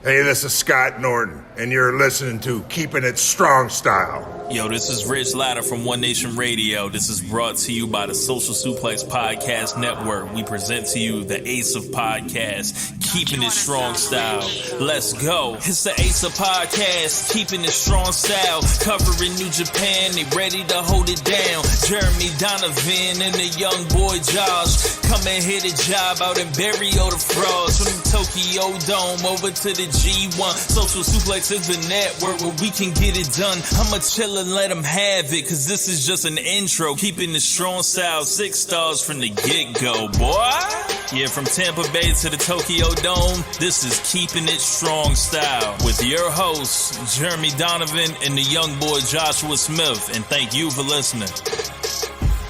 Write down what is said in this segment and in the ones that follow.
Hey, this is Scott Norton, and you're listening to Keepin' It Strong Style. Yo, this is Rich Latta from One Nation Radio. This is brought to you by the Social Suplex Podcast Network. We present to you the Ace of Podcasts, Keeping It Strong Style. Let's go. It's the Ace of Podcasts, Keeping It Strong Style. Covering New Japan, they ready to hold it down. Jeremy Donovan and the young boy Josh. Come and hit a job out and bury all the frauds. From the Tokyo Dome over to the G1. Social Suplex is the network where we can get it done. I'ma chill and let them have it, cause this is just an intro. Keeping the strong style, 6 stars from the get-go, boy. Yeah, from Tampa Bay to the Tokyo Dome, this is Keeping It Strong Style with your hosts, Jeremy Donovan and the young boy Joshua Smith. And thank you for listening.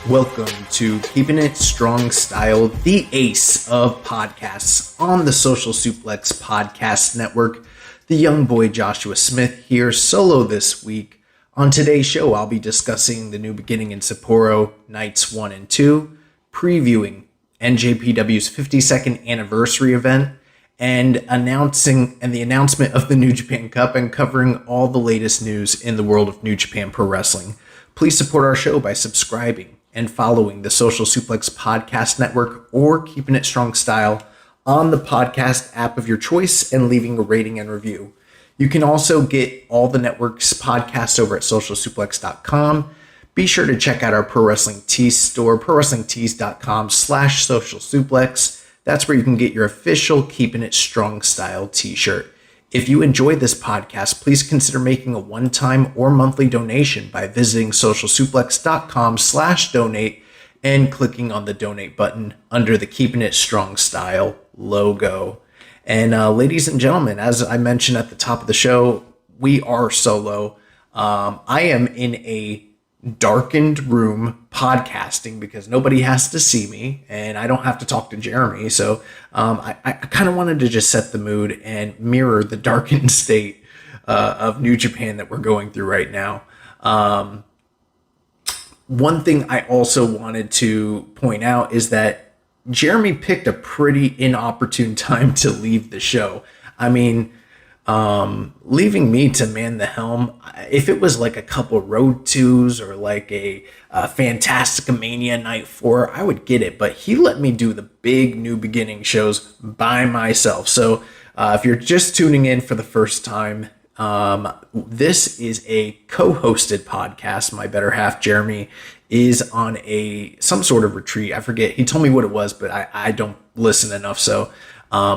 Welcome to Keeping It Strong Style, the ace of podcasts on the Social Suplex Podcast Network. The young boy Joshua Smith here, solo this week. On today's show, I'll be discussing the new Beginning in Sapporo Nights 1 and 2, previewing NJPW's 52nd anniversary event, and the announcement of the New Japan Cup, and covering all the latest news in the world of New Japan Pro Wrestling. Please support our show by subscribing and following the Social Suplex Podcast Network or Keeping It Strong Style on the podcast app of your choice and leaving a rating and review. You can also get all the network's podcasts over at socialsuplex.com. Be sure to check out our Pro Wrestling Tees store, prowrestlingtees.com/socialsuplex. That's where you can get your official Keeping It Strong Style t-shirt. If you enjoyed this podcast, please consider making a one-time or monthly donation by visiting socialsuplex.com/donate and clicking on the donate button under the Keeping It Strong Style logo. And ladies and gentlemen, as I mentioned at the top of the show, we are solo. I am in a darkened room podcasting because nobody has to see me and I don't have to talk to Jeremy. So I kind of wanted to just set the mood and mirror the darkened state of New Japan that we're going through right now. One thing I also wanted to point out is that Jeremy picked a pretty inopportune time to leave the show. I mean, leaving me to man the helm, if it was like a couple road twos or like a Fantastica Night 4, I would get it. But he let me do the big New Beginning shows by myself. So if you're just tuning in for the first time, this is a co-hosted podcast. My better half, Jeremy, is on some sort of retreat. I forget. He told me what it was, but I don't listen enough. So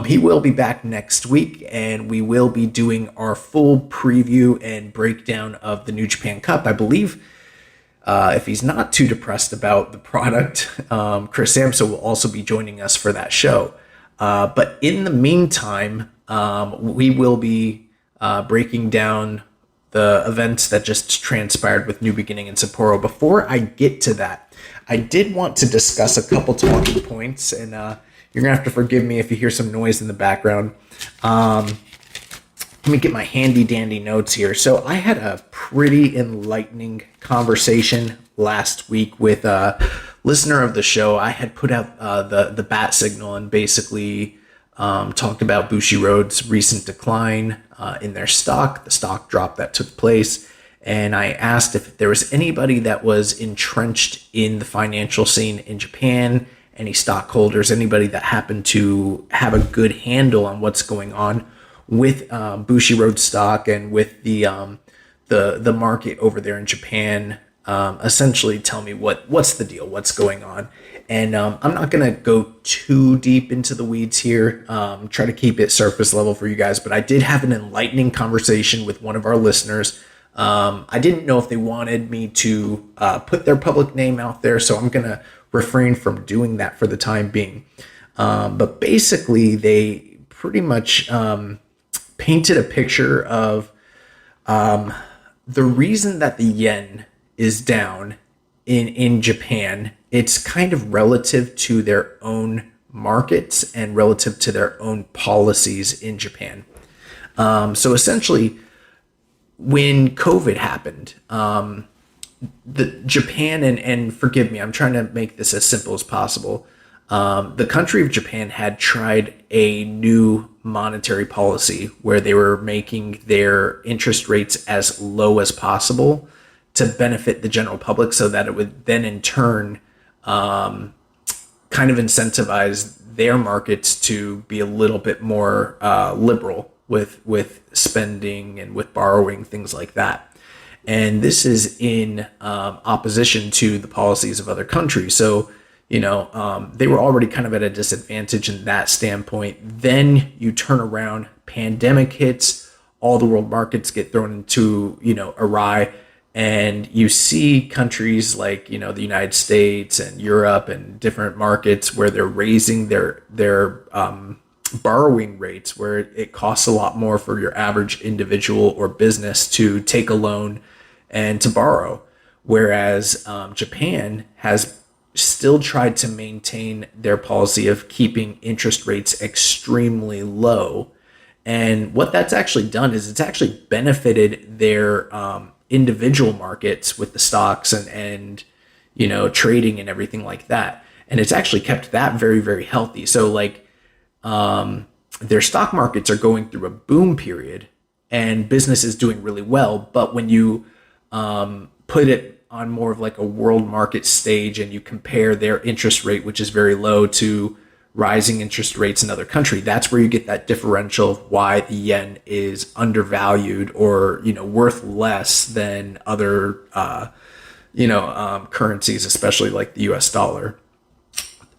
he will be back next week, and we will be doing our full preview and breakdown of the New Japan Cup. I believe if he's not too depressed about the product, Chris Samsa will also be joining us for that show. But in the meantime, we will be breaking down the events that just transpired with New Beginning in Sapporo. Before I get to that, I did want to discuss a couple talking points, and you're going to have to forgive me if you hear some noise in the background. Let me get my handy-dandy notes here. So I had a pretty enlightening conversation last week with a listener of the show. I had put out the bat signal and basically talked about Bushiroad's recent decline in their stock, the stock drop that took place. And I asked if there was anybody that was entrenched in the financial scene in Japan, any stockholders, anybody that happened to have a good handle on what's going on with Bushiroad stock and with the market over there in Japan. Essentially tell me what's the deal, what's going on. And I'm not going to go too deep into the weeds here, try to keep it surface level for you guys, but I did have an enlightening conversation with one of our listeners. I didn't know if they wanted me to put their public name out there, so I'm going to refrain from doing that for the time being. But basically, they pretty much painted a picture of the reason that the yen is down in Japan. It's kind of relative to their own markets and relative to their own policies in Japan. So essentially, when COVID happened, the Japan, and forgive me, I'm trying to make this as simple as possible. the country of Japan had tried a new monetary policy where they were making their interest rates as low as possible to benefit the general public, so that it would then in turn kind of incentivize their markets to be a little bit more liberal with spending and with borrowing, things like that. And this is in opposition to the policies of other countries. So, they were already kind of at a disadvantage in that standpoint. Then you turn around, pandemic hits, all the world markets get thrown into, awry. And you see countries like, the United States and Europe and different markets where they're raising their borrowing rates, where it costs a lot more for your average individual or business to take a loan and to borrow. Whereas Japan has still tried to maintain their policy of keeping interest rates extremely low. And what that's actually done is it's actually benefited their individual markets with the stocks and trading and everything like that. And it's actually kept that very, very healthy. So their stock markets are going through a boom period and business is doing really well. But when you put it on more of like a world market stage and you compare their interest rate, which is very low, to rising interest rates in other countries, that's where you get that differential of why the yen is undervalued or, worth less than other, currencies, especially like the US dollar.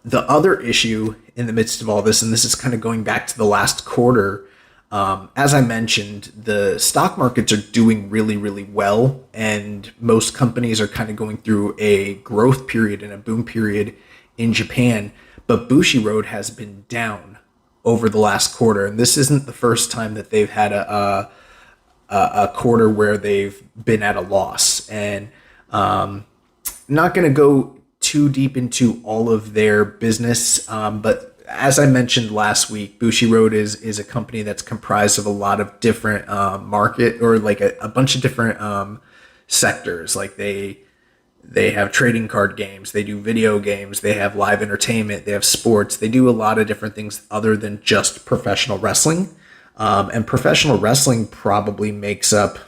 The other issue in the midst of all this, and this is kind of going back to the last quarter, as I mentioned, the stock markets are doing really, really well, and most companies are kind of going through a growth period and a boom period in Japan. But Bushiroad has been down over the last quarter, and this isn't the first time that they've had a quarter where they've been at a loss. And not going to go too deep into all of their business, but as I mentioned last week, Bushiroad is a company that's comprised of a lot of different market, or like a bunch of different sectors. Like they have trading card games, they do video games, they have live entertainment, they have sports. They do a lot of different things other than just professional wrestling. And professional wrestling probably makes up,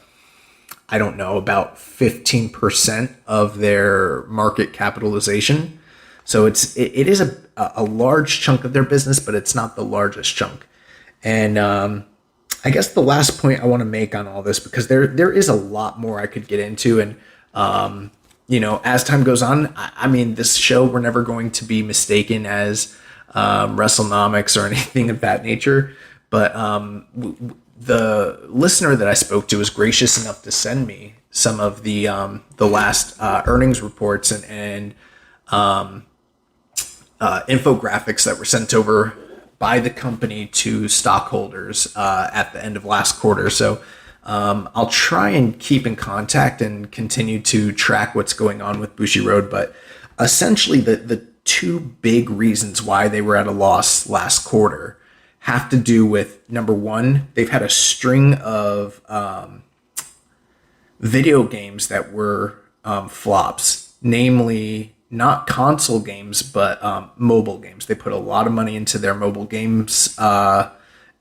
I don't know, about 15% of their market capitalization. So it is a large chunk of their business, but it's not the largest chunk. And I guess the last point I want to make on all this, because there is a lot more I could get into, and as time goes on, I mean, this show, we're never going to be mistaken as WrestleNomics or anything of that nature. But the listener that I spoke to was gracious enough to send me some of the last earnings reports and infographics that were sent over by the company to stockholders at the end of last quarter. So I'll try and keep in contact and continue to track what's going on with Bushiroad. But essentially, the two big reasons why they were at a loss last quarter have to do with, number one, they've had a string of video games that were flops, namely not console games, but mobile games. They put a lot of money into their mobile games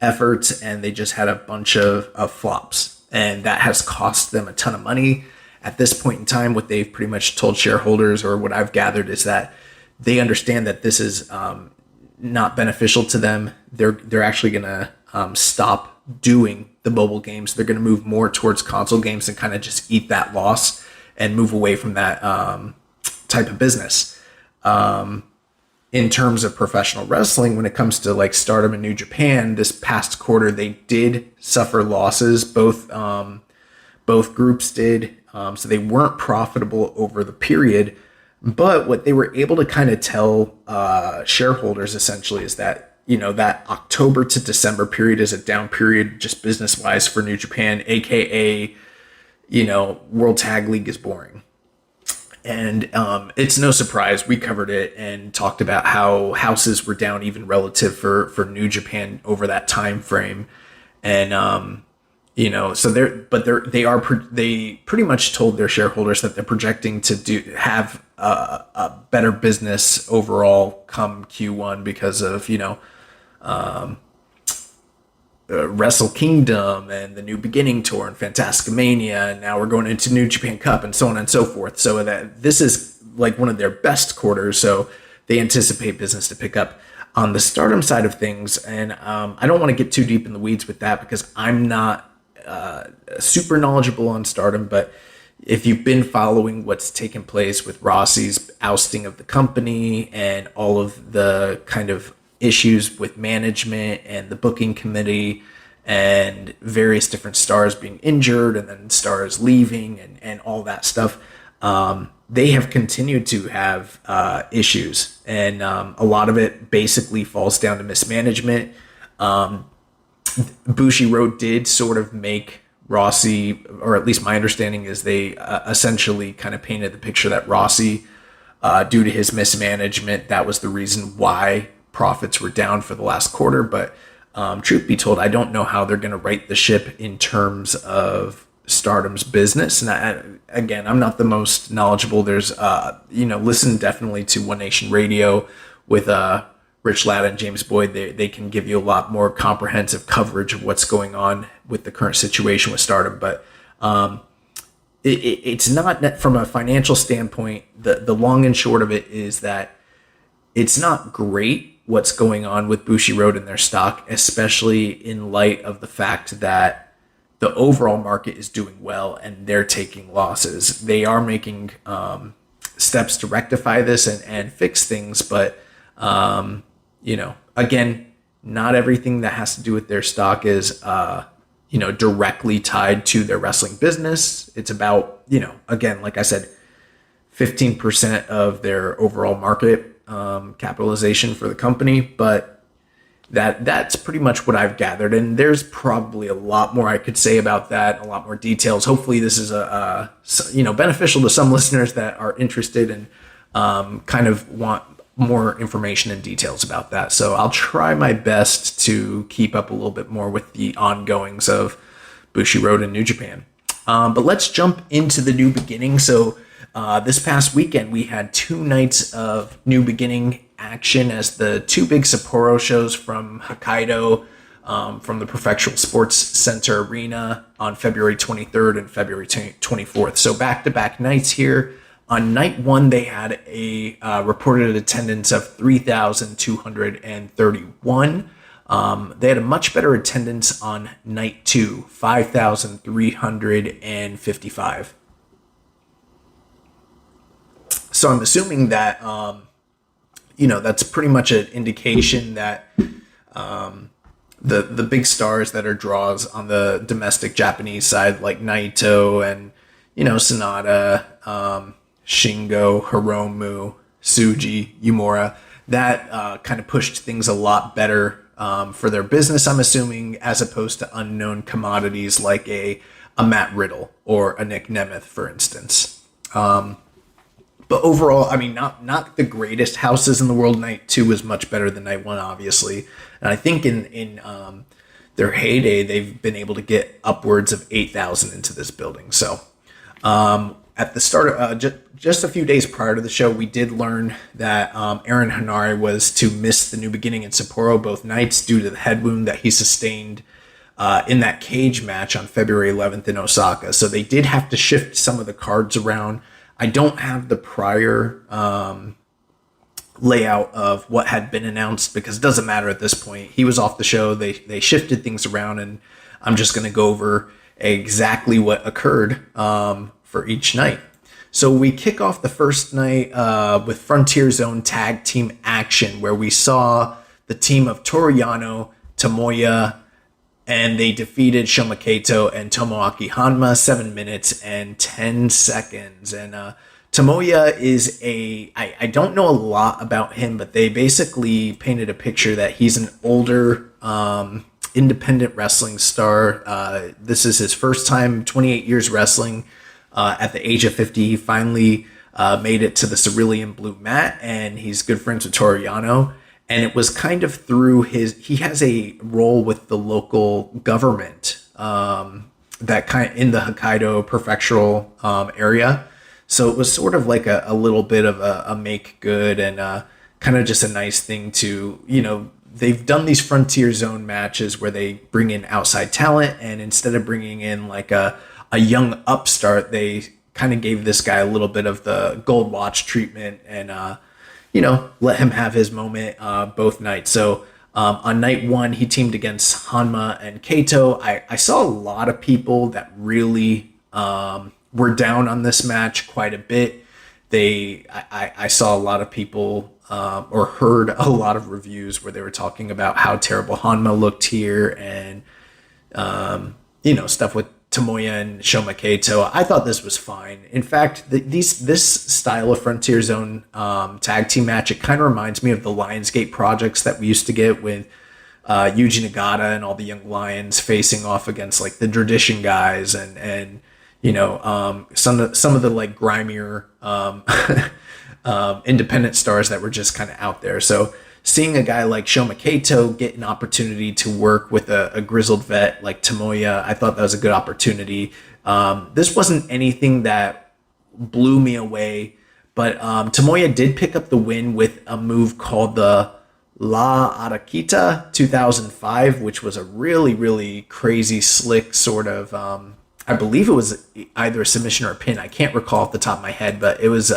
efforts, and they just had a bunch of flops. And that has cost them a ton of money. At this point in time, what they've pretty much told shareholders, or what I've gathered, is that they understand that this is not beneficial to them. They're actually going to stop doing the mobile games. They're going to move more towards console games and kind of just eat that loss and move away from that type of business. In terms of professional wrestling, when it comes to like Stardom and New Japan, this past quarter they did suffer losses. Both groups did, so they weren't profitable over the period. But what they were able to kind of tell shareholders essentially is that, that October to December period is a down period just business wise for New Japan, aka World Tag League is boring. And it's no surprise, we covered it and talked about how houses were down even relative for New Japan over that time frame. And So they pretty much told their shareholders that they're projecting to have a better business overall come Q1 because of, Wrestle Kingdom and the New Beginning Tour and Fantasticmania, and now we're going into New Japan Cup and so on and so forth. So that this is like one of their best quarters, so they anticipate business to pick up. On the Stardom side of things, and I don't want to get too deep in the weeds with that because I'm not super knowledgeable on Stardom, but if you've been following what's taken place with Rossi's ousting of the company and all of the kind of issues with management and the booking committee and various different stars being injured and then stars leaving and all that stuff, they have continued to have issues, and a lot of it basically falls down to mismanagement. Bushiroad did sort of make Rossi, or at least my understanding is they essentially kind of painted the picture that Rossi, due to his mismanagement, that was the reason why profits were down for the last quarter. But truth be told, I don't know how they're going to right the ship in terms of Stardom's business. And again, I'm not the most knowledgeable. There's, listen definitely to One Nation Radio with Rich Ladd and James Boyd. They can give you a lot more comprehensive coverage of what's going on with the current situation with Stardom. But it's not, from a financial standpoint, the long and short of it is that it's not great what's going on with Bushiroad and their stock, especially in light of the fact that the overall market is doing well and they're taking losses. They are making steps to rectify this and fix things, but again, not everything that has to do with their stock is directly tied to their wrestling business. It's about, again, like I said, 15% of their overall market capitalization for the company, but that's pretty much what I've gathered, and there's probably a lot more I could say about that, a lot more details. Hopefully this is beneficial to some listeners that are interested and kind of want more information and details about that. So I'll try my best to keep up a little bit more with the ongoings of Bushiroad and New Japan. But let's jump into the New Beginning. So this past weekend, we had 2 nights of New Beginning action as the 2 big Sapporo shows from Hokkaido, from the Prefectural Sports Center Arena on February 23rd and February 24th. So back-to-back nights here. On night 1, they had a reported attendance of 3,231. They had a much better attendance on night 2, 5,355. So I'm assuming that, that's pretty much an indication that the big stars that are draws on the domestic Japanese side, like Naito and, Sanada, Shingo, Hiromu, Tsuji, Uemura, that kind of pushed things a lot better for their business, I'm assuming, as opposed to unknown commodities like a Matt Riddle or a Nic Nemeth, for instance. But overall, I mean, not the greatest houses in the world. Night 2 was much better than night 1, obviously. And I think in their heyday, they've been able to get upwards of 8,000 into this building. So at the start of just a few days prior to the show, we did learn that Aaron Hanare was to miss the New Beginning in Sapporo both nights due to the head wound that he sustained in that cage match on February 11th in Osaka. So they did have to shift some of the cards around. I don't have the prior layout of what had been announced because it doesn't matter at this point. He was off the show. They shifted things around, and I'm just going to go over exactly what occurred for each night. So we kick off the first night with Frontier Zone tag team action, where we saw the team of Toru Yano, Tomoya, and they defeated Shoma Kato and Tomoaki Hanma 7 minutes and 10 seconds. And Tomoya is I don't know a lot about him, but they basically painted a picture that he's an older independent wrestling star. This is his first time, 28 years wrestling. At the age of 50, he finally made it to the Cerulean Blue mat, and he's good friends with Toru Yano. And it was kind of through he has a role with the local government that kind of in the Hokkaido prefectural area. So it was sort of like a little bit of a make good and kind of just a nice thing to, they've done these Frontier Zone matches where they bring in outside talent, and instead of bringing in like a young upstart, they kind of gave this guy a little bit of the gold watch treatment and, let him have his moment both nights. So on night one, he teamed against Hanma and Kaito. I saw a lot of people that really were down on this match quite a bit. I saw a lot of people or heard a lot of reviews where they were talking about how terrible Hanma looked here and, stuff with Tomoya and Shoma Kaito. I thought this was fine. In fact, this style of Frontier Zone tag team match, it kind of reminds me of the Lionsgate projects that we used to get with Yuji Nagata and all the young lions facing off against like the tradition guys and some of the like grimier independent stars that were just kind of out there. So seeing a guy like Shoma Kaito get an opportunity to work with a grizzled vet like Tomoya, I thought that was a good opportunity. This wasn't anything that blew me away, but Tomoya did pick up the win with a move called the La Arakita 2005, which was a really, really crazy, slick sort of, I believe it was either a submission or a pin. I can't recall off the top of my head, but it was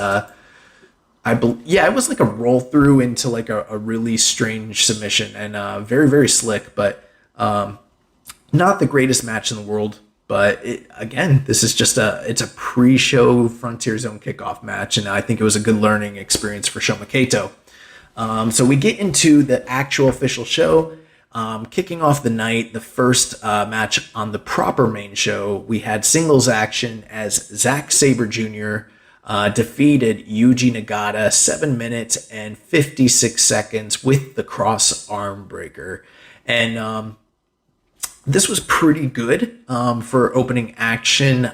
it was like a roll through into like a really strange submission and very, very slick, but not the greatest match in the world. But this is just it's a pre-show Frontier Zone kickoff match, and I think it was a good learning experience for Shoma Kaito. So we get into the actual official show. Kicking off the night, the first match on the proper main show, we had singles action as Zack Sabre Jr. Defeated Yuji Nagata 7 minutes and 56 seconds with the cross arm breaker. And this was pretty good for opening action.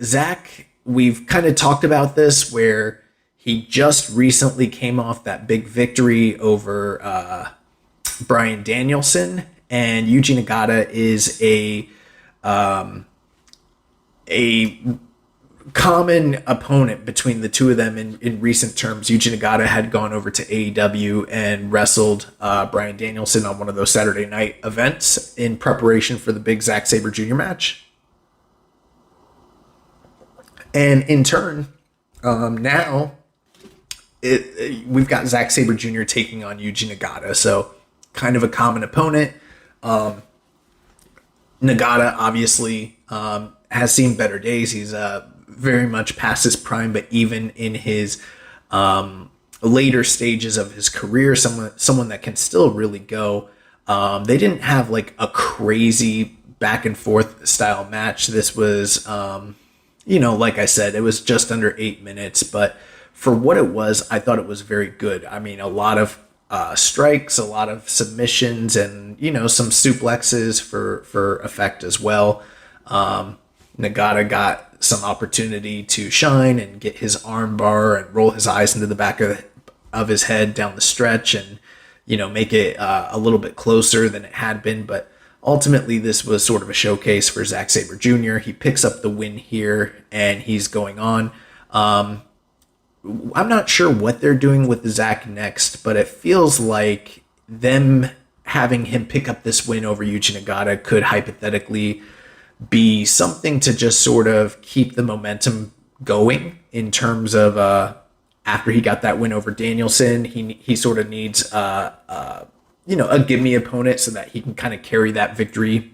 Zack, we've kind of talked about this where he just recently came off that big victory over Bryan Danielson, and Yuji Nagata is a common opponent between the two of them in recent terms. Yuji Nagata had gone over to AEW and wrestled Bryan Danielson on one of those Saturday night events in preparation for the big Zack Sabre Jr. match. And in turn, now we've got Zack Sabre Jr. taking on Yuji Nagata, so kind of a common opponent. Nagata obviously has seen better days. He's very much past his prime, but even in his later stages of his career, someone that can still really go. They didn't have like a crazy back and forth style match. This was, like I said, it was just under 8 minutes, but for what it was, I thought it was very good. I mean, a lot of strikes, a lot of submissions, and some suplexes for effect as well. Nagata got some opportunity to shine and get his arm bar and roll his eyes into the back of his head down the stretch and make it a little bit closer than it had been. But ultimately, this was sort of a showcase for Zack Sabre Jr. He picks up the win here, and he's going on. I'm not sure what they're doing with Zack next, but it feels like them having him pick up this win over Yuji Nagata could hypothetically be something to just sort of keep the momentum going in terms of after he got that win over Danielson, he sort of needs a give-me opponent so that he can kind of carry that victory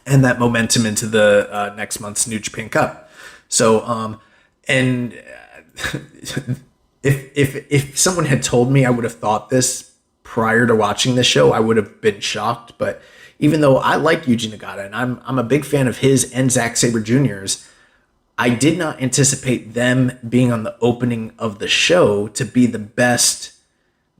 and that momentum into the next month's New Japan Cup. So, if someone had told me I would have thought this prior to watching this show, I would have been shocked. But even though I like Yuji Nagata and I'm a big fan of his and Zack Sabre Jr.'s, I did not anticipate them being on the opening of the show to be the best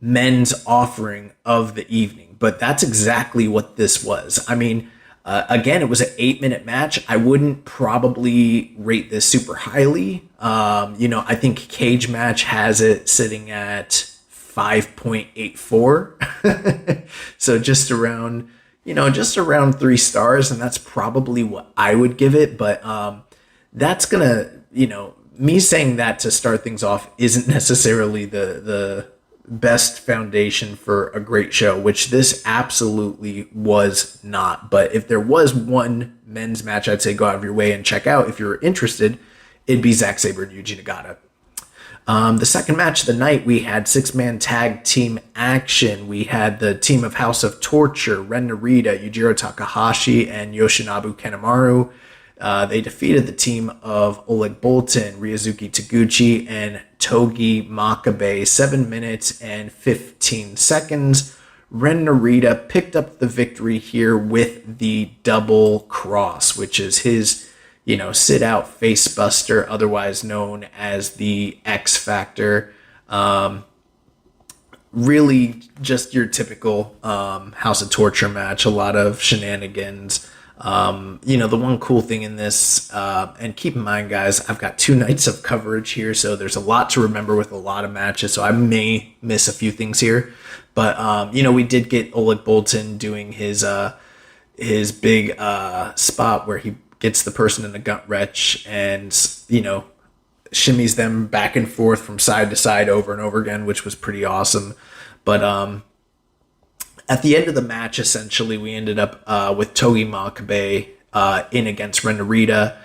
men's offering of the evening. But that's exactly what this was. I mean, again, it was an 8-minute match. I wouldn't probably rate this super highly. I think Cage Match has it sitting at 5.84. So just around, just around 3 stars, and that's probably what I would give it. But that's gonna, me saying that to start things off isn't necessarily the best foundation for a great show, which this absolutely was not. But if there was one men's match I'd say go out of your way and check out if you're interested, it'd be Zack Sabre and Yuji Nagata. The second match of the night, we had 6-man tag team action. We had the team of House of Torture, Ren Narita, Yujiro Takahashi, and Yoshinobu Kanemaru. They defeated the team of Oleg Boltin, Ryosuke Taguchi, and Togi Makabe, 7 minutes and 15 seconds. Ren Narita picked up the victory here with the double cross, which is his, sit out face buster, otherwise known as the X Factor. Really just your typical House of Torture match, a lot of shenanigans. The one cool thing in this, and keep in mind, guys, I've got 2 nights of coverage here, so there's a lot to remember with a lot of matches, so I may miss a few things here. But, we did get Oleg Boltin doing his big spot where he gets the person in a gut wrench and, shimmies them back and forth from side to side over and over again, which was pretty awesome. But, at the end of the match, essentially, we ended up with Togi Makabe in against Ren Narita.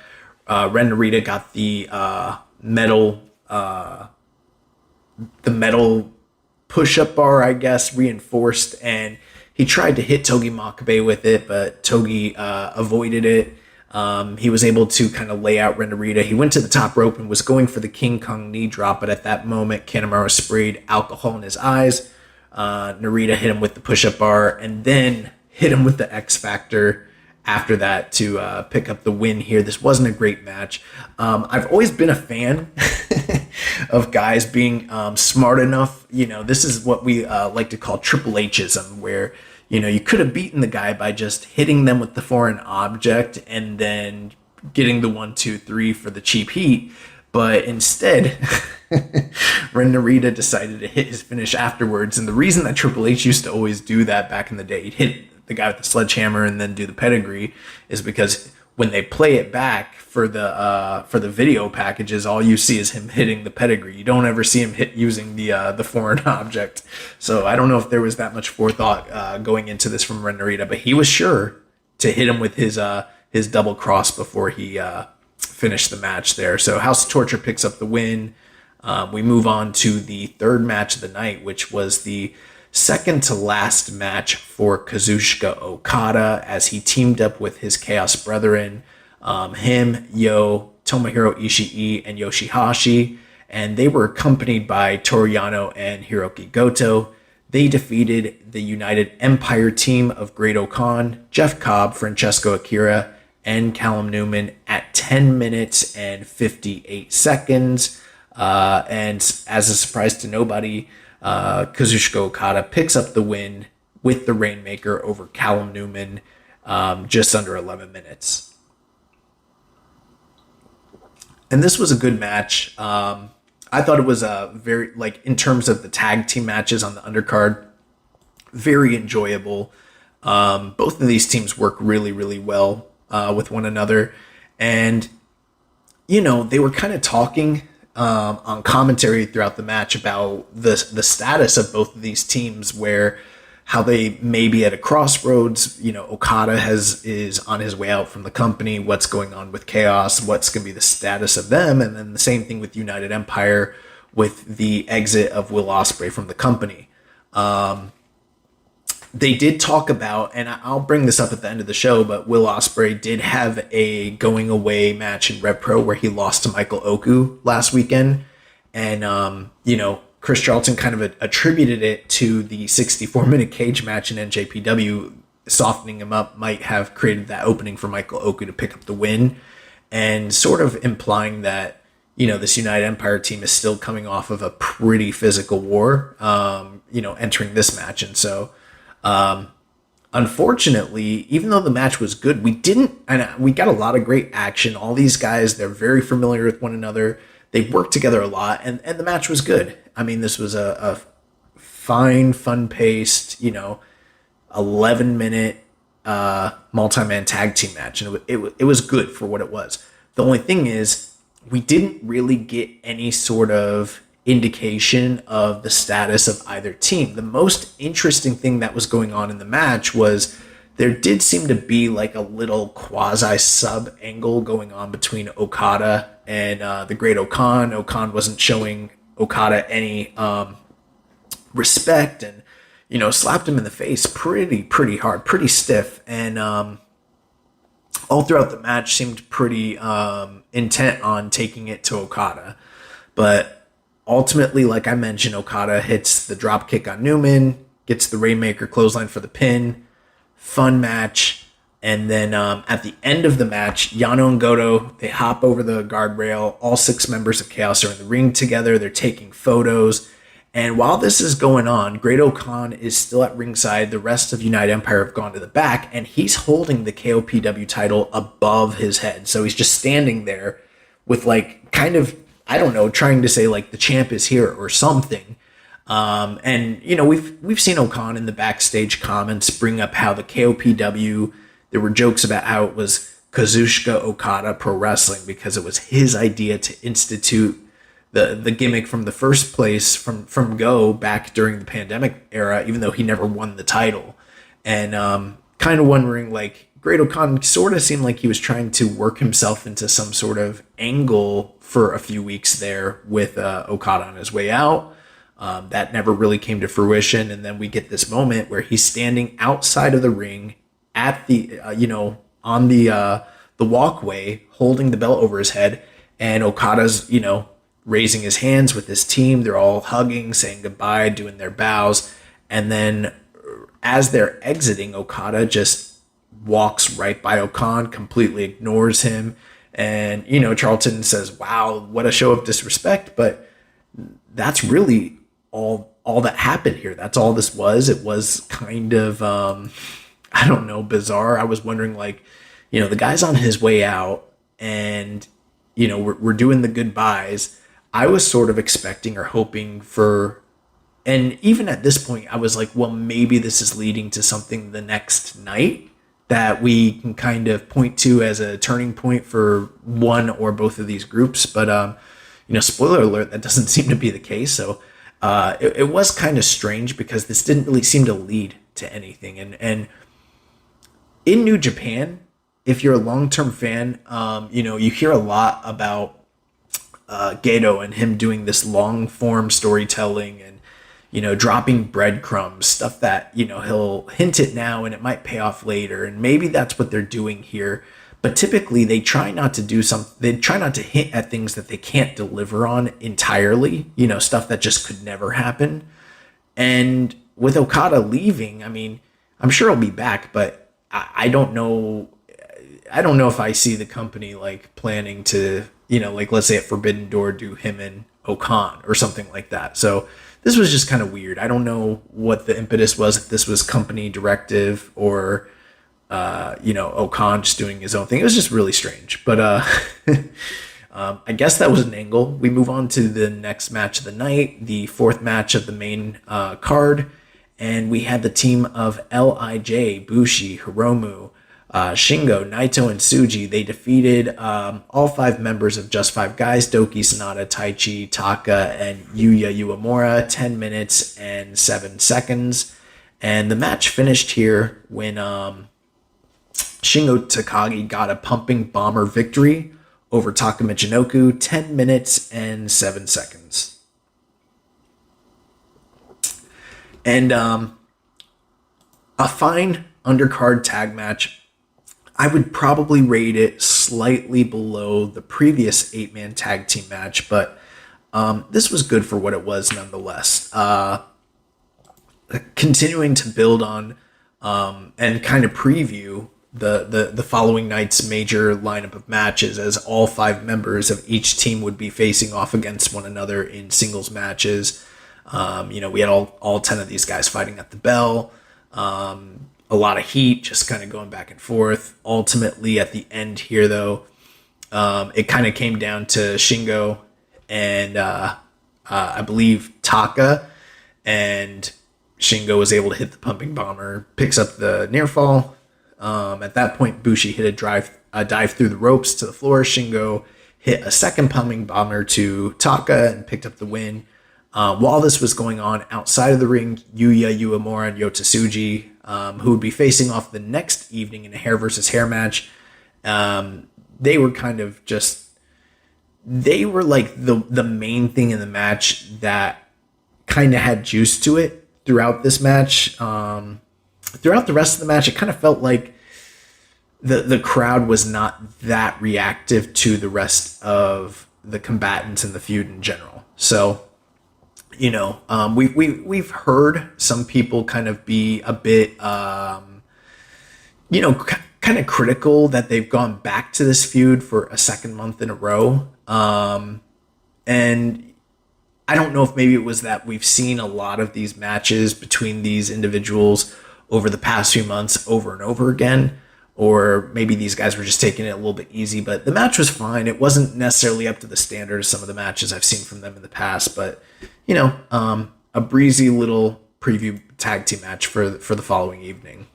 Ren Narita got the metal push-up bar, I guess, reinforced, and he tried to hit Togi Makabe with it, but Togi avoided it. He was able to kind of lay out Ren Narita. He went to the top rope and was going for the King Kong knee drop, but at that moment, Kanemaru sprayed alcohol in his eyes. Narita hit him with the push-up bar and then hit him with the X Factor after that to pick up the win here. This wasn't a great match. I've always been a fan of guys being smart enough. This is what we like to call Triple H'ism, where, you could have beaten the guy by just hitting them with the foreign object and then getting the 1, 2, 3 for the cheap heat. But instead, Ren Narita decided to hit his finish afterwards. And the reason that Triple H used to always do that back in the day, he'd hit the guy with the sledgehammer and then do the pedigree, is because when they play it back for the video packages, all you see is him hitting the pedigree. You don't ever see him hit using the foreign object. So I don't know if there was that much forethought going into this from Ren Narita, but he was sure to hit him with his double cross before he finish the match there. So House of Torture picks up the win. We move on to the third match of the night, which was the second to last match for Kazuchika Okada as he teamed up with his Chaos Brethren, him, Tomohiro Ishii, and Yoshihashi, and they were accompanied by Toru Yano and Hiroki Goto. They defeated the United Empire team of Great-O-Khan, Jeff Cobb, Francesco Akira, and Callum Newman at 10 minutes and 58 seconds. And as a surprise to nobody, Kazuchika Okada picks up the win with the Rainmaker over Callum Newman, just under 11 minutes. And this was a good match. I thought it was a very, in terms of the tag team matches on the undercard, very enjoyable. Both of these teams work really, really well with one another. And, they were kind of talking on commentary throughout the match about the status of both of these teams, where how they may be at a crossroads. Okada is on his way out from the company. What's going on with Chaos? What's going to be the status of them? And then the same thing with United Empire with the exit of Will Ospreay from the company. They did talk about, and I'll bring this up at the end of the show, but Will Ospreay did have a going away match in Rev Pro where he lost to Michael Oku last weekend. And, Chris Charlton kind of attributed it to the 64-minute cage match in NJPW. Softening him up might have created that opening for Michael Oku to pick up the win, and sort of implying that, this United Empire team is still coming off of a pretty physical war, entering this match. And so, unfortunately, even though the match was good, we got a lot of great action. All these guys, they're very familiar with one another. They worked together a lot, and the match was good. I mean, this was a fine, fun-paced, 11-minute multi-man tag team match, and it was good for what it was. The only thing is, we didn't really get any sort of indication of the status of either team. The most interesting thing that was going on in the match was there did seem to be like a little quasi sub angle going on between Okada and the Great Okan. Okan wasn't showing Okada any respect, and slapped him in the face pretty hard, pretty stiff, and all throughout the match seemed pretty intent on taking it to Okada. But ultimately, like I mentioned, Okada hits the drop kick on Newman, gets the Rainmaker clothesline for the pin. Fun match. And then at the end of the match, Yano and Goto, they hop over the guardrail. All 6 members of Chaos are in the ring together. They're taking photos. And while this is going on, Great Okan is still at ringside. The rest of United Empire have gone to the back, and he's holding the KOPW title above his head. So he's just standing there with like kind of, I don't know, trying to say like the champ is here or something. And we've seen Okan in the backstage comments bring up how the KOPW, there were jokes about how it was Kazuchika Okada Pro Wrestling because it was his idea to institute the gimmick from the first place from Go back during the pandemic era, even though he never won the title. And kind of wondering, like, Great Okan sort of seemed like he was trying to work himself into some sort of angle for a few weeks there with Okada on his way out. That never really came to fruition. And then we get this moment where he's standing outside of the ring at the, on the walkway, holding the belt over his head. And Okada's, raising his hands with his team. They're all hugging, saying goodbye, doing their bows. And then as they're exiting, Okada just walks right by Okan, completely ignores him. And, Charlton says, wow, what a show of disrespect. But that's really all that happened here. That's all this was. It was kind of, bizarre. I was wondering, like, the guy's on his way out and, we're doing the goodbyes. I was sort of expecting or hoping for, and even at this point, I was like, well, maybe this is leading to something the next night that we can kind of point to as a turning point for one or both of these groups. But, spoiler alert, that doesn't seem to be the case. So it was kind of strange because this didn't really seem to lead to anything. And in New Japan, if you're a long-term fan, you hear a lot about Gedo and him doing this long-form storytelling and, dropping breadcrumbs, stuff that, he'll hint it now and it might pay off later. And maybe that's what they're doing here. But typically they try not to they try not to hint at things that they can't deliver on entirely, stuff that just could never happen. And with Okada leaving, I mean, I'm sure he'll be back, but I don't know. I don't know if I see the company like planning to, like let's say at Forbidden Door, do him and Okan or something like that. So this was just kind of weird. I don't know what the impetus was, if this was company directive or, Okan just doing his own thing. It was just really strange. But I guess that was an angle. We move on to the next match of the night, the 4th match of the main card. And we had the team of LIJ, Bushi, Hiromu, Shingo, Naito, and Tsuji. They defeated all 5 members of Just 5 Guys, Doki, Sanada, Taichi, Taka, and Yuya Uemura, 10 minutes and 7 seconds. And the match finished here when Shingo Takagi got a pumping bomber victory over Taka Michinoku, 10 minutes and 7 seconds. And a fine undercard tag match. I would probably rate it slightly below the previous 8-man tag team match, but this was good for what it was nonetheless. Continuing to build on and kind of preview the following night's major lineup of matches, as all 5 members of each team would be facing off against one another in singles matches. We had all 10 of these guys fighting at the bell. A lot of heat, just kind of going back and forth. Ultimately, at the end here, though, it kind of came down to Shingo and I believe Taka, and Shingo was able to hit the pumping bomber, picks up the near fall. At that point, Bushi hit a dive through the ropes to the floor. Shingo hit a second pumping bomber to Taka and picked up the win. While this was going on outside of the ring, Yuya Uemura and Yota Tsuji, who would be facing off the next evening in a hair versus hair match, they were kind of just, they were like the main thing in the match that kind of had juice to it throughout this match. Throughout the rest of the match, it kind of felt like the crowd was not that reactive to the rest of the combatants in the feud in general. So, we've heard some people kind of be a bit, kind of critical that they've gone back to this feud for a second month in a row. And I don't know if maybe it was that we've seen a lot of these matches between these individuals over the past few months over and over again, or maybe these guys were just taking it a little bit easy, but the match was fine. It wasn't necessarily up to the standard of some of the matches I've seen from them in the past, but a breezy little preview tag team match for the following evening.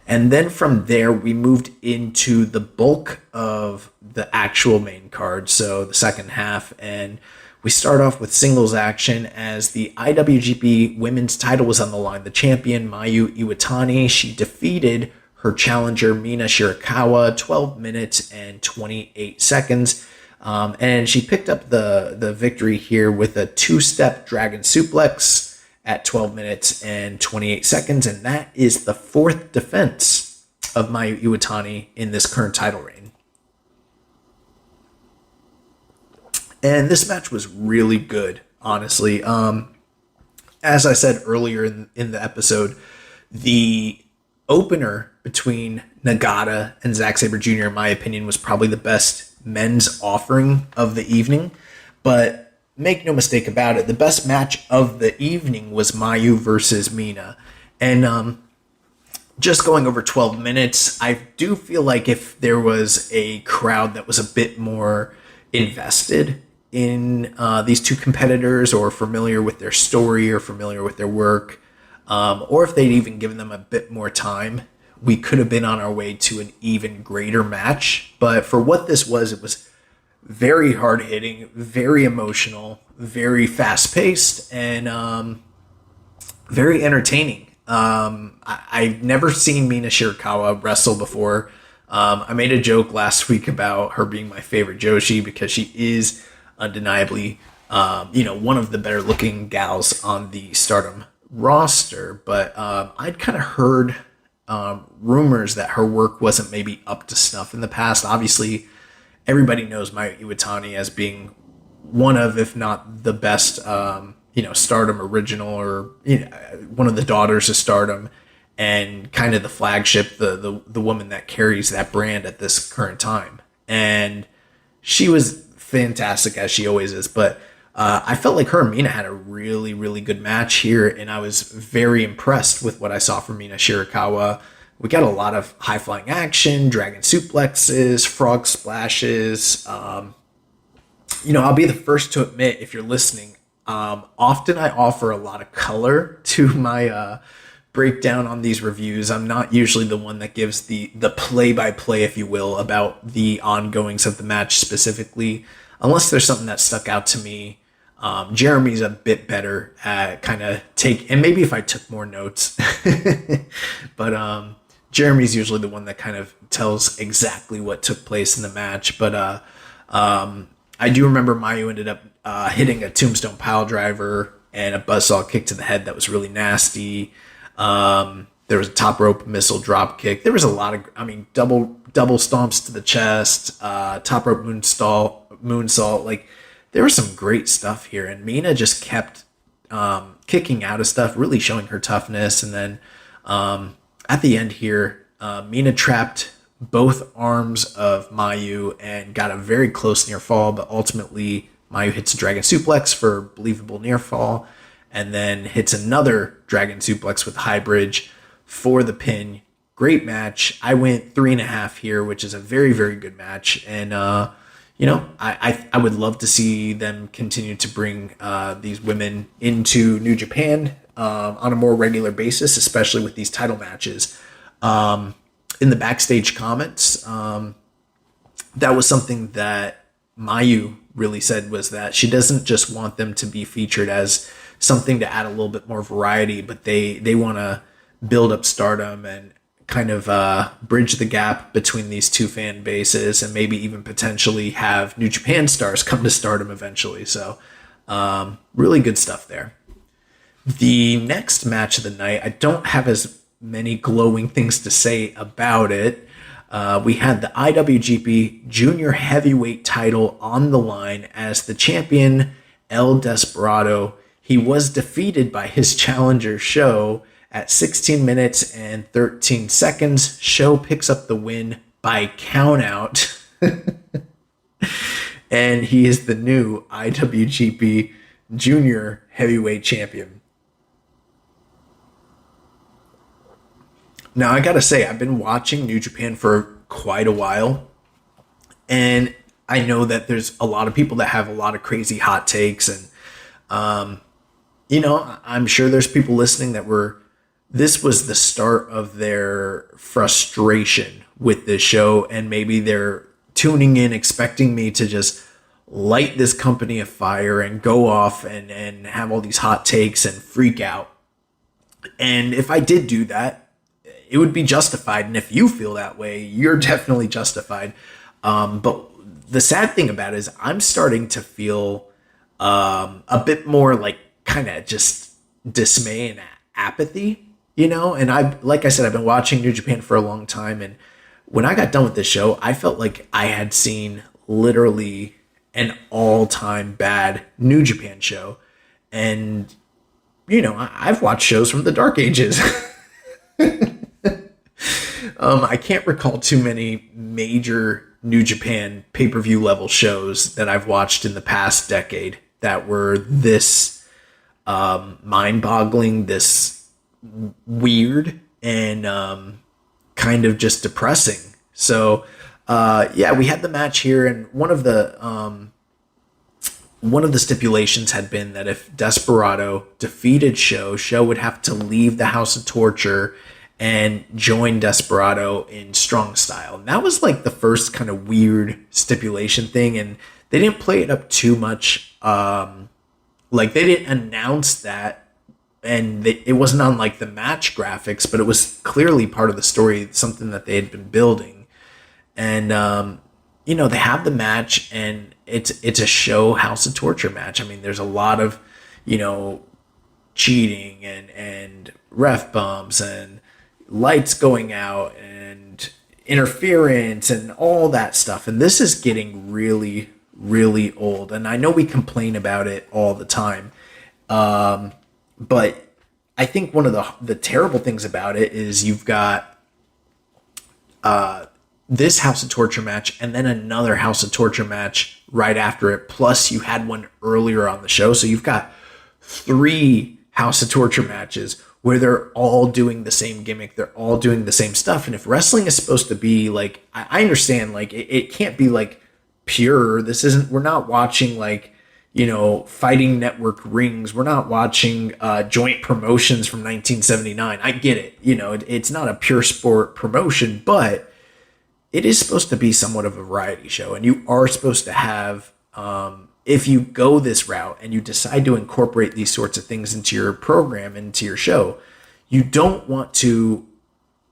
And then from there, we moved into the bulk of the actual main card, so the second half, and we start off with singles action as the IWGP Women's title was on the line. The champion, Mayu Iwatani, she defeated her challenger, Mina Shirakawa, 12 minutes and 28 seconds. And she picked up the victory here with a two-step dragon suplex at 12 minutes and 28 seconds. And that is the fourth defense of Mayu Iwatani in this current title reign. And this match was really good, honestly. As I said earlier in the episode, the opener between Nagata and Zack Sabre Jr., in my opinion, was probably the best men's offering of the evening. But make no mistake about it, the best match of the evening was Mayu versus Mina. And just going over 12 minutes, I do feel like if there was a crowd that was a bit more invested in these two competitors, or familiar with their story, or familiar with their work, or if they'd even given them a bit more time, we could have been on our way to an even greater match. But for what this was, it was very hard hitting, very emotional, very fast paced, and very entertaining. I've never seen Mina Shirakawa wrestle before. I made a joke last week about her being my favorite Joshi because she is undeniably, one of the better looking gals on the Stardom roster. But I'd kind of heard rumors that her work wasn't maybe up to snuff in the past. Obviously, everybody knows Mayu Iwatani as being one of, if not the best, Stardom original, or one of the daughters of Stardom, and kind of the flagship, the woman that carries that brand at this current time. And she was fantastic, as she always is, but I felt like her and Mina had a really, really good match here, and I was very impressed with what I saw from Mina Shirakawa. We got a lot of high-flying action, dragon suplexes, frog splashes. I'll be the first to admit, if you're listening, often I offer a lot of color to my breakdown on these reviews. I'm not usually the one that gives the play-by-play, if you will, about the ongoings of the match specifically, unless there's something that stuck out to me. Jeremy's a bit better at kind of and maybe if I took more notes, but Jeremy's usually the one that kind of tells exactly what took place in the match. But I do remember Mayu ended up hitting a tombstone pile driver and a buzzsaw kick to the head that was really nasty. There was a top rope missile drop kick. There was a lot of, double stomps to the chest, top rope moonsault. Like, there was some great stuff here, and Mina just kept kicking out of stuff, really showing her toughness. And then at the end here, Mina trapped both arms of Mayu and got a very close near fall, but ultimately Mayu hits a dragon suplex for believable near fall, and then hits another dragon suplex with high bridge for the pin. Great match. I went 3.5 here, which is a very, very good match. And, I would love to see them continue to bring these women into New Japan on a more regular basis, especially with these title matches. in the backstage comments, that was something that Mayu really said, was that she doesn't just want them to be featured as something to add a little bit more variety, but they want to build up Stardom and kind of bridge the gap between these two fan bases, and maybe even potentially have New Japan stars come to Stardom eventually. So really good stuff there. The next match of the night, I don't have as many glowing things to say about it. We had the IWGP Junior Heavyweight title on the line as the champion El Desperado. He was defeated by his challenger Show at 16 minutes and 13 seconds. Show picks up the win by countout. And he is the new IWGP Junior Heavyweight Champion. Now, I gotta say, I've been watching New Japan for quite a while, and I know that there's a lot of people that have a lot of crazy hot takes, and, I'm sure there's people listening that this was the start of their frustration with this show, and maybe they're tuning in expecting me to just light this company afire and go off and have all these hot takes and freak out. And if I did do that, it would be justified. And if you feel that way, you're definitely justified. But the sad thing about it is I'm starting to feel a bit more like kind of just dismay and apathy, and like I said, I've been watching New Japan for a long time. And when I got done with this show, I felt like I had seen literally an all-time bad New Japan show. And, I've watched shows from the Dark Ages. I can't recall too many major New Japan pay-per-view level shows that I've watched in the past decade that were this mind-boggling, this weird, and kind of just depressing. So, we had the match here, and one of the stipulations had been that if Desperado defeated Show would have to leave the House of Torture and join Desperado in Strong Style. And that was like the first kind of weird stipulation thing, and they didn't play it up too much. They didn't announce that, and it wasn't on like the match graphics, but it was clearly part of the story, something that they had been building. And they have the match, and it's a Show House of Torture match. I mean, there's a lot of cheating and ref bumps and lights going out and interference and all that stuff. And this is getting really, really old. And I know we complain about it all the time. But I think one of the terrible things about it is you've got this House of Torture match and then another House of Torture match right after it. Plus you had one earlier on the show. So you've got 3 House of Torture matches where they're all doing the same gimmick. They're all doing the same stuff. And if wrestling is supposed to be like, I understand, like it can't be like pure. We're not watching like, Fighting Network rings. We're not watching joint promotions from 1979. I get it. It's not a pure sport promotion, but it is supposed to be somewhat of a variety show. And you are supposed to have, if you go this route and you decide to incorporate these sorts of things into your program, into your show, you don't want to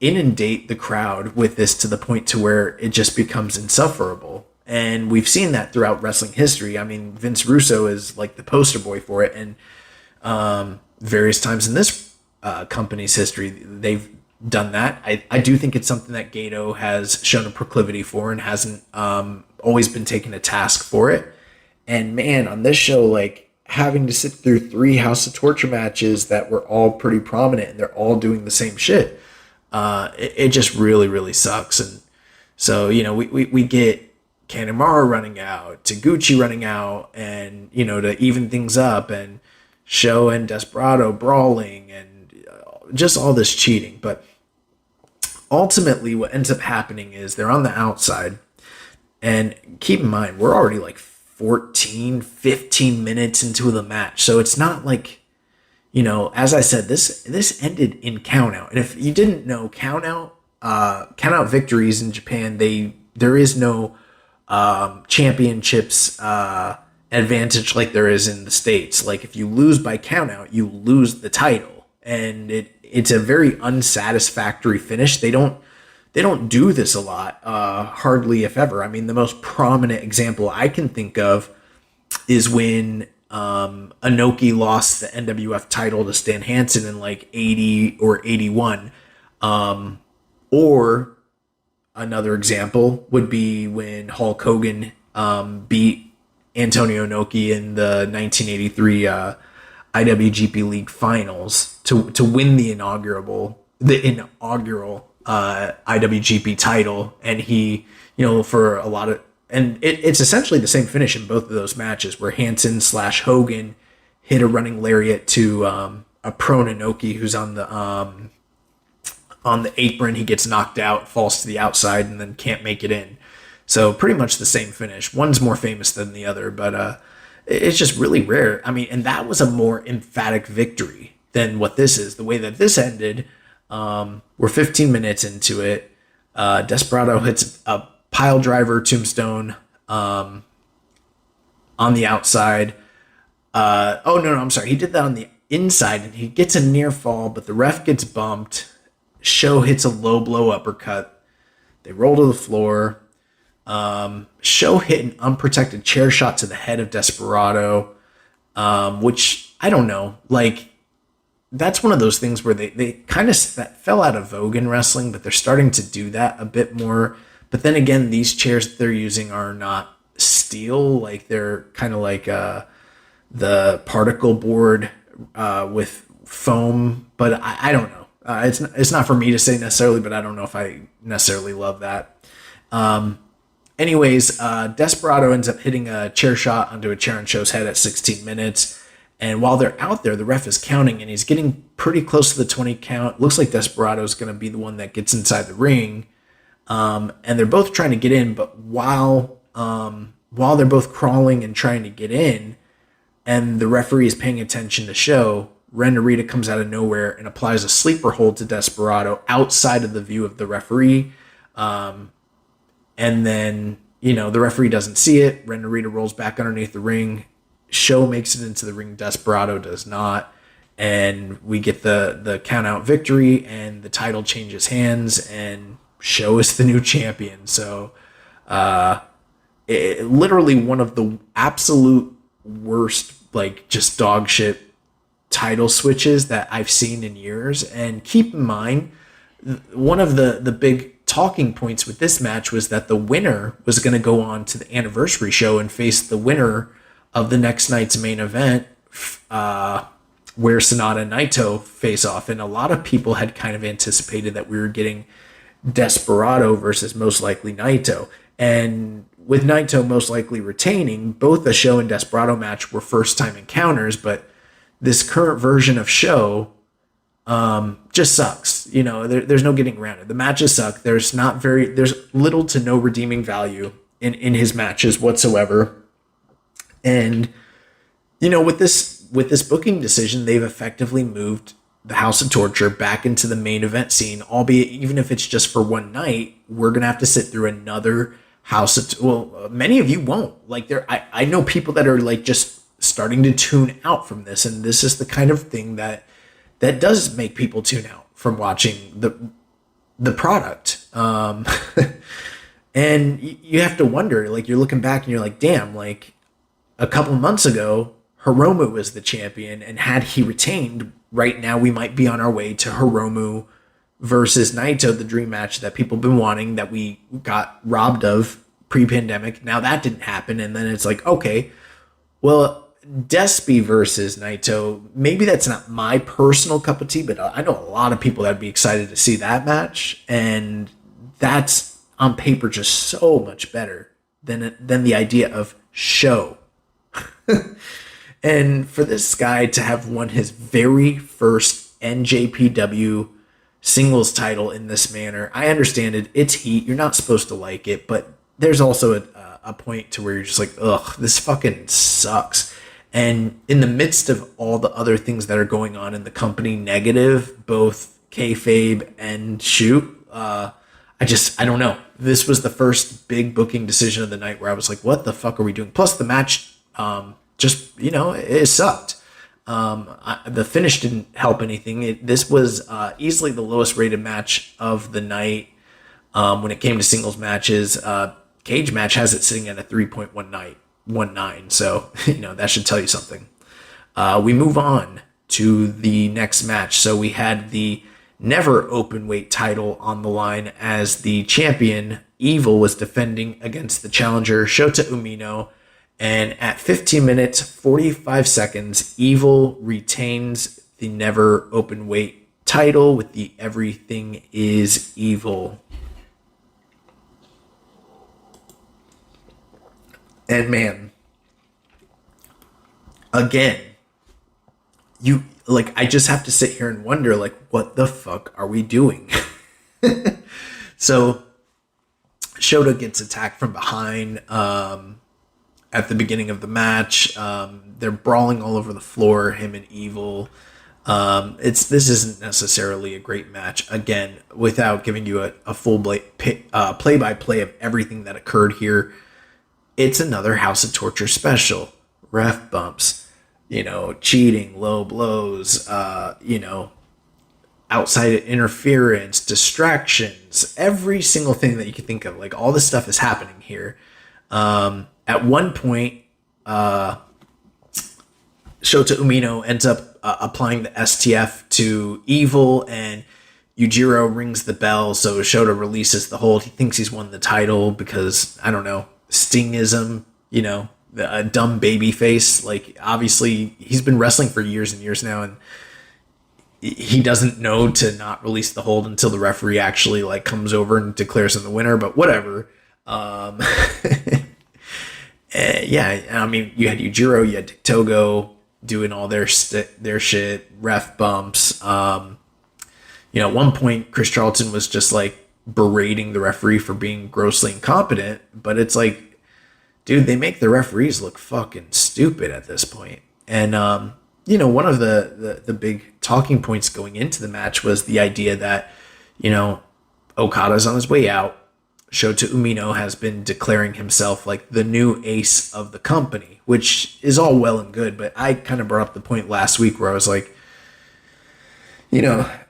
inundate the crowd with this to the point to where it just becomes insufferable. And we've seen that throughout wrestling history. I mean, Vince Russo is like the poster boy for it. And various times in this company's history, they've done that. I do think it's something that Gato has shown a proclivity for and hasn't always been taken to task for it. And man, on this show, like having to sit through 3 House of Torture matches that were all pretty prominent and they're all doing the same shit, it just really, really sucks. And so, we get Kanemaru running out, Taguchi running out, and, to even things up, and Show and Desperado brawling, and just all this cheating. But ultimately, what ends up happening is they're on the outside. And keep in mind, we're already like 14, 15 minutes into the match. So it's not like, as I said, this ended in countout. And if you didn't know, countout count out victories in Japan, there is no championships advantage like there is in the States. Like if you lose by count out, you lose the title, and it's a very unsatisfactory finish. They don't do this a lot, hardly if ever. I mean, the most prominent example I can think of is when Inoki lost the NWF title to Stan Hansen in like 80 or 81. Or another example would be when Hulk Hogan beat Antonio Inoki in the 1983 IWGP League Finals to win the inaugural IWGP title. And he, for a lot of, and it's essentially the same finish in both of those matches, where Hansen / Hogan hit a running lariat to a prone Inoki who's on the apron. He gets knocked out, falls to the outside, and then can't make it in. So pretty much the same finish. One's more famous than the other, but it's just really rare. I mean, and that was a more emphatic victory than what this is. The way that this ended, we're 15 minutes into it. Desperado hits a pile driver tombstone on the outside. I'm sorry. He did that on the inside, and he gets a near fall, but the ref gets bumped. Show hits a low blow uppercut. They roll to the floor. Show hit an unprotected chair shot to the head of Desperado, which I don't know. Like, that's one of those things where they kind of fell out of vogue in wrestling, but they're starting to do that a bit more. But then again, these chairs that they're using are not steel. Like, they're kind of like the particle board with foam. But I don't know. It's not for me to say necessarily, but I don't know if I necessarily love that. Anyways, Desperado ends up hitting a chair shot onto a chair on Show's head at 16 minutes. And while they're out there, the ref is counting, and he's getting pretty close to the 20 count. Looks like Desperado is going to be the one that gets inside the ring. And they're both trying to get in, but while they're both crawling and trying to get in, and the referee is paying attention to Show, Ren Narita comes out of nowhere and applies a sleeper hold to Desperado outside of the view of the referee. And then, the referee doesn't see it. Ren Narita rolls back underneath the ring. Show makes it into the ring. Desperado does not. And we get the count out victory, and the title changes hands, and Show is the new champion. So, literally one of the absolute worst, like, just dog shit title switches that I've seen in years. And keep in mind, one of the big talking points with this match was that the winner was going to go on to the Anniversary show and face the winner of the next night's main event, where Sanada and Naito face off. And a lot of people had kind of anticipated that we were getting Desperado versus most likely Naito. And with Naito most likely retaining, both the Show and Desperado match were first time encounters, but this current version of Show just sucks. There's no getting around it. The matches suck. There's little to no redeeming value in his matches whatsoever. And with this booking decision, they've effectively moved the House of Torture back into the main event scene, albeit even if it's just for one night, we're gonna have to sit through another many of you won't. Like, I know people that are like just starting to tune out from this, and this is the kind of thing that does make people tune out from watching the product. And you have to wonder, like, you're looking back and you're like, damn, like, a couple months ago, Hiromu was the champion, and had he retained, right now we might be on our way to Hiromu versus Naito, the dream match that people have been wanting, that we got robbed of pre-pandemic. Now that didn't happen, and then it's like, okay, well, Despy versus Naito, maybe that's not my personal cup of tea, but I know a lot of people that'd be excited to see that match, and that's on paper just so much better than the idea of Show. And for this guy to have won his very first NJPW singles title in this manner, I understand it. It's heat. You're not supposed to like it, but there's also a point to where you're just like, ugh, this fucking sucks. And in the midst of all the other things that are going on in the company, negative, both kayfabe and shoot, I don't know. This was the first big booking decision of the night where I was like, what the fuck are we doing? Plus the match, it sucked. The finish didn't help anything. This was easily the lowest rated match of the night. When it came to singles matches, Cage Match has it sitting at a 3.19. So, that should tell you something. We move on to the next match. So we had the never open weight title on the line as the champion Evil was defending against the challenger Shota Umino. And at 15 minutes, 45 seconds, Evil retains the never open weight title with the Everything is Evil. And man, again, I just have to sit here and wonder, what the fuck are we doing? So Shota gets attacked from behind at the beginning of the match. They're brawling all over the floor, him and Evil. This isn't necessarily a great match. Again, without giving you a full play-by-play of everything that occurred here, it's another House of Torture special. Ref bumps, cheating, low blows, outside interference, distractions, every single thing that you can think of. All this stuff is happening here. At one point, Shota Umino ends up applying the STF to Evil, and Yujiro rings the bell, so Shota releases the hold. He thinks he's won the title because, I don't know, Stingism, a dumb baby face. Obviously, he's been wrestling for years and years now, and he doesn't know to not release the hold until the referee actually comes over and declares him the winner, but whatever. Yeah, I mean, you had Yujiro, you had Togo doing all their shit, ref bumps. At one point, Chris Charlton was just berating the referee for being grossly incompetent, but it's dude, they make the referees look fucking stupid at this point. And, one of the big talking points going into the match was the idea that, Okada's on his way out. Shota Umino has been declaring himself the new ace of the company, which is all well and good. But I kind of brought up the point last week where I was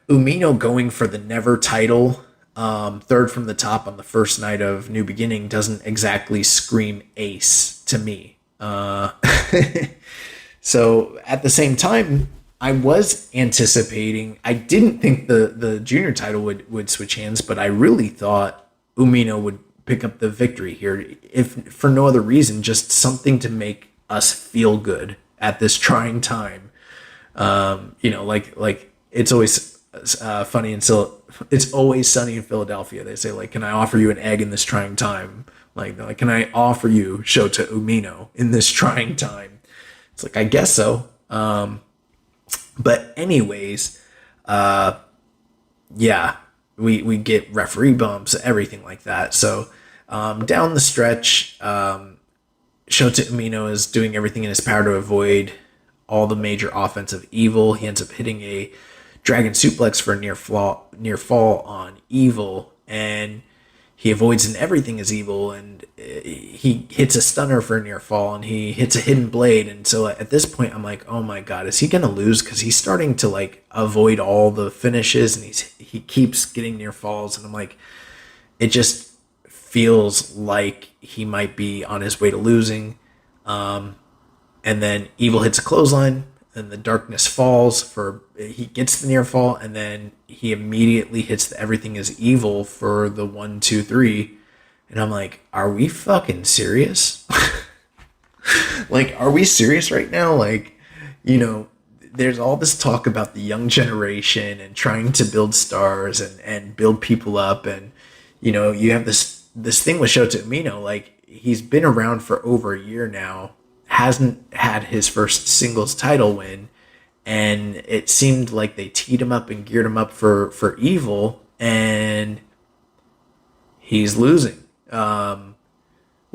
Umino going for the never title, third from the top on the first night of New Beginning doesn't exactly scream ace to me. So at the same time, I was anticipating, I didn't think the junior title would switch hands, but I really thought Umino would pick up the victory here, if for no other reason, just something to make us feel good at this trying time. It's always funny it's always sunny in Philadelphia. They say can I offer you an egg in this trying time? Can I offer you Shota Umino in this trying time? It's I guess so. But anyways, yeah. We get referee bumps, everything like that. So down the stretch, Shota Umino is doing everything in his power to avoid all the major offensive Evil. He ends up hitting a dragon suplex for a near fall on Evil, and he avoids an Everything is Evil, and he hits a stunner for a near fall, and he hits a hidden blade. And so at this point, I'm oh my god, is he gonna lose? Because he's starting to avoid all the finishes, and he keeps getting near falls, and I'm it just feels like he might be on his way to losing. And then Evil hits a clothesline, and the darkness falls he gets the near fall, and then he immediately hits the Everything is Evil for the 1, 2, 3. And I'm are we fucking serious? Are we serious right now? There's all this talk about the young generation and trying to build stars and build people up. And, you have this thing with Shota Umino, he's been around for over a year now, hasn't had his first singles title win. And it seemed like they teed him up and geared him up for Evil, and he's losing.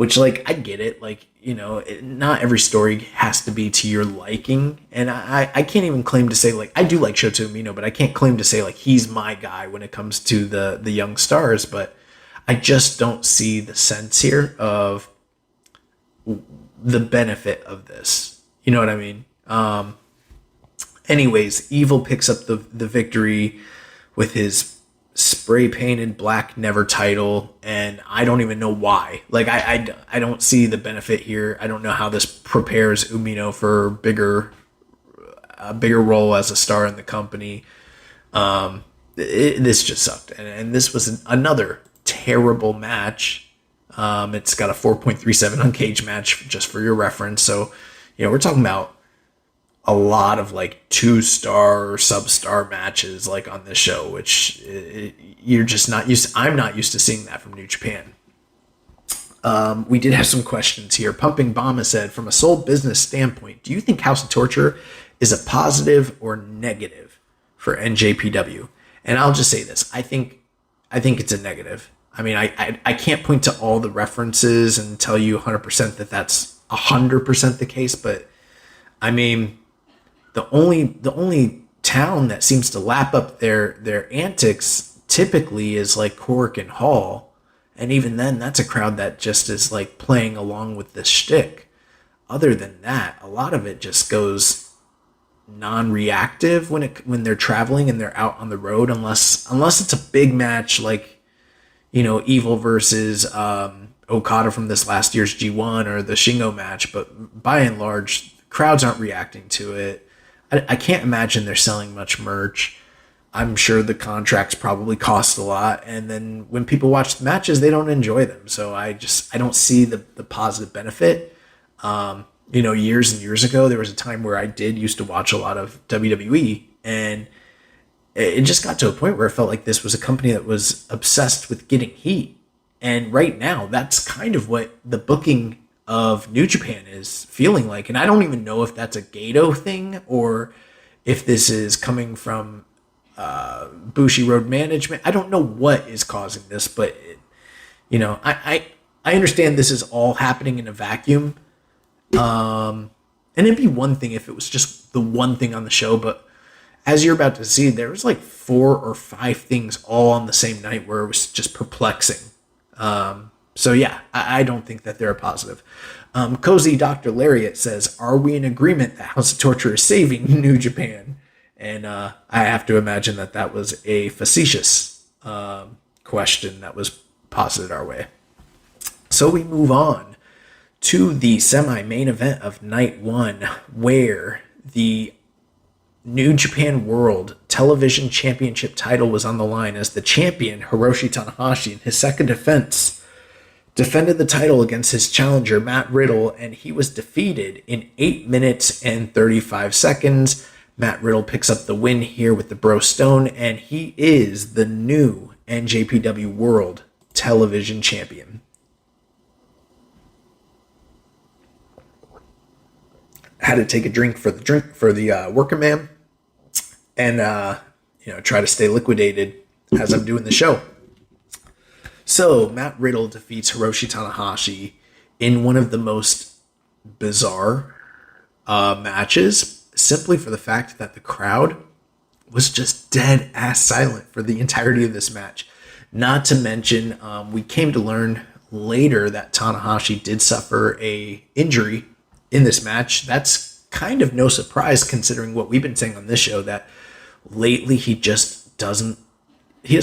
which, like, I get it. Like, you know, not every story has to be to your liking. And I can't even claim to say, like, I do like Shota Umino, but I can't claim to say, like, he's my guy when it comes to the young stars. But I just don't see the sense here of the benefit of this. You know what I mean? Anyways, Evil picks up the victory with his spray painted black never title, and I don't even know why. Like, I don't see the benefit here. I don't know how this prepares Umino for a bigger role as a star in the company. This just sucked, and this was another terrible match. It's got a 4.37 on Cage Match, just for your reference. So, you know, we're talking about a lot of like 2-star, sub-star matches like on this show, which you're just not used to. I'm not used to seeing that from New Japan. We did have some questions here. Pumping Bomb has said, from a sole business standpoint, do you think House of Torture is a positive or negative for NJPW? And I'll just say this. I think it's a negative. I mean, I can't point to all the references and tell you 100% that that's 100% the case, but I mean, the only town that seems to lap up their antics typically is like Cork and Hall, and even then, that's a crowd that just is like playing along with this shtick. Other than that, a lot of it just goes non-reactive when they're traveling and they're out on the road, unless it's a big match like, you know, Evil versus Okada from this last year's G1 or the Shingo match. But by and large, crowds aren't reacting to it. I can't imagine they're selling much merch. I'm sure the contracts probably cost a lot, and then when people watch the matches, they don't enjoy them. So I don't see the positive benefit. You know, years and years ago, there was a time where I used to watch a lot of WWE, and it just got to a point where I felt like this was a company that was obsessed with getting heat. And right now, that's kind of what the booking of New Japan is feeling like. And I don't even know if that's a Gato thing or if this is coming from Bushi Road Management. I don't know what is causing this, but you know, I understand this is all happening in a vacuum. And it'd be one thing if it was just the one thing on the show, but as you're about to see, there was like 4 or 5 things all on the same night where it was just perplexing. So yeah, I don't think that they're a positive. Cozy Dr. Lariat says, are we in agreement that House of Torture is saving New Japan? And I have to imagine that was a facetious question that was posited our way. So we move on to the semi-main event of night 1, where the New Japan World Television Championship title was on the line as the champion, Hiroshi Tanahashi, in his second defense, defended the title against his challenger, Matt Riddle, and he was defeated in 8 minutes and 35 seconds. Matt Riddle picks up the win here with the Bro Stone, and he is the new NJPW World Television Champion. Had to take a drink for the working man, and try to stay liquidated as I'm doing the show. So Matt Riddle defeats Hiroshi Tanahashi in one of the most bizarre matches, simply for the fact that the crowd was just dead ass silent for the entirety of this match. Not to mention, we came to learn later that Tanahashi did suffer a injury in this match. That's kind of no surprise considering what we've been saying on this show, that lately he just doesn't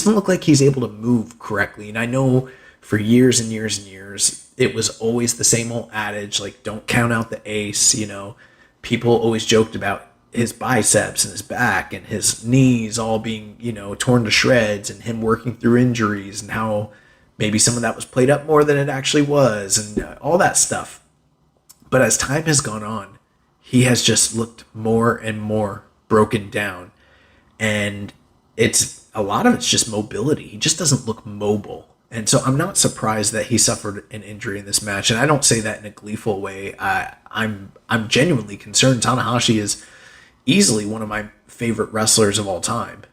look like he's able to move correctly. And I know for years and years and years, it was always the same old adage, like, don't count out the ace. You know, people always joked about his biceps and his back and his knees all being, torn to shreds, and him working through injuries, and how maybe some of that was played up more than it actually was, and all that stuff. But as time has gone on, he has just looked more and more broken down. And a lot of it's just mobility. He just doesn't look mobile. And so I'm not surprised that he suffered an injury in this match. And I don't say that in a gleeful way. I'm genuinely concerned. Tanahashi is easily one of my favorite wrestlers of all time.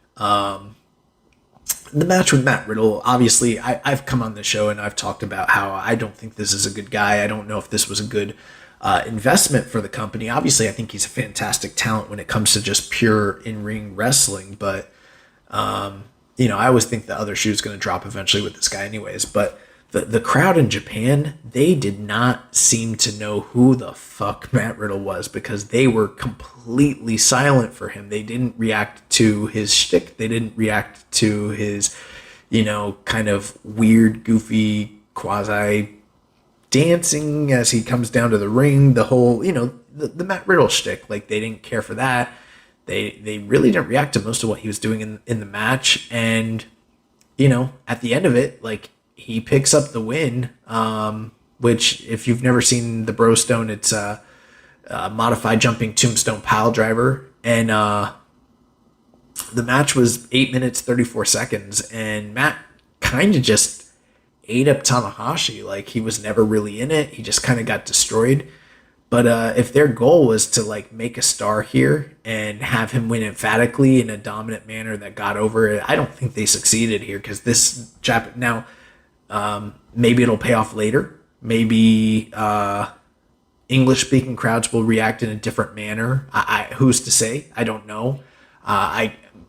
The match with Matt Riddle, obviously, I've come on the show and I've talked about how I don't think this is a good guy. I don't know if this was a good investment for the company. Obviously, I think he's a fantastic talent when it comes to just pure in-ring wrestling, but I always think the other shoe is going to drop eventually with this guy anyways. But the crowd in Japan, they did not seem to know who the fuck Matt Riddle was, because they were completely silent for him. They didn't react to his shtick. They didn't react to his, kind of weird, goofy, quasi dancing as he comes down to the ring. The whole, the Matt Riddle shtick. Like, they didn't care for that. They really didn't react to most of what he was doing in the match. And, at the end of it, like, he picks up the win, which, if you've never seen the Bro Stone, it's a modified jumping tombstone pile driver. And the match was 8 minutes, 34 seconds. And Matt kind of just ate up Tanahashi. Like, he was never really in it. He just kind of got destroyed. But if their goal was to, like, make a star here and have him win emphatically in a dominant manner that got over it, I don't think they succeeded here, because this now, maybe it'll pay off later. Maybe English-speaking crowds will react in a different manner. Who's to say? I don't know.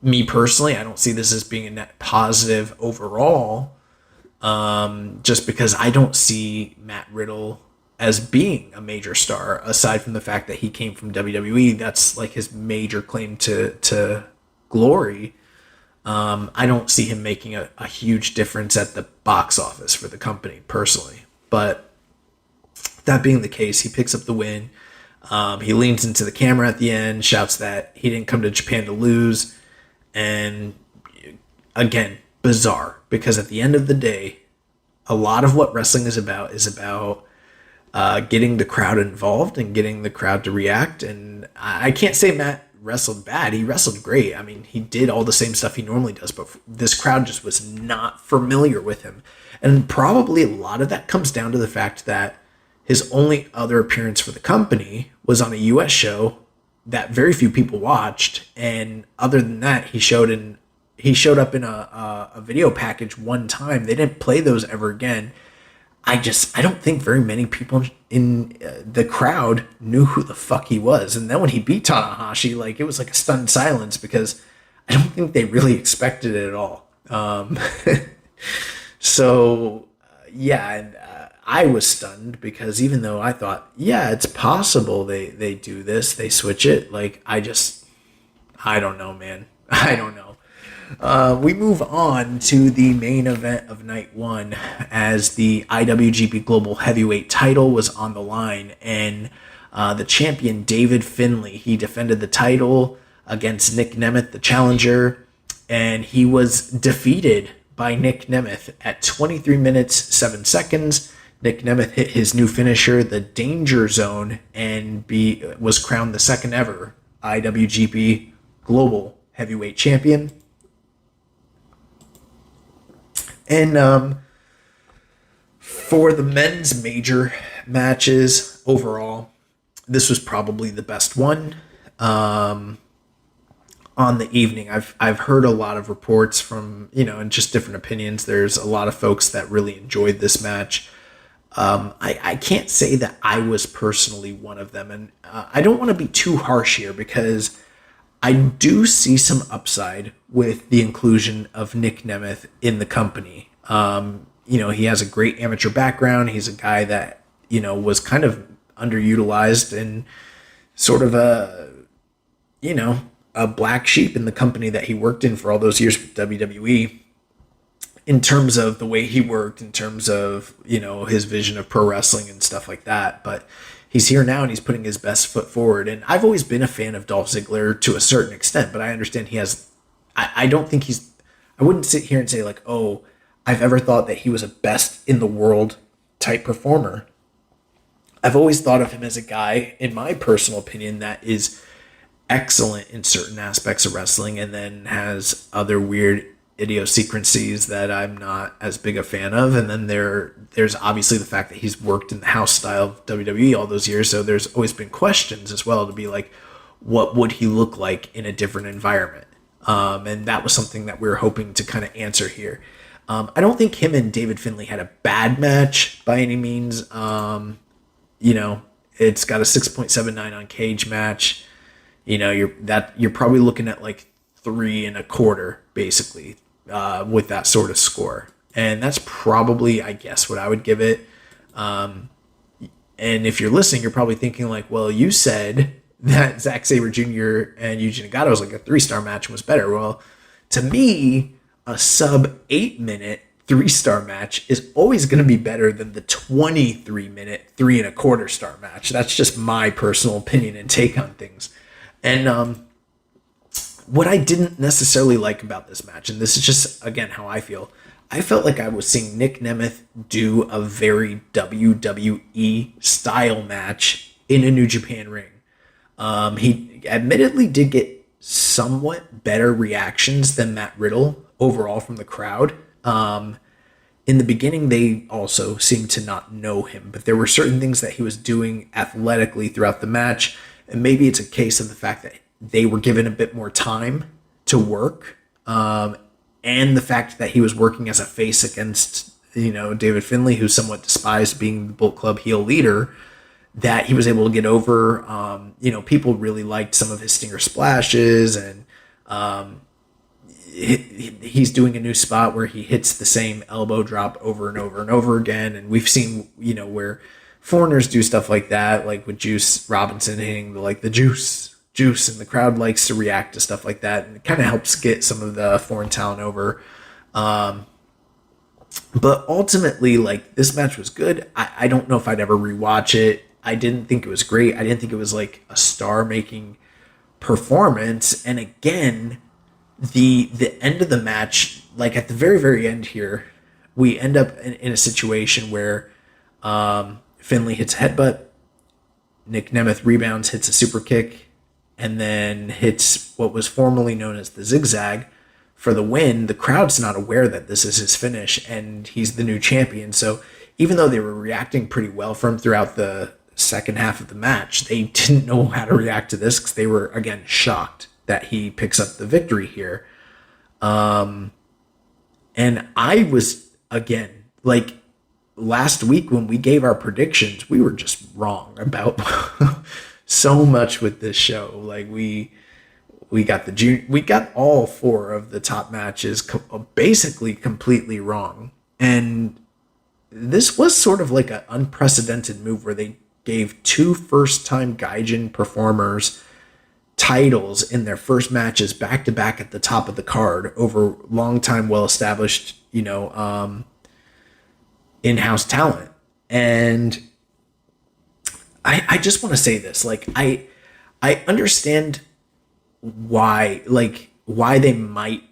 Me personally, I don't see this as being a net positive overall, just because I don't see Matt Riddle as being a major star, aside from the fact that he came from WWE. That's like his major claim to glory. I don't see him making a huge difference at the box office for the company, personally. But that being the case, he picks up the win. He leans into the camera at the end, shouts that he didn't come to Japan to lose. And again, bizarre, because at the end of the day, a lot of what wrestling is about getting the crowd involved and getting the crowd to react. And I can't say Matt wrestled bad. He wrestled great. I mean, he did all the same stuff he normally does, but this crowd just was not familiar with him. And probably a lot of that comes down to the fact that his only other appearance for the company was on a US show that very few people watched. And other than that, he showed up in a video package one time. They didn't play those ever again. I don't think very many people in the crowd knew who the fuck he was. And then when he beat Tanahashi, like, it was like a stunned silence, because I don't think they really expected it at all. I was stunned, because even though I thought, yeah, it's possible they do this, they switch it. Like, I don't know, man. I don't know. We move on to the main event of night one, as the IWGP Global Heavyweight title was on the line, and the champion David Finlay, he defended the title against Nic Nemeth, the challenger, and he was defeated by Nic Nemeth at 23 minutes 7 seconds. Nic Nemeth hit his new finisher, the Danger Zone, and was crowned the second ever IWGP Global Heavyweight Champion. And for the men's major matches overall, this was probably the best one on the evening. I've heard a lot of reports from, and just different opinions. There's a lot of folks that really enjoyed this match. I can't say that I was personally one of them, and I don't want to be too harsh here, because I do see some upside with the inclusion of Nic Nemeth in the company. He has a great amateur background. He's a guy that, was kind of underutilized and sort of a black sheep in the company that he worked in for all those years with WWE, in terms of the way he worked, in terms of, his vision of pro wrestling and stuff like that. But he's here now and he's putting his best foot forward. And I've always been a fan of Dolph Ziggler to a certain extent, but I understand I wouldn't sit here and say, like, oh, I've ever thought that he was a best in the world type performer. I've always thought of him as a guy, in my personal opinion, that is excellent in certain aspects of wrestling, and then has other weird idiosyncrasies that I'm not as big a fan of. And then there's obviously the fact that he's worked in the house style of WWE all those years. So there's always been questions as well, to be like, what would he look like in a different environment? And that was something that we were hoping to kind of answer here. I don't think him and David Finlay had a bad match by any means. It's got a 6.79 on Cage Match. You're probably looking at like 3 1/4 basically with that sort of score, and that's probably, I guess, what I would give it. And if you're listening, you're probably thinking like, well, you said that Zack Sabre Jr. and Yuji Nagata was like a 3-star match and was better. Well, to me, a sub 8-minute 3-star match is always going to be better than the 23-minute 3 1/4 star match. That's just my personal opinion and take on things. And what I didn't necessarily like about this match, and this is just, again, how I feel, I felt like I was seeing Nic Nemeth do a very WWE style match in a New Japan ring. He admittedly did get somewhat better reactions than Matt Riddle overall from the crowd. In the beginning, they also seemed to not know him, but there were certain things that he was doing athletically throughout the match, and maybe it's a case of the fact that they were given a bit more time to work, and the fact that he was working as a face against, David Finlay, who's somewhat despised being the Bullet Club heel leader, that he was able to get over. People really liked some of his Stinger splashes, and he's doing a new spot where he hits the same elbow drop over and over and over again. And we've seen, where foreigners do stuff like that, like with Juice Robinson hitting the juice, and the crowd likes to react to stuff like that. And it kind of helps get some of the foreign talent over. But ultimately, this match was good. I don't know if I'd ever rewatch it. I didn't think it was great. I didn't think it was like a star-making performance. And again, the end of the match, like at the very, very end here, we end up in a situation where Finlay hits a headbutt, Nic Nemeth rebounds, hits a super kick, and then hits what was formerly known as the zigzag for the win. The crowd's not aware that this is his finish, and he's the new champion. So even though they were reacting pretty well for him throughout the second half of the match, they didn't know how to react to this because they were, again, shocked that he picks up the victory here. And I was, again, last week when we gave our predictions, we were just wrong about so much with this show. We got all 4 of the top matches basically completely wrong. And this was sort of like an unprecedented move where they gave 2 first-time Gaijin performers titles in their first matches back-to-back at the top of the card over long-time, well-established, in-house talent. And I just want to say this. I understand why they might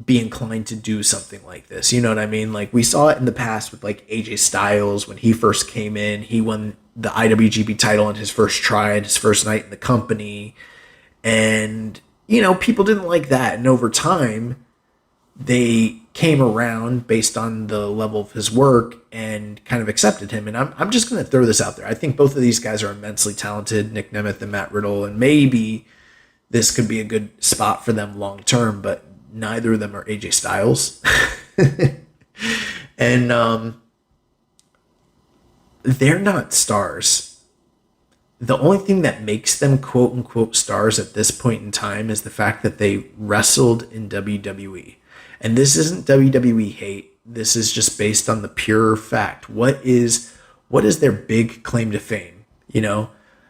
be inclined to do something like this. You know what I mean? We saw it in the past with AJ Styles when he first came in. He won the IWGP title on his first try at his first night in the company. And, people didn't like that. And over time, they came around based on the level of his work and kind of accepted him. And I'm just going to throw this out there. I think both of these guys are immensely talented, Nic Nemeth and Matt Riddle, and maybe this could be a good spot for them long term, but neither of them are AJ Styles. And they're not stars. The only thing that makes them quote unquote stars at this point in time is the fact that they wrestled in WWE. And this isn't WWE hate. This is just based on the pure fact. What is their big claim to fame?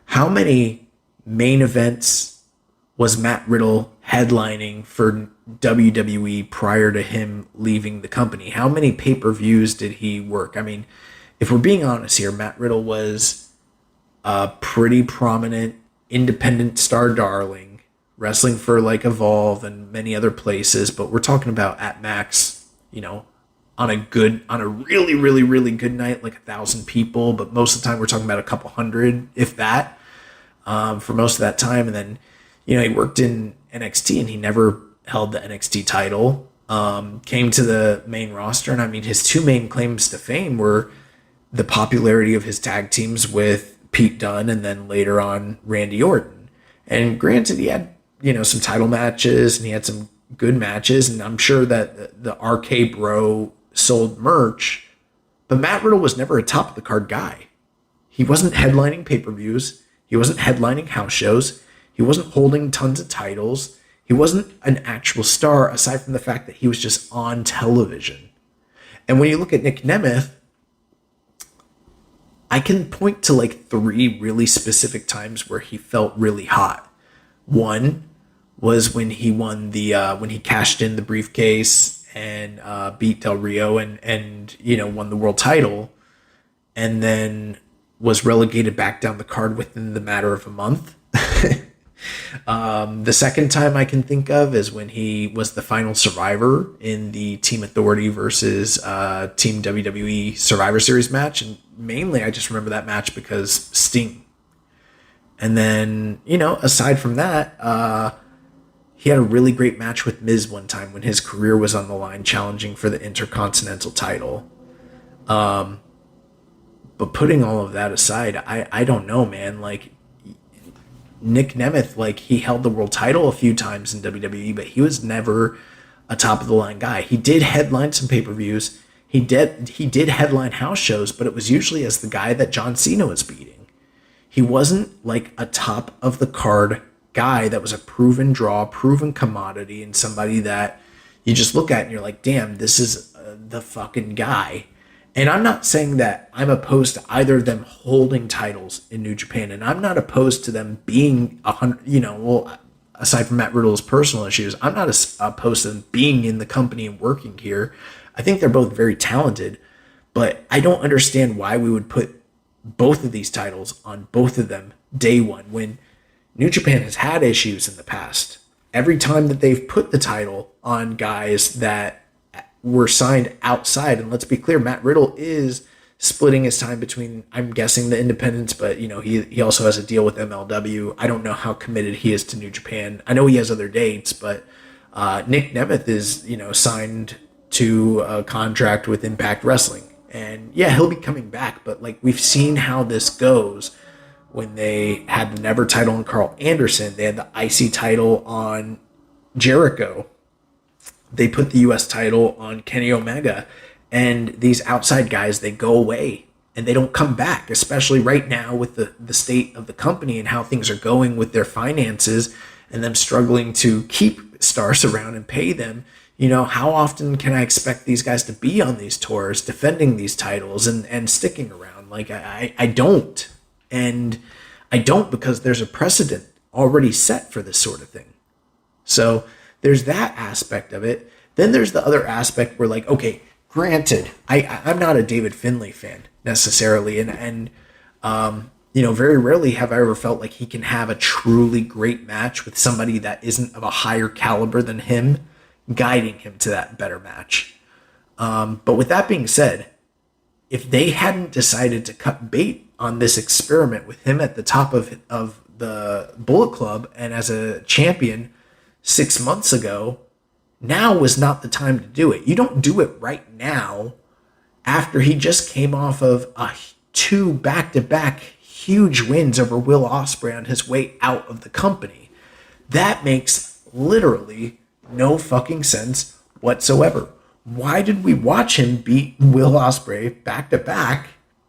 How many main events was Matt Riddle headlining for WWE prior to him leaving the company? How many pay-per-views did he work? I mean, if we're being honest here, Matt Riddle was a pretty prominent independent star darling, wrestling for Evolve and many other places, but we're talking about at max, on a really, really, really good night, 1,000 people, but most of the time we're talking about a couple hundred, if that, for most of that time. And then, he worked in NXT and he never held the NXT title, came to the main roster. And I mean, his 2 main claims to fame were the popularity of his tag teams with Pete Dunne and then later on Randy Orton. And granted, he had, some title matches and he had some good matches, and I'm sure that the RK Bro sold merch, but Matt Riddle was never a top of the card guy. He wasn't headlining pay-per-views. He wasn't headlining house shows. He wasn't holding tons of titles. He wasn't an actual star, aside from the fact that he was just on television. And when you look at Nic Nemeth, I can point to like 3 really specific times where he felt really hot. One was when he won when he cashed in the briefcase and beat Del Rio and won the world title, and then was relegated back down the card within the matter of a month. The second time I can think of is when he was the final survivor in the Team Authority versus Team WWE Survivor Series match. And mainly I just remember that match because Sting. And then, aside from that, he had a really great match with Miz one time when his career was on the line, challenging for the Intercontinental title. But putting all of that aside, I don't know, man. Like, Nic Nemeth, like, he held the world title a few times in WWE, but he was never a top of the line guy. He did headline some pay-per-views. He did headline house shows, but it was usually as the guy that John Cena was beating. He wasn't like a top of the card guy that was a proven draw, proven commodity, and somebody that you just look at and you're like, damn, this is the fucking guy. And I'm not saying that I'm opposed to either of them holding titles in New Japan, and I'm not opposed to them being aside from Matt Riddle's personal issues, I'm not opposed to them being in the company and working here. I think they're both very talented, but I don't understand why we would put both of these titles on both of them day one when New Japan has had issues in the past. Every time that they've put the title on guys that were signed outside, and let's be clear, Matt Riddle is splitting his time between, I'm guessing, the independents, but he also has a deal with MLW. I don't know how committed he is to New Japan. I know he has other dates, but Nic Nemeth is signed to a contract with Impact Wrestling, and yeah, he'll be coming back. But like, we've seen how this goes. When they had the Never title on Carl Anderson, they had the IC title on Jericho. They put the US title on Kenny Omega, and these outside guys, they go away and they don't come back, especially right now with the state of the company and how things are going with their finances and them struggling to keep stars around and pay them. How often can I expect these guys to be on these tours, defending these titles and sticking around? Like, I don't. And I don't, because there's a precedent already set for this sort of thing. So there's that aspect of it. Then there's the other aspect where, like, okay, granted, I'm not a David Finlay fan necessarily, and very rarely have I ever felt like he can have a truly great match with somebody that isn't of a higher caliber than him, guiding him to that better match. But with that being said, if they hadn't decided to cut bait on this experiment with him at the top of the Bullet Club and as a champion 6 months ago, now was not the time to do it. You don't do it right now after he just came off of 2 back-to-back huge wins over Will Ospreay on his way out of the company. That makes literally no fucking sense whatsoever. Why did we watch him beat Will Ospreay back-to-back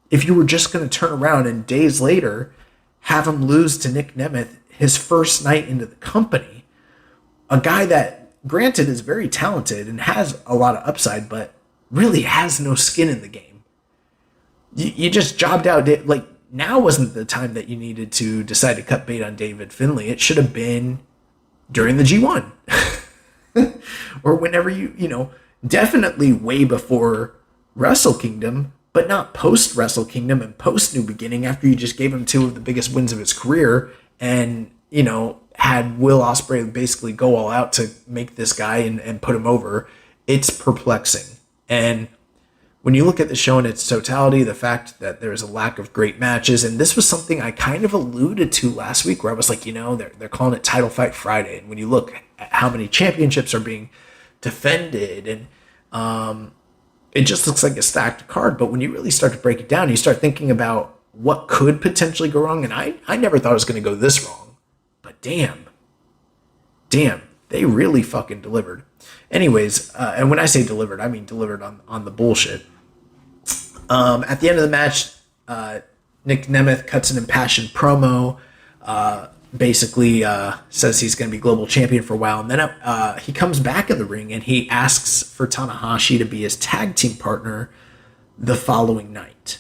if you were just going to turn around and days later have him lose to Nic Nemeth his first night into the company? A guy that, granted, is very talented and has a lot of upside, but really has no skin in the game. You just jobbed out. Like, now wasn't the time that you needed to decide to cut bait on David Finlay. It should have been during the G1. Or whenever definitely way before Wrestle Kingdom, but not post Wrestle Kingdom and post New Beginning, after you just gave him 2 of the biggest wins of his career and, had Will Ospreay basically go all out to make this guy and put him over. It's perplexing. And when you look at the show in its totality, the fact that there's a lack of great matches, and this was something I kind of alluded to last week, where I was like, they're calling it Title Fight Friday. And when you look at how many championships are being defended, and it just looks like a stacked card. But when you really start to break it down, you start thinking about what could potentially go wrong. And I never thought it was going to go this wrong. But damn, they really fucking delivered. Anyways, and when I say delivered, I mean delivered on the bullshit. At the end of the match, Nic Nemeth cuts an impassioned promo, basically says he's going to be global champion for a while, and then he comes back in the ring and he asks for Tanahashi to be his tag team partner the following night,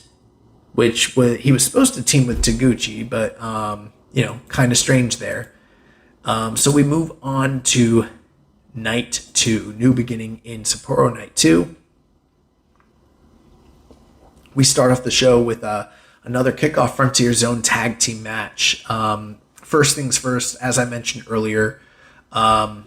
which he was supposed to team with Taguchi, but kind of strange there. So we move on to night 2, New Beginning in Sapporo Night 2. We start off the show with another kickoff Frontier Zone tag team match. First things first, as I mentioned earlier, Hiroshi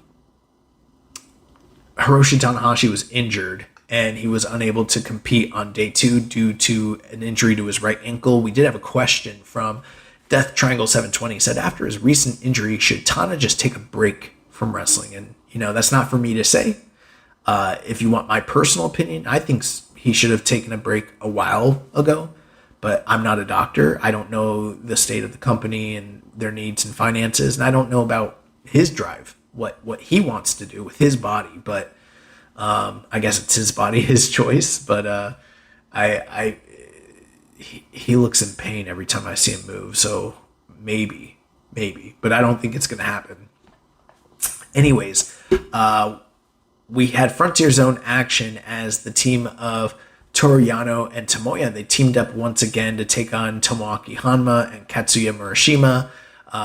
Tanahashi was injured and he was unable to compete on day 2 due to an injury to his right ankle. We did have a question from Death Triangle 720. He said, after his recent injury, should Tana just take a break from wrestling? And, that's not for me to say. If you want my personal opinion, I think he should have taken a break a while ago, but I'm not a doctor. I don't know the state of the company and their needs and finances, and I don't know about his drive, what he wants to do with his body, but I guess it's his body, his choice, but he looks in pain every time I see him move, so maybe, but I don't think it's going to happen. Anyways, we had Frontier Zone action as the team of Toru Yano and Tomoya, they teamed up once again to take on Tomoaki Hanma and Katsuya Murashima.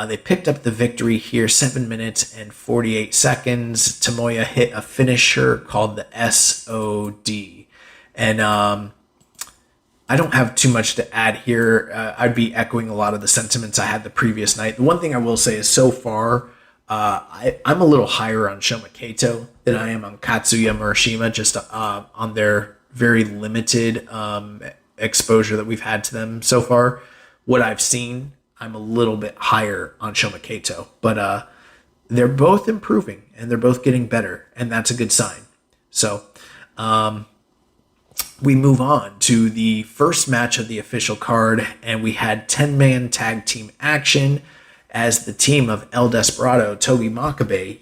They picked up the victory here, 7 minutes and 48 seconds. Tomoya hit a finisher called the SOD. And I don't have too much to add here. I'd be echoing a lot of the sentiments I had the previous night. The one thing I will say is so far, I'm a little higher on Shoma Kato than I am on Katsuya Murashima, just on their very limited exposure that we've had to them so far. What I've seen, I'm a little bit higher on Shoma Kato, but they're both improving and they're both getting better, and that's a good sign. So we move on to the first match of the official card, and we had 10-man tag team action as the team of El Desperado, Togi Makabe,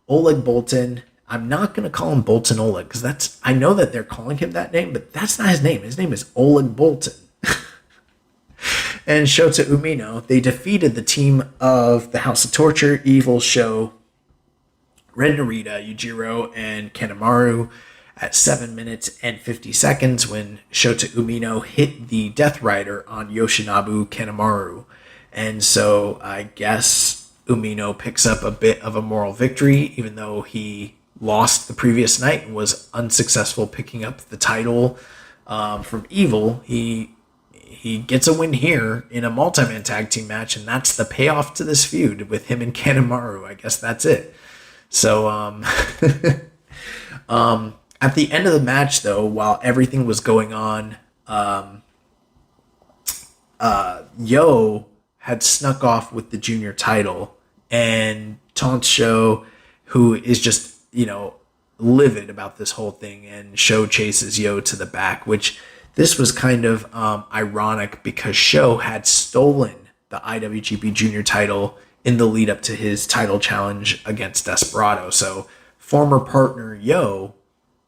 Oleg Boltin. I'm not going to call him Boltin Oleg because I know that they're calling him that name, but that's not his name. His name is Oleg Boltin. And Shota Umino, they defeated the team of the House of Torture, Evil Show, Red Narita, Yujiro, and Kanemaru at 7 minutes and 50 seconds when Shota Umino hit the Death Rider on Yoshinobu Kanemaru. And so I guess Umino picks up a bit of a moral victory, even though he lost the previous night and was unsuccessful picking up the title from Evil. He gets a win here in a multi-man tag team match, and that's the payoff to this feud with him and Kanemaru. I guess that's it. So at the end of the match, though, while everything was going on, Yo had snuck off with the junior title, and Tonsho, who is just, livid about this whole thing, and Sho chases Yo to the back, which this was kind of ironic because Sho had stolen the IWGP junior title in the lead up to his title challenge against Desperado. So former partner Yo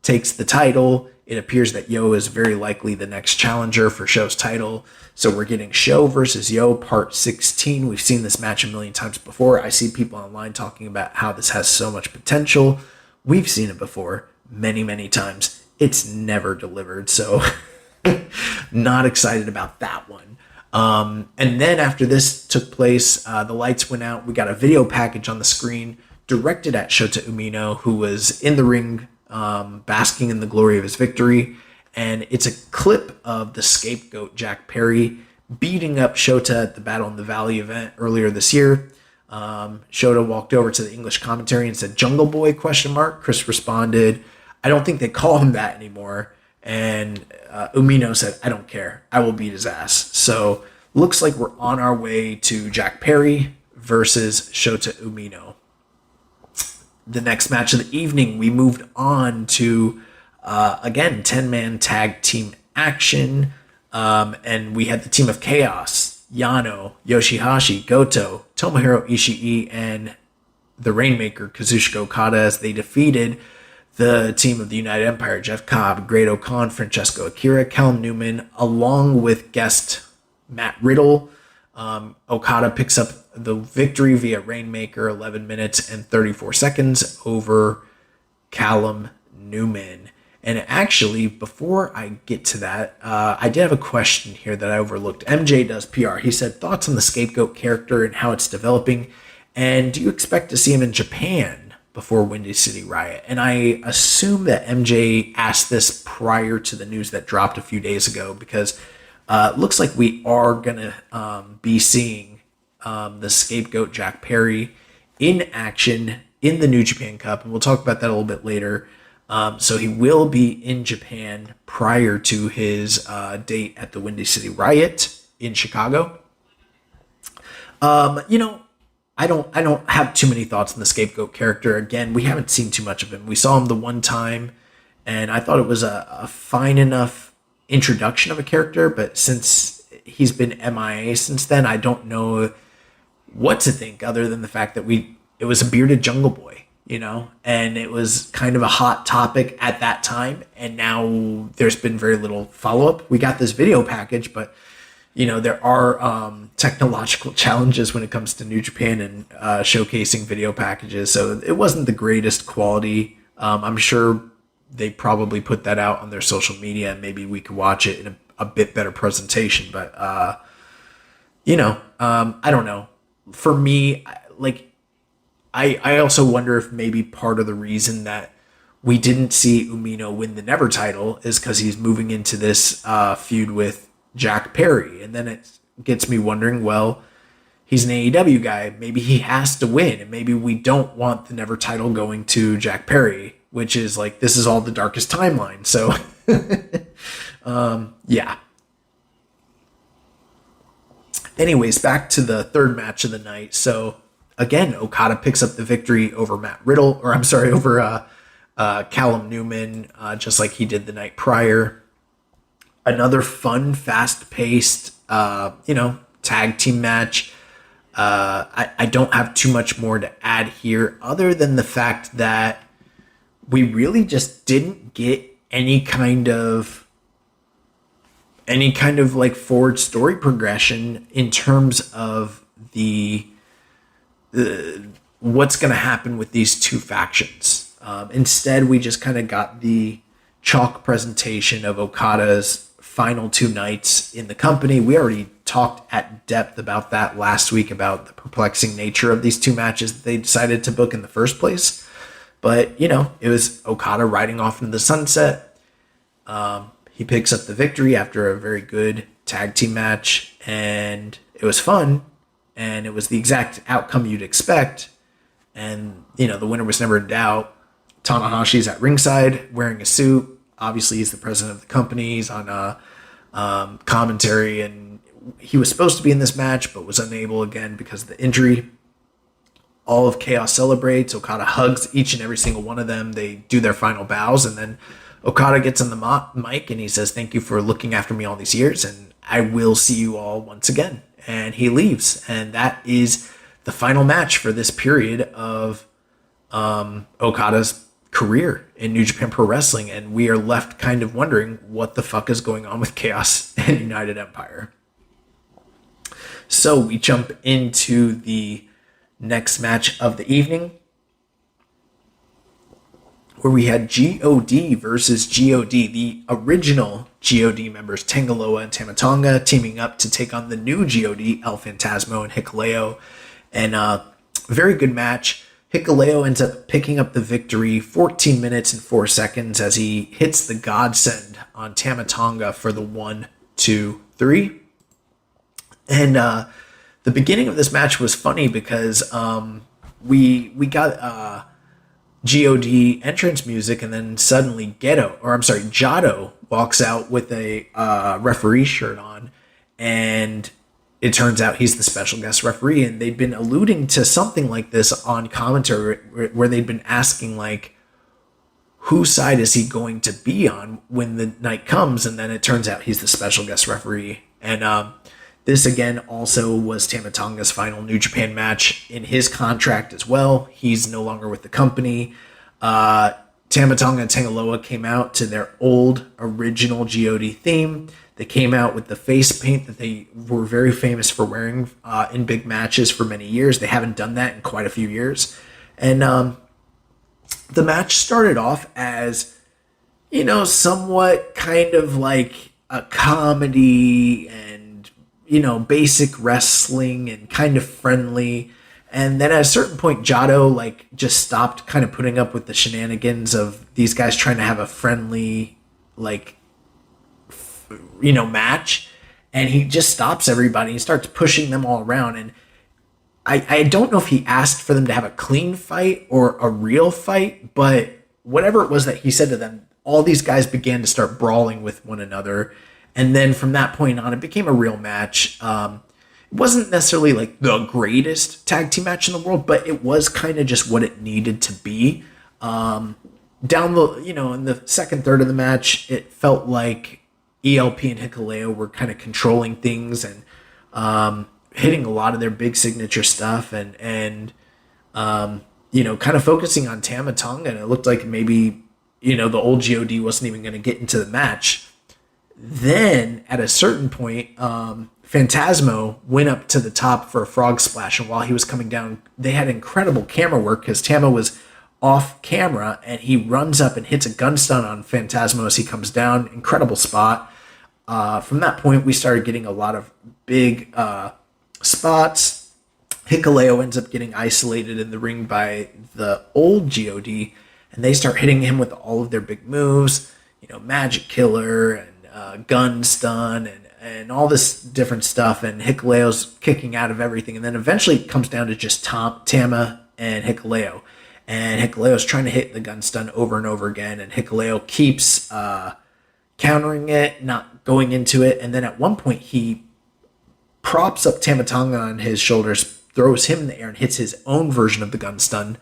takes the title. It appears that Yo is very likely the next challenger for Sho's title. So we're getting Sho versus Yo part 16. We've seen this match a million times before. I see people online talking about how this has so much potential. We've seen it before many, many times. It's never delivered. So not excited about that one. And then after this took place, the lights went out. We got a video package on the screen directed at Shota Umino, who was in the ring basking in the glory of his victory. And it's a clip of the scapegoat Jack Perry beating up Shota at the Battle in the Valley event earlier this year. Shota walked over to the English commentary and said, "Jungle Boy?" ? Chris responded, "I don't think they call him that anymore." And Umino said, "I don't care. I will beat his ass." So looks like we're on our way to Jack Perry versus Shota Umino. The next match of the evening, we moved on to, again, 10-man tag team action. And we had the team of Chaos, Yano, Yoshihashi, Goto, Tomohiro Ishii, and the Rainmaker, Kazuchika Okada, as they defeated the team of the United Empire, Jeff Cobb, Great-O-Khan, Francesco Akira, Callum Newman, along with guest Matt Riddle. Okada picks up the victory via Rainmaker, 11 minutes and 34 seconds over Callum Newman. And actually, before I get to that, I did have a question here that I overlooked. MJ does PR. He said, thoughts on the Scapegoat character and how it's developing, and do you expect to see him in Japan before Windy City Riot? And I assume that MJ asked this prior to the news that dropped a few days ago, because it looks like we are going to be seeing the Scapegoat Jack Perry in action in the New Japan Cup, and we'll talk about that a little bit later. So he will be in Japan prior to his date at the Windy City Riot in Chicago. I don't have too many thoughts on the Scapegoat character. Again, we haven't seen too much of him. We saw him the one time, and I thought it was a fine enough introduction of a character, but since he's been MIA since then, I don't know what to think other than the fact that it was a bearded Jungle Boy. And it was kind of a hot topic at that time. And now there's been very little follow-up. We got this video package, but, there are technological challenges when it comes to New Japan and showcasing video packages. So it wasn't the greatest quality. I'm sure they probably put that out on their social media, and maybe we could watch it in a bit better presentation. But, I don't know. For me, I also wonder if maybe part of the reason that we didn't see Umino win the Never title is because he's moving into this feud with Jack Perry. And then it gets me wondering, well, he's an AEW guy. Maybe he has to win. And maybe we don't want the Never title going to Jack Perry, which is this is all the darkest timeline. So, yeah. Anyways, back to the third match of the night. So, again, Okada picks up the victory over over Callum Newman, just like he did the night prior. Another fun, fast-paced, tag team match. I don't have too much more to add here, other than the fact that we really just didn't get any kind of forward story progression in terms of what's going to happen with these two factions. Instead, we just kind of got the chalk presentation of Okada's final two nights in the company. We already talked at depth about that last week, about the perplexing nature of these two matches that they decided to book in the first place. But, it was Okada riding off into the sunset. He picks up the victory after a very good tag team match, and it was fun. And it was the exact outcome you'd expect. And, the winner was never in doubt. Tanahashi's at ringside wearing a suit. Obviously, he's the president of the company. He's on commentary. And he was supposed to be in this match, but was unable again because of the injury. All of Chaos celebrates. Okada hugs each and every single one of them. They do their final bows. And then Okada gets on the mic and he says, "Thank you for looking after me all these years. And I will see you all once again." And he leaves. And that is the final match for this period of Okada's career in New Japan Pro Wrestling. And we are left kind of wondering what the fuck is going on with Chaos and United Empire. So we jump into the next match of the evening, where we had GOD versus GOD, the original GOD members, Tangaloa and Tamatonga, teaming up to take on the new GOD, El Phantasmo and Hikuleo. And very good match. Hikuleo ends up picking up the victory, 14 minutes and 4 seconds, as he hits the godsend on Tamatonga for the 1, 2, 3. And the beginning of this match was funny because we got GOD entrance music, and then suddenly Jado walks out with a referee shirt on, and it turns out he's the special guest referee. And they'd been alluding to something like this on commentary, where they'd been asking whose side is he going to be on when the night comes, and then it turns out he's the special guest referee. And This again also was Tama Tonga's final New Japan match in his contract as well. He's no longer with the company. Tama Tonga and Tangaloa came out to their old original GOD theme. They came out with the face paint that they were very famous for wearing in big matches for many years. They haven't done that in quite a few years. And the match started off as, somewhat kind of like a comedy and, basic wrestling and kind of friendly. And then at a certain point, Jado just stopped kind of putting up with the shenanigans of these guys trying to have a friendly, match. And he just stops everybody. He starts pushing them all around. And I don't know if he asked for them to have a clean fight or a real fight, but whatever it was that he said to them, all these guys began to start brawling with one another. And then from that point on, it became a real match. It wasn't necessarily the greatest tag team match in the world, but it was kind of just what it needed to be. In the second third of the match, it felt like ELP and Hikuleo were kind of controlling things and hitting a lot of their big signature stuff and kind of focusing on Tama Tonga. And it looked like maybe, the old GOD wasn't even going to get into the match. Then at a certain point, Phantasmo went up to the top for a frog splash. And while he was coming down, they had incredible camera work because Tama was off camera and he runs up and hits a gun stun on Phantasmo as he comes down. Incredible spot. From that point, we started getting a lot of big spots. Hikuleo ends up getting isolated in the ring by the old GOD, and they start hitting him with all of their big moves, Magic Killer and Gun Stun and all this different stuff, and Hikuleo's kicking out of everything, and then eventually it comes down to just Tama and Hikuleo, and Hikuleo's trying to hit the Gun Stun over and over again, and Hikuleo keeps countering it, not going into it, and then at one point he props up Tama Tonga on his shoulders, throws him in the air, and hits his own version of the Gun Stun.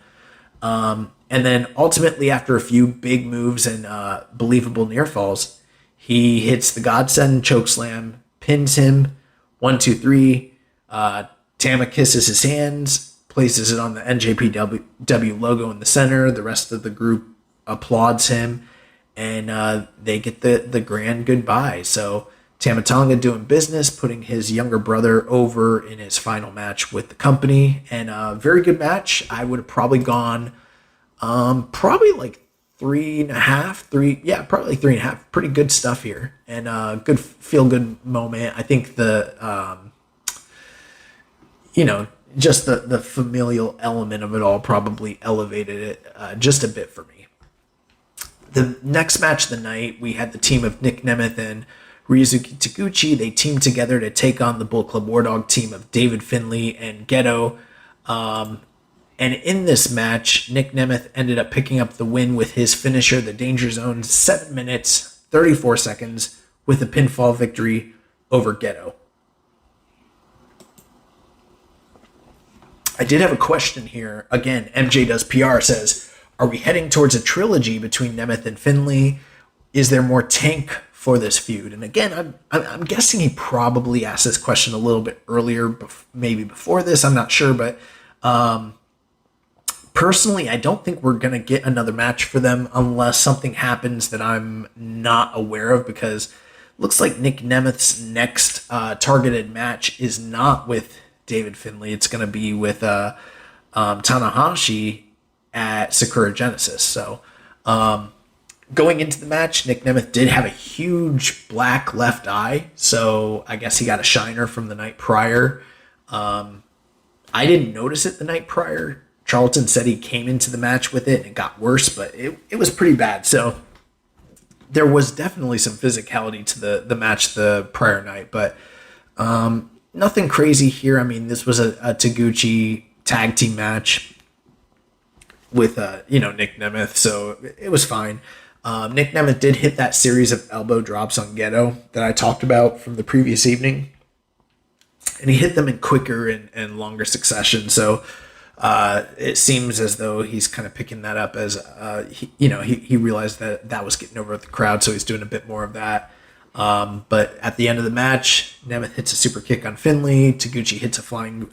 And then ultimately, after a few big moves and believable near falls, he hits the Godsend chokeslam, pins him, 1, 2, 3. Tama kisses his hands, places it on the NJPW logo in the center. The rest of the group applauds him, and they get the grand goodbye. So Tama Tonga doing business, putting his younger brother over in his final match with the company, and a very good match. I would have probably gone probably 3.5, probably 3.5. Pretty good stuff here, and good feel-good moment. I think the just the familial element of it all probably elevated it just a bit for me. The next match of the night, we had the team of Nic Nemeth and Ryusuke Taguchi. They teamed together to take on the Bull Club War Dog team of David Finlay and Geto. And in this match, Nic Nemeth ended up picking up the win with his finisher, the Danger Zone, 7 minutes, 34 seconds, with a pinfall victory over Geto. I did have a question here. Again, MJ Does PR says, are we heading towards a trilogy between Nemeth and Finlay? Is there more tank for this feud? And again, I'm guessing he probably asked this question a little bit earlier, maybe before this. I'm not sure, but personally, I don't think we're going to get another match for them unless something happens that I'm not aware of, because it looks like Nic Nemeth's next targeted match is not with David Finlay. It's going to be with Tanahashi at Sakura Genesis. So going into the match, Nic Nemeth did have a huge black left eye, so I guess he got a shiner from the night prior. I didn't notice it the night prior. Charlton said he came into the match with it and it got worse, but it was pretty bad. So there was definitely some physicality to the match the prior night, but nothing crazy here. I mean, this was a Taguchi tag team match with Nic Nemeth, so it was fine. Nic Nemeth did hit that series of elbow drops on Geto that I talked about from the previous evening, and he hit them in quicker and longer succession. So it seems as though he's kind of picking that up as he realized that was getting over with the crowd, so he's doing a bit more of that. But at the end of the match, Nemeth hits a super kick on Finlay. Taguchi hits a flying,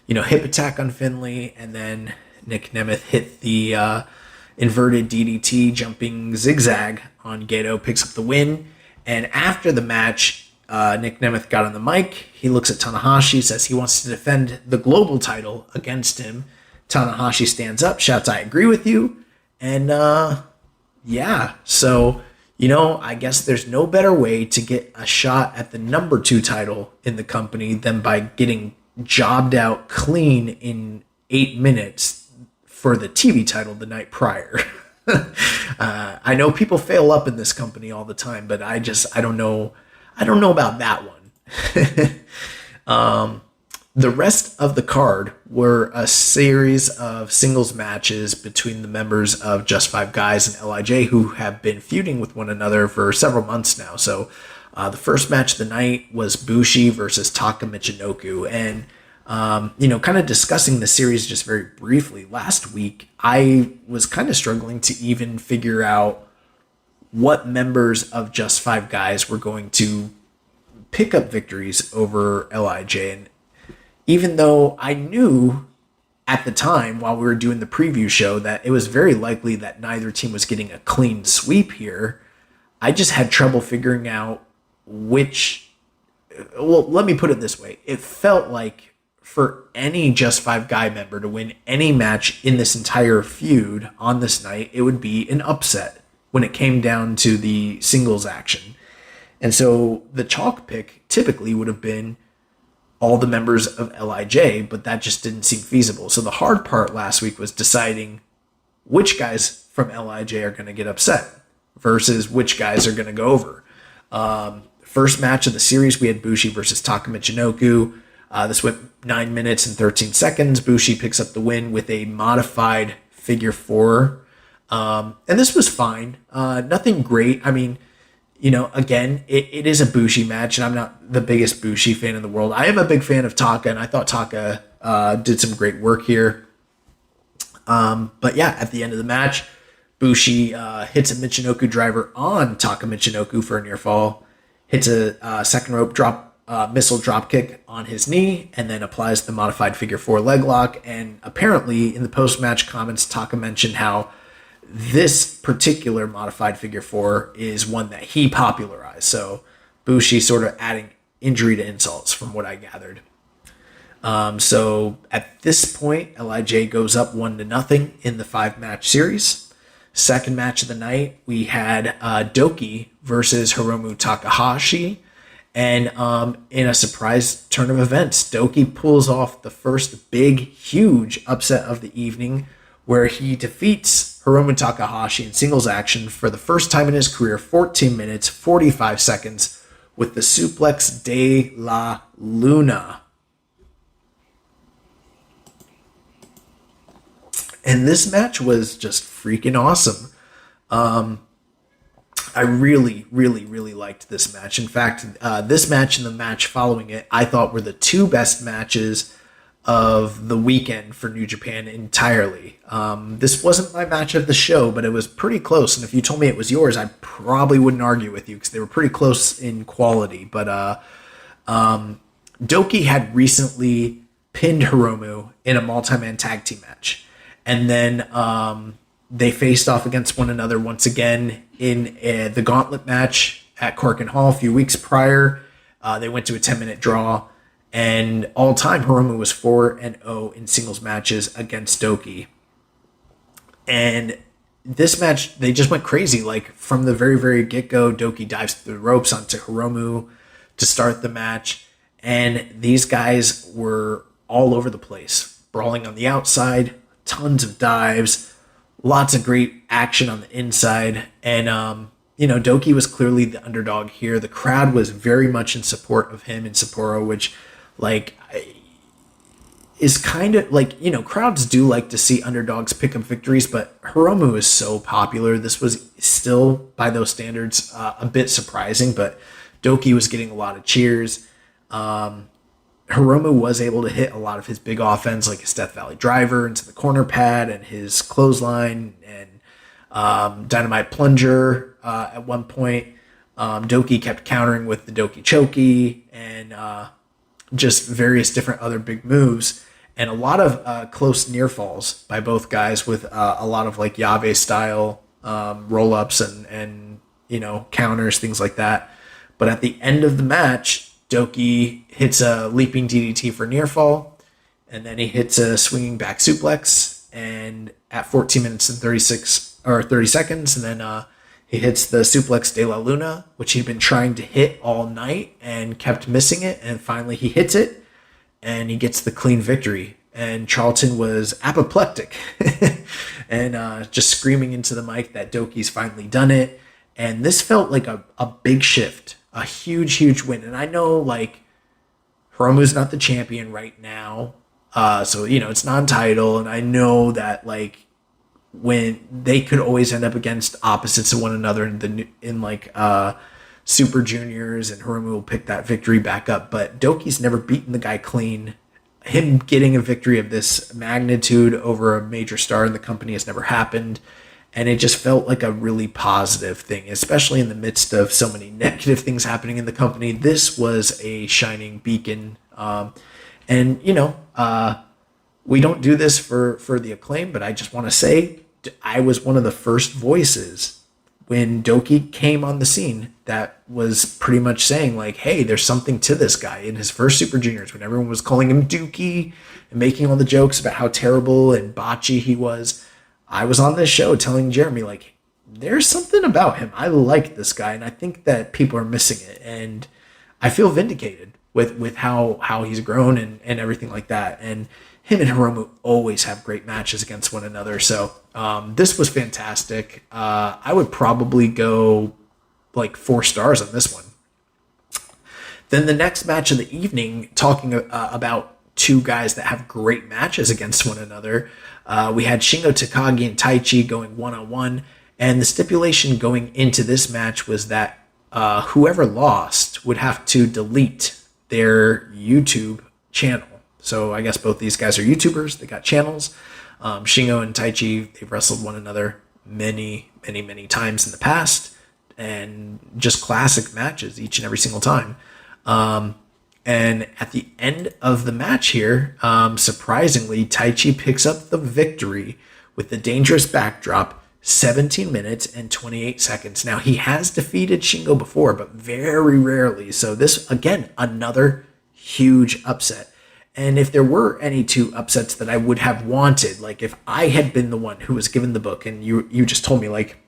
hip attack on Finlay. And then Nic Nemeth hit the inverted DDT jumping zigzag on Gedo, picks up the win. And after the match, Nic Nemeth got on the mic. He looks at Tanahashi, says he wants to defend the global title against him. Tanahashi stands up, shouts, "I agree with you." And so, I guess there's no better way to get a shot at the number 2 title in the company than by getting jobbed out clean in 8 minutes for the TV title the night prior. I know people fail up in this company all the time, but I don't know about that one. The rest of the card were a series of singles matches between the members of Just Five Guys and LIJ, who have been feuding with one another for several months now. So the first match of the night was Bushi versus Taka Michinoku. And, kind of discussing the series just very briefly, last week, I was kind of struggling to even figure out what members of Just Five Guys were going to pick up victories over LIJ. And even though I knew at the time while we were doing the preview show that it was very likely that neither team was getting a clean sweep here, I just had trouble figuring out which. Well, let me put it this way. It felt like for any Just Five Guy member to win any match in this entire feud on this night, it would be an upset when it came down to the singles action. And so the chalk pick typically would have been all the members of LIJ, but that just didn't seem feasible. So the hard part last week was deciding which guys from LIJ are going to get upset versus which guys are going to go over. First match of the series, we had Bushi versus Taka Michinoku. This went 9 minutes and 13 seconds. Bushi picks up the win with a modified figure 4. And this was fine. Nothing great. I mean, again, it is a Bushi match, and I'm not the biggest Bushi fan in the world. I am a big fan of Taka, and I thought Taka did some great work here. But yeah, at the end of the match, Bushi hits a Michinoku driver on Taka Michinoku for a near fall, hits a second rope missile drop kick on his knee, and then applies the modified figure 4 leg lock. And apparently in the post-match comments, Taka mentioned how this particular modified figure 4 is one that he popularized. So Bushi sort of adding injury to insults from what I gathered. So at this point, LIJ goes up 1-0 in the 5-match series. Second match of the night, we had Doki versus Hiromu Takahashi. And in a surprise turn of events, Doki pulls off the first big, huge upset of the evening, where he defeats Hiromu Takahashi in singles action for the first time in his career, 14 minutes, 45 seconds, with the suplex de la Luna. And this match was just freaking awesome. I really, really, really liked this match. In fact, this match and the match following it, I thought were the two best matches of the weekend for New Japan entirely. This wasn't my match of the show, but it was pretty close. And if you told me it was yours, I probably wouldn't argue with you because they were pretty close in quality. But Doki had recently pinned Hiromu in a multi-man tag team match. And then they faced off against one another once again in the gauntlet match at Corkin Hall a few weeks prior. They went to a 10-minute draw. And all-time, Hiromu was 4-0 in singles matches against Doki. And this match, they just went crazy. Like, from the very, very get-go, Doki dives through the ropes onto Hiromu to start the match. And these guys were all over the place. Brawling on the outside, tons of dives, lots of great action on the inside. And, Doki was clearly the underdog here. The crowd was very much in support of him in Sapporo, which is kind of like, crowds do like to see underdogs pick up victories, but Hiromu is so popular. This was still, by those standards, a bit surprising, but Doki was getting a lot of cheers. Hiromu was able to hit a lot of his big offense, like his Death Valley driver into the corner pad and his clothesline and dynamite plunger at one point. Doki kept countering with the Doki Choki and just various different other big moves. And a lot of close near falls by both guys with a lot of like Yave style roll-ups and counters, things like that. But at the end of the match, Doki hits a leaping DDT for near fall, and then he hits a swinging back suplex, and at 14 minutes and 30 seconds, and then he hits the suplex de la Luna, which he'd been trying to hit all night and kept missing it, and finally he hits it, and he gets the clean victory. And Charlton was apoplectic and just screaming into the mic that Doki's finally done it. And this felt like a big shift, a huge win. And I know, like, Hiromu's not the champion right now, so, it's non-title. And I know that, like, when they could always end up against opposites of one another in Super Juniors, and Hiromu will pick that victory back up. But Doki's never beaten the guy clean. Him getting a victory of this magnitude over a major star in the company has never happened. And it just felt like a really positive thing, especially in the midst of so many negative things happening in the company. This was a shining beacon. We don't do this for the Acclaim, but I just want to say I was one of the first voices when Doki came on the scene that was pretty much saying, like, hey, there's something to this guy. In his first Super Juniors, when everyone was calling him Dookie and making all the jokes about how terrible and botchy he was, I was on this show telling Jeremy, like, there's something about him. I like this guy, and I think that people are missing it. And I feel vindicated with how he's grown and everything like that. And him and Hiromu always have great matches against one another. So this was fantastic. I would probably go like 4 stars on this one. Then the next match of the evening, talking about 2 guys that have great matches against one another. We had Shingo Takagi and Taichi going one-on-one. And the stipulation going into this match was that whoever lost would have to delete their YouTube channel. So I guess both these guys are YouTubers. They got channels. Shingo and Taichi, they've wrestled one another many times in the past. And just classic matches each and every single time. And at the end of the match here, surprisingly, Taichi picks up the victory with the dangerous backdrop, 17 minutes and 28 seconds. Now, he has defeated Shingo before, but very rarely. So this, again, another huge upset. And if there were any 2 upsets that I would have wanted, like if I had been the one who was given the book and you just told me, like,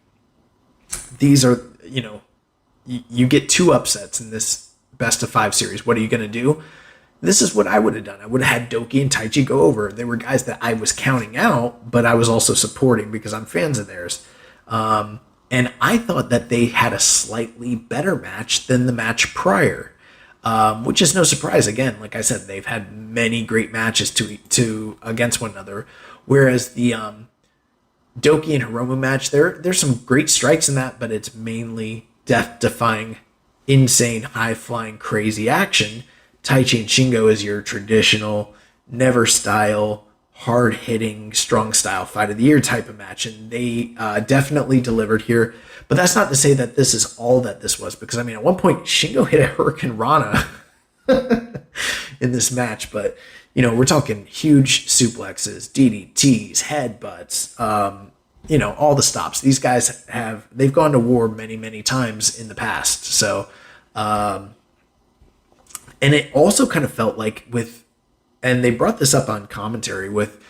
these are, you get 2 upsets in this best of 5 series, what are you going to do? This is what I would have done. I would have had Doki and Taichi go over. They were guys that I was counting out, but I was also supporting because I'm fans of theirs. And I thought that they had a slightly better match than the match prior. Which is no surprise. Again, like I said, they've had many great matches to against one another. Whereas the Doki and Hiromu match, there's some great strikes in that, but it's mainly death-defying, insane, high-flying, crazy action. Taichi and Shingo is your traditional, never style, hard-hitting, strong style fight of the year type of match, and they definitely delivered here. But that's not to say that this is all that this was, because I mean, at one point Shingo hit a Hurricane Rana in this match, but we're talking huge suplexes, DDTs, headbutts, all the stops. These guys they've gone to war many times in the past. So, and it also kind of felt like and they brought this up on commentary with,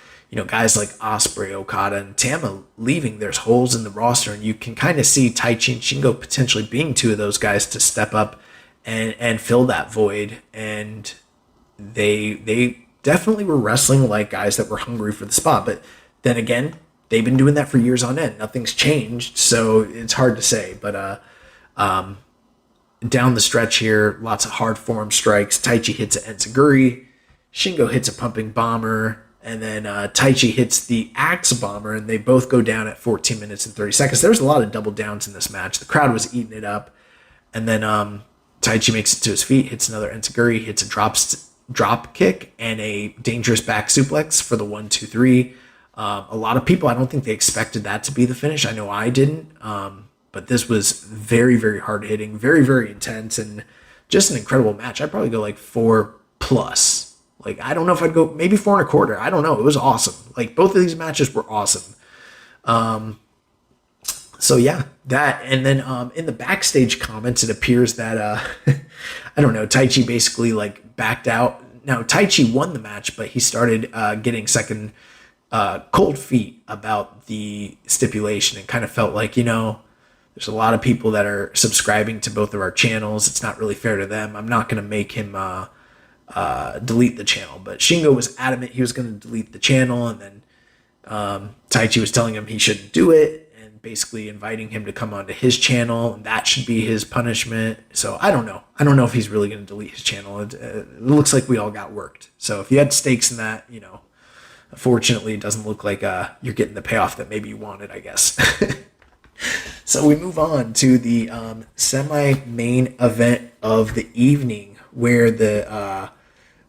guys like Ospreay, Okada, and Tama leaving. There's holes in the roster, and you can kind of see Taichi and Shingo potentially being 2 of those guys to step up and fill that void. And they definitely were wrestling like guys that were hungry for the spot. But then again, they've been doing that for years on end. Nothing's changed, so it's hard to say. But down the stretch here, lots of hard form strikes. Taichi hits an enziguri. Shingo hits a pumping bomber. And then Taichi hits the axe bomber, and they both go down at 14 minutes and 30 seconds. There's a lot of double downs in this match. The crowd was eating it up. And then Taichi makes it to his feet, hits another enziguri, hits a drop kick, and a dangerous back suplex for the 1-2-3. A lot of people, I don't think they expected that to be the finish. I know I didn't. But but this was very, very hard hitting, very, very intense, and just an incredible match. I'd probably go like 4+. Like, I don't know if I'd go maybe 4.25. I don't know. It was awesome. Like, both of these matches were awesome. So yeah, that, and then in the backstage comments, it appears that I don't know, Taichi basically like backed out. Now Taichi won the match, but he started getting second cold feet about the stipulation, and kind of felt like, there's a lot of people that are subscribing to both of our channels. It's not really fair to them. I'm not going to make him delete the channel. But Shingo was adamant he was going to delete the channel, and then Taichi was telling him he shouldn't do it, and basically inviting him to come onto his channel, and that should be his punishment. So I don't know. I don't know if he's really going to delete his channel. It looks like we all got worked. So if you had stakes in that, unfortunately, it doesn't look like you're getting the payoff that maybe you wanted, I guess. So we move on to the semi-main event of the evening, where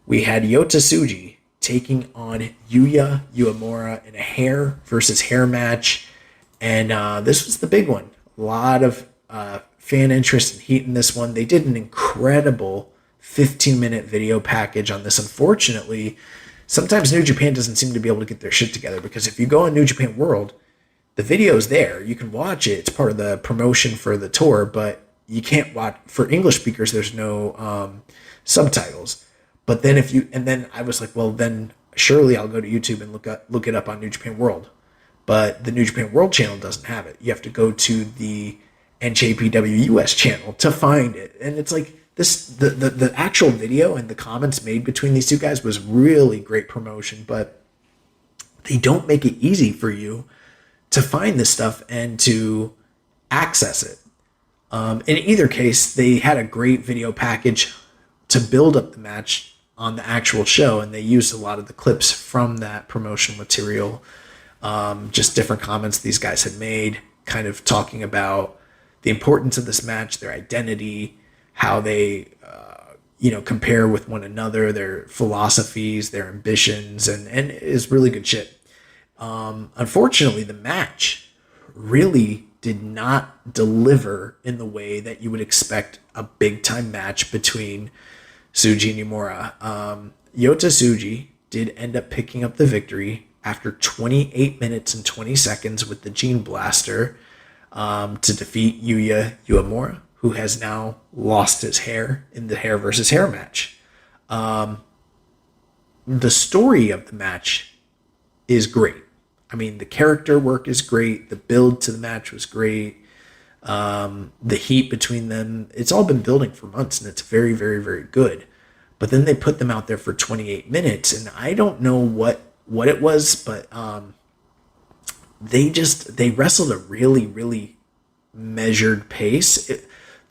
we had Yota Tsuji taking on Yuya Uemura in a hair versus hair match. And this was the big one. A lot of fan interest and heat in this one. They did an incredible 15-minute video package on this. Unfortunately, sometimes New Japan doesn't seem to be able to get their shit together, because if you go on New Japan World, the video's there. You can watch it. It's part of the promotion for the tour, but you can't watch. For English speakers, there's no subtitles. But then then I was like, well, then surely I'll go to YouTube and look it up on New Japan World. But the New Japan World channel doesn't have it. You have to go to the NJPW US channel to find it. And it's like the actual video and the comments made between these two guys was really great promotion, but they don't make it easy for you to find this stuff and to access it. In either case, they had a great video package to build up the match on the actual show, and they used a lot of the clips from that promotional material. Just different comments these guys had made, kind of talking about the importance of this match, their identity, how they, compare with one another, their philosophies, their ambitions, and is really good shit. Unfortunately, the match really did not deliver in the way that you would expect a big time match between Tsuji and Uemura. Yota Tsuji did end up picking up the victory after 28 minutes and 20 seconds with the Gene Blaster to defeat Yuya Uemura, who has now lost his hair in the hair versus hair match. The story of the match is great. I mean, the character work is great. The build to the match was great. The heat between them, it's all been building for months, and it's very, very, very good. But then they put them out there for 28 minutes, and I don't know what it was, but they wrestled a really, really measured pace.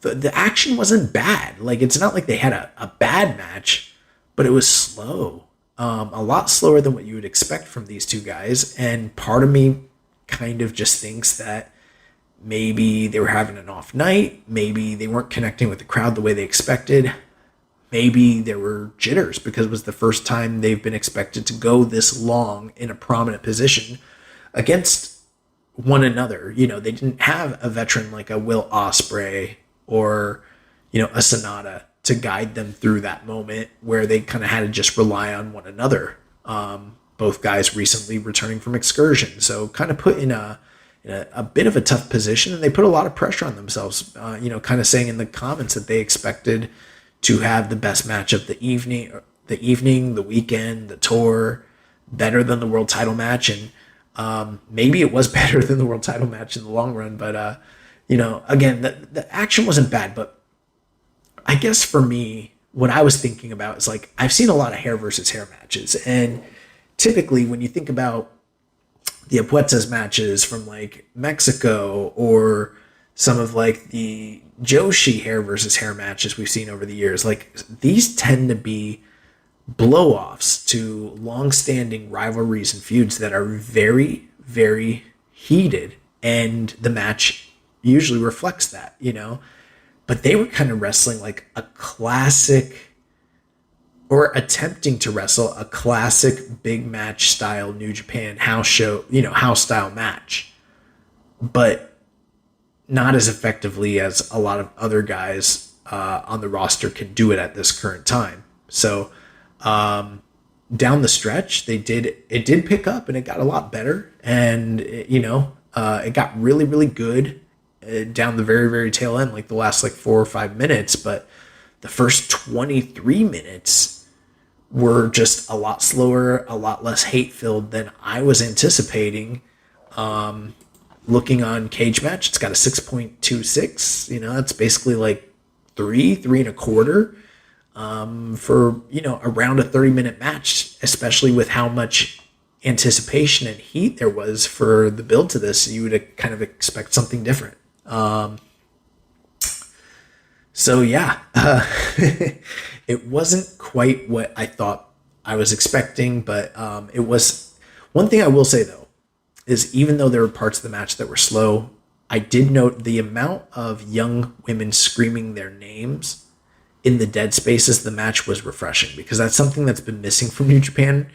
The action wasn't bad. Like, it's not like they had a bad match, but it was slow. A lot slower than what you would expect from these two guys. And part of me kind of just thinks that maybe they were having an off night. Maybe they weren't connecting with the crowd the way they expected. Maybe there were jitters because it was the first time they've been expected to go this long in a prominent position against one another. They didn't have a veteran like a Will Ospreay or, a Sanada to guide them through that moment where they kind of had to just rely on one another. Both guys recently returning from excursion, so kind of put in a bit of a tough position, and they put a lot of pressure on themselves. Kind of saying in the comments that they expected to have the best match of the evening, the weekend, the tour, better than the world title match, and maybe it was better than the world title match in the long run. But again, the action wasn't bad, but I guess for me, what I was thinking about is like, I've seen a lot of hair versus hair matches. And typically when you think about the Apuestas matches from like Mexico, or some of like the Joshi hair versus hair matches we've seen over the years, like these tend to be blow-offs to long-standing rivalries and feuds that are very, very heated. And the match usually reflects that, But they were kind of wrestling like a classic, or attempting to wrestle a classic big match style New Japan house show, house style match. But not as effectively as a lot of other guys on the roster can do it at this current time. So down the stretch, it did pick up and it got a lot better. And, it got really, really good down the very, very tail end, like the last 4 or 5 minutes. But the first 23 minutes were just a lot slower, a lot less hate-filled than I was anticipating. Looking on Cage Match, it's got a 6.26. That's basically 3.25 for, around a 30-minute match, especially with how much anticipation and heat there was for the build to this. You would kind of expect something different. So yeah, it wasn't quite what I thought I was expecting, but it was. One thing I will say though is, even though there were parts of the match that were slow, I did note the amount of young women screaming their names in the dead spaces of the match was refreshing, because that's something that's been missing from New Japan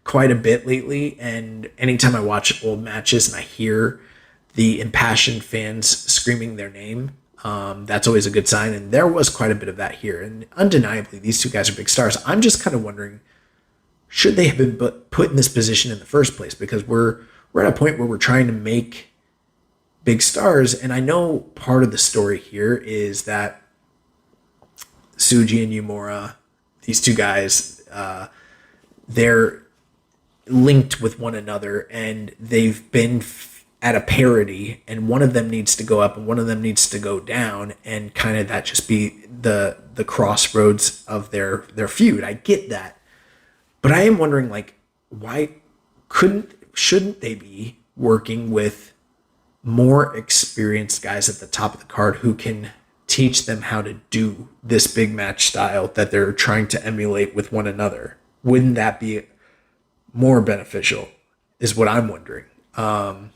quite a bit lately. And anytime I watch old matches and I hear the impassioned fans screaming their name, that's always a good sign. And there was quite a bit of that here. And undeniably, these two guys are big stars. I'm just kind of wondering, should they have been put in this position in the first place? Because we're at a point where we're trying to make big stars. And I know part of the story here is that Tsuji and Uemura, these two guys, they're linked with one another, and they've been at a parity, and one of them needs to go up and one of them needs to go down, and kind of that just be the crossroads of their feud. I get that. But I am wondering, why shouldn't they be working with more experienced guys at the top of the card who can teach them how to do this big match style that they're trying to emulate with one another? Wouldn't that be more beneficial, is what I'm wondering. I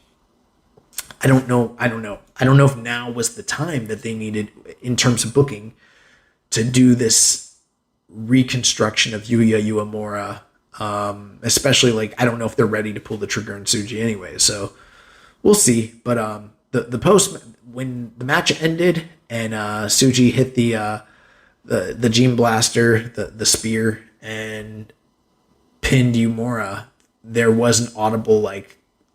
don't know. I don't know if now was the time that they needed, in terms of booking, to do this reconstruction of Yuya Uemura. Especially, I don't know if they're ready to pull the trigger on Tsuji anyway. So we'll see. But the post, when the match ended and Tsuji hit the Gene Blaster, the spear, and pinned Uemura, there was an audible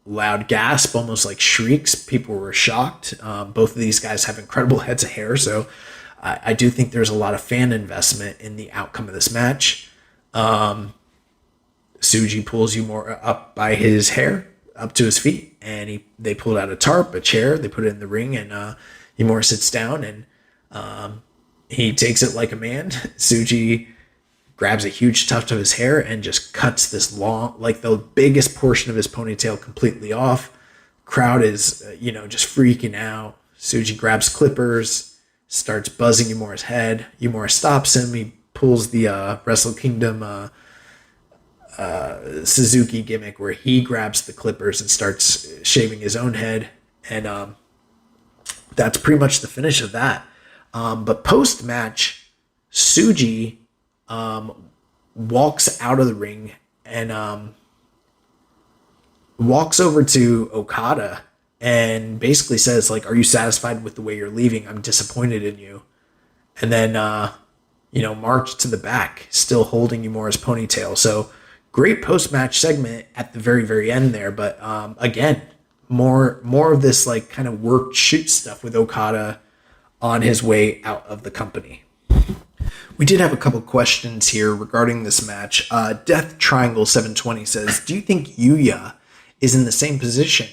loud gasp, almost like shrieks. People were shocked. Both of these guys have incredible heads of hair, so I do think there's a lot of fan investment in the outcome of this match. Tsuji pulls Uemura up by his hair, up to his feet, and they pulled out a tarp, a chair, they put it in the ring, and Uemura sits down, and he takes it like a man. Tsuji grabs a huge tuft of his hair and just cuts this long, the biggest portion of his ponytail completely off. Crowd is, just freaking out. Tsuji grabs clippers, starts buzzing Uemura's head. Uemura stops him. He pulls the Wrestle Kingdom Suzuki gimmick, where he grabs the clippers and starts shaving his own head. And that's pretty much the finish of that. But post-match, Tsuji walks out of the ring and walks over to Okada and basically says, are you satisfied with the way you're leaving? I'm disappointed in you. And then, marched to the back, still holding Uemura's ponytail. So great post-match segment at the very, very end there. But again, more of this kind of work shoot stuff with Okada on his way out of the company. We did have a couple questions here regarding this match. Death Triangle 720 says, do you think Yuya is in the same position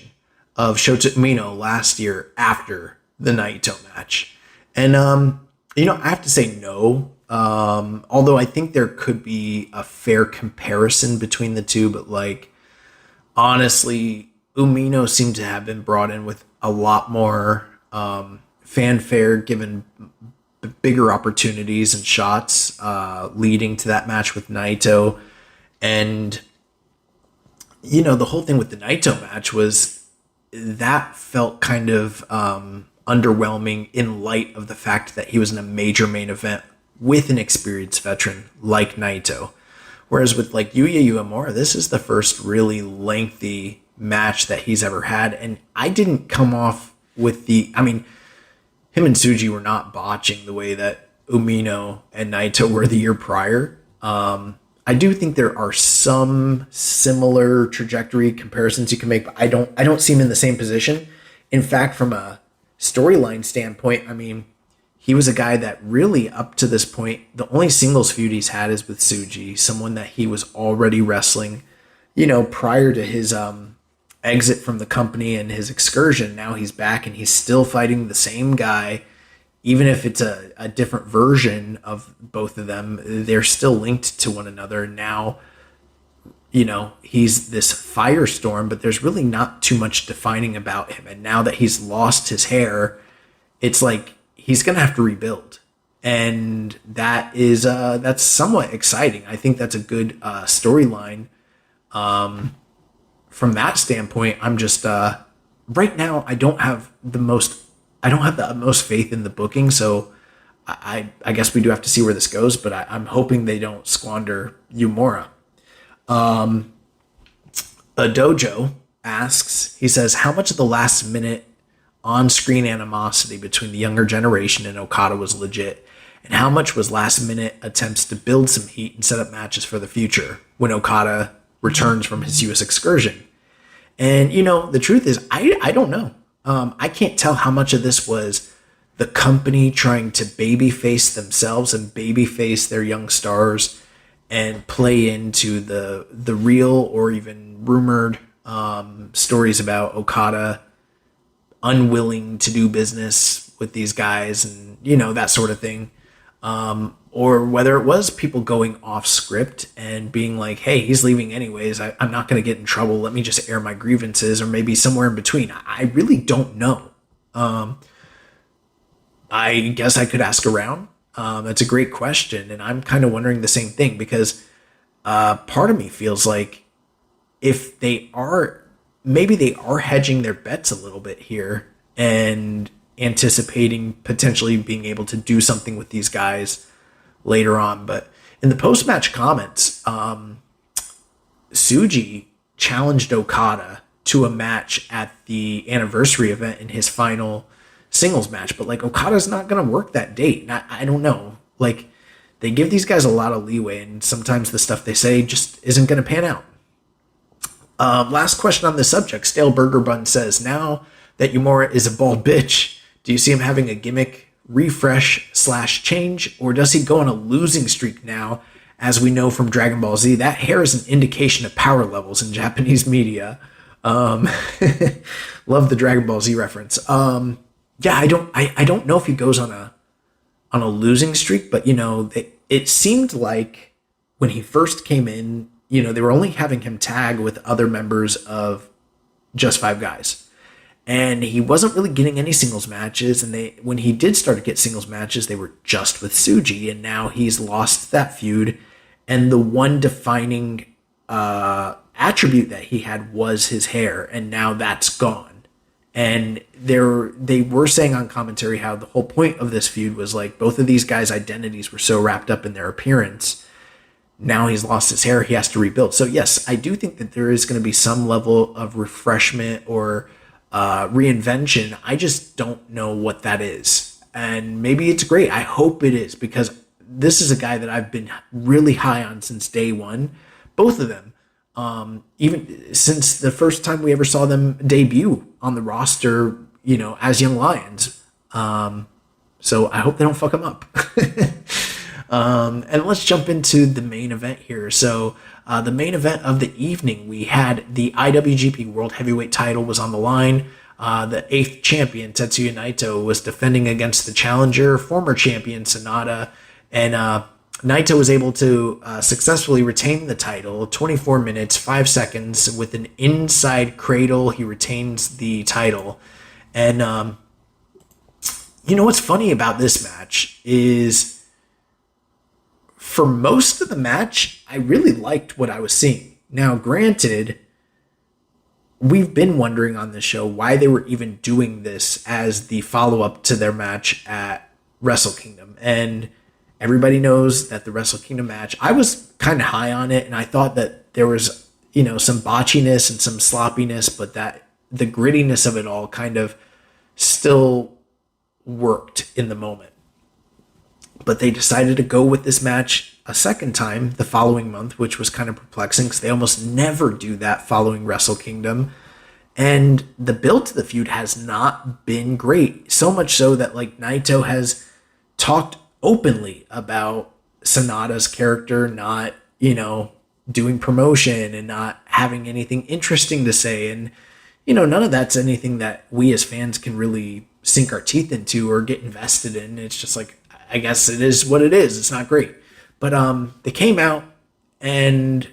of Shota Umino last year after the Naito match? And, I have to say no. Although I think there could be a fair comparison between the two, but honestly, Umino seemed to have been brought in with a lot more fanfare, given bigger opportunities and shots leading to that match with Naito. And, the whole thing with the Naito match was that felt kind of underwhelming in light of the fact that he was in a major main event with an experienced veteran like Naito. Whereas with Yuya Uemura, this is the first really lengthy match that he's ever had. And I didn't come off with him and Tsuji were not botching the way that Umino and Naito were the year prior. I do think there are some similar trajectory comparisons you can make, but I don't see him in the same position. In fact, from a storyline standpoint, I mean, he was a guy that really, up to this point, the only singles feud he's had is with Tsuji, someone that he was already wrestling, prior to his exit from the company and his excursion. Now he's back and he's still fighting the same guy. Even if it's a different version of both of them, they're still linked to one another. Now, he's this firestorm, but there's really not too much defining about him. And now that he's lost his hair, it's like he's going to have to rebuild. And that's somewhat exciting. I think that's a good storyline. From that standpoint, I'm just right now I don't have the utmost faith in the booking, so I guess we do have to see where this goes, but I'm hoping they don't squander Uemura. A Dojo asks, he says, how much of the last minute on-screen animosity between the younger generation and Okada was legit, and how much was last minute attempts to build some heat and set up matches for the future when Okada returns from his US excursion? And, the truth is, I don't know. I can't tell how much of this was the company trying to babyface themselves and babyface their young stars and play into the real or even rumored stories about Okada unwilling to do business with these guys and, that sort of thing. Or whether it was people going off script and being like, hey, he's leaving anyways. I'm not going to get in trouble. Let me just air my grievances, or maybe somewhere in between. I really don't know. I guess I could ask around. That's a great question. And I'm kind of wondering the same thing because part of me feels like if maybe they are hedging their bets a little bit here and anticipating potentially being able to do something with these guys later on. But in the post-match comments, Tsuji challenged Okada to a match at the Anniversary event in his final singles match. But Okada's not going to work that date. And I don't know. They give these guys a lot of leeway, and sometimes the stuff they say just isn't going to pan out. Last question on this subject. Stale Burger Bun says, now that Uemura is a bald bitch, do you see him having a gimmick refresh/change, or does he go on a losing streak now? As we know from Dragon Ball Z, that hair is an indication of power levels in Japanese media. Love the Dragon Ball Z reference. I don't know if he goes on a losing streak, but it seemed like when he first came in, they were only having him tag with other members of Just Five Guys. And he wasn't really getting any singles matches. And when he did start to get singles matches, they were just with Tsuji. And now he's lost that feud. And the one defining attribute that he had was his hair. And now that's gone. And they were saying on commentary how the whole point of this feud was both of these guys' identities were so wrapped up in their appearance. Now he's lost his hair. He has to rebuild. So yes, I do think that there is going to be some level of refreshment or reinvention. I just don't know what that is, and maybe it's great. I hope it is, because this is a guy that I've been really high on since day one, both of them, even since the first time we ever saw them debut on the roster, as Young Lions. So I hope they don't fuck them up. And let's jump into the main event here. So the main event of the evening, we had the IWGP World Heavyweight title was on the line. The 8th champion, Tetsuya Naito, was defending against the challenger, former champion Sanada. And Naito was able to successfully retain the title, 24 minutes, 5 seconds, with an inside cradle. He retains the title. And what's funny about this match is, for most of the match, I really liked what I was seeing. Now, granted, we've been wondering on this show why they were even doing this as the follow-up to their match at Wrestle Kingdom. And everybody knows that the Wrestle Kingdom match, I was kind of high on it, and I thought that there was, some botchiness and some sloppiness, but that the grittiness of it all kind of still worked in the moment. But they decided to go with this match a second time the following month, which was kind of perplexing because they almost never do that following Wrestle Kingdom. And the build to the feud has not been great. So much so that like Naito has talked openly about Sanada's character not, doing promotion and not having anything interesting to say. And, none of that's anything that we as fans can really sink our teeth into or get invested in. It's just like, I guess it is what it is. It's not great. But they came out, and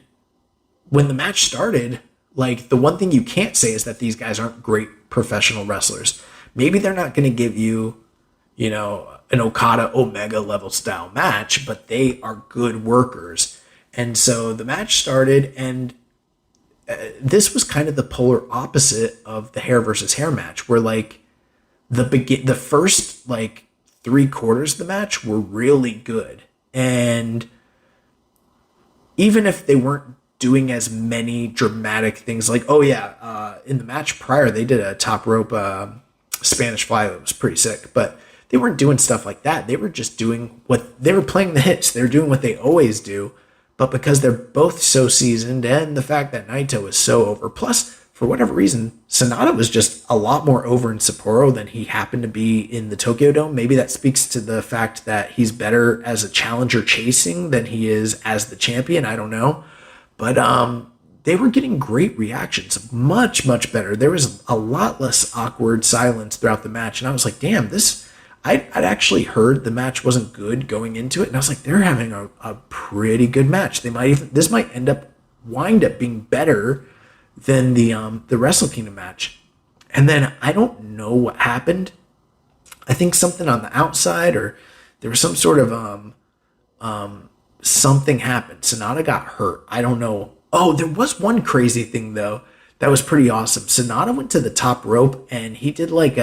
when the match started, like, the one thing you can't say is that these guys aren't great professional wrestlers. Maybe they're not going to give you, an Okada Omega level style match, but they are good workers. And so the match started, and this was kind of the polar opposite of the hair versus hair match, where like the first like 3/4 of the match were really good. And even if they weren't doing as many dramatic things, like, in the match prior, they did a top rope Spanish fly that was pretty sick, but they weren't doing stuff like that. They were just doing they were playing the hits. They were doing what they always do. But because they're both so seasoned, and the fact that Naito is so over, plus, for whatever reason, Sanada was just a lot more over in Sapporo than he happened to be in the Tokyo Dome. Maybe that speaks to the fact that he's better as a challenger chasing than he is as the champion. I don't know. But they were getting great reactions, much, much better. There was a lot less awkward silence throughout the match. And I was like, damn, I'd actually heard the match wasn't good going into it. And I was like, they're having a pretty good match. This might wind up being better than the Wrestle Kingdom match. And then I don't know what happened. I think something on the outside, or there was some sort of something happened. Sanada got hurt. I don't know. Oh, there was one crazy thing though that was pretty awesome. Sanada went to the top rope, and he did like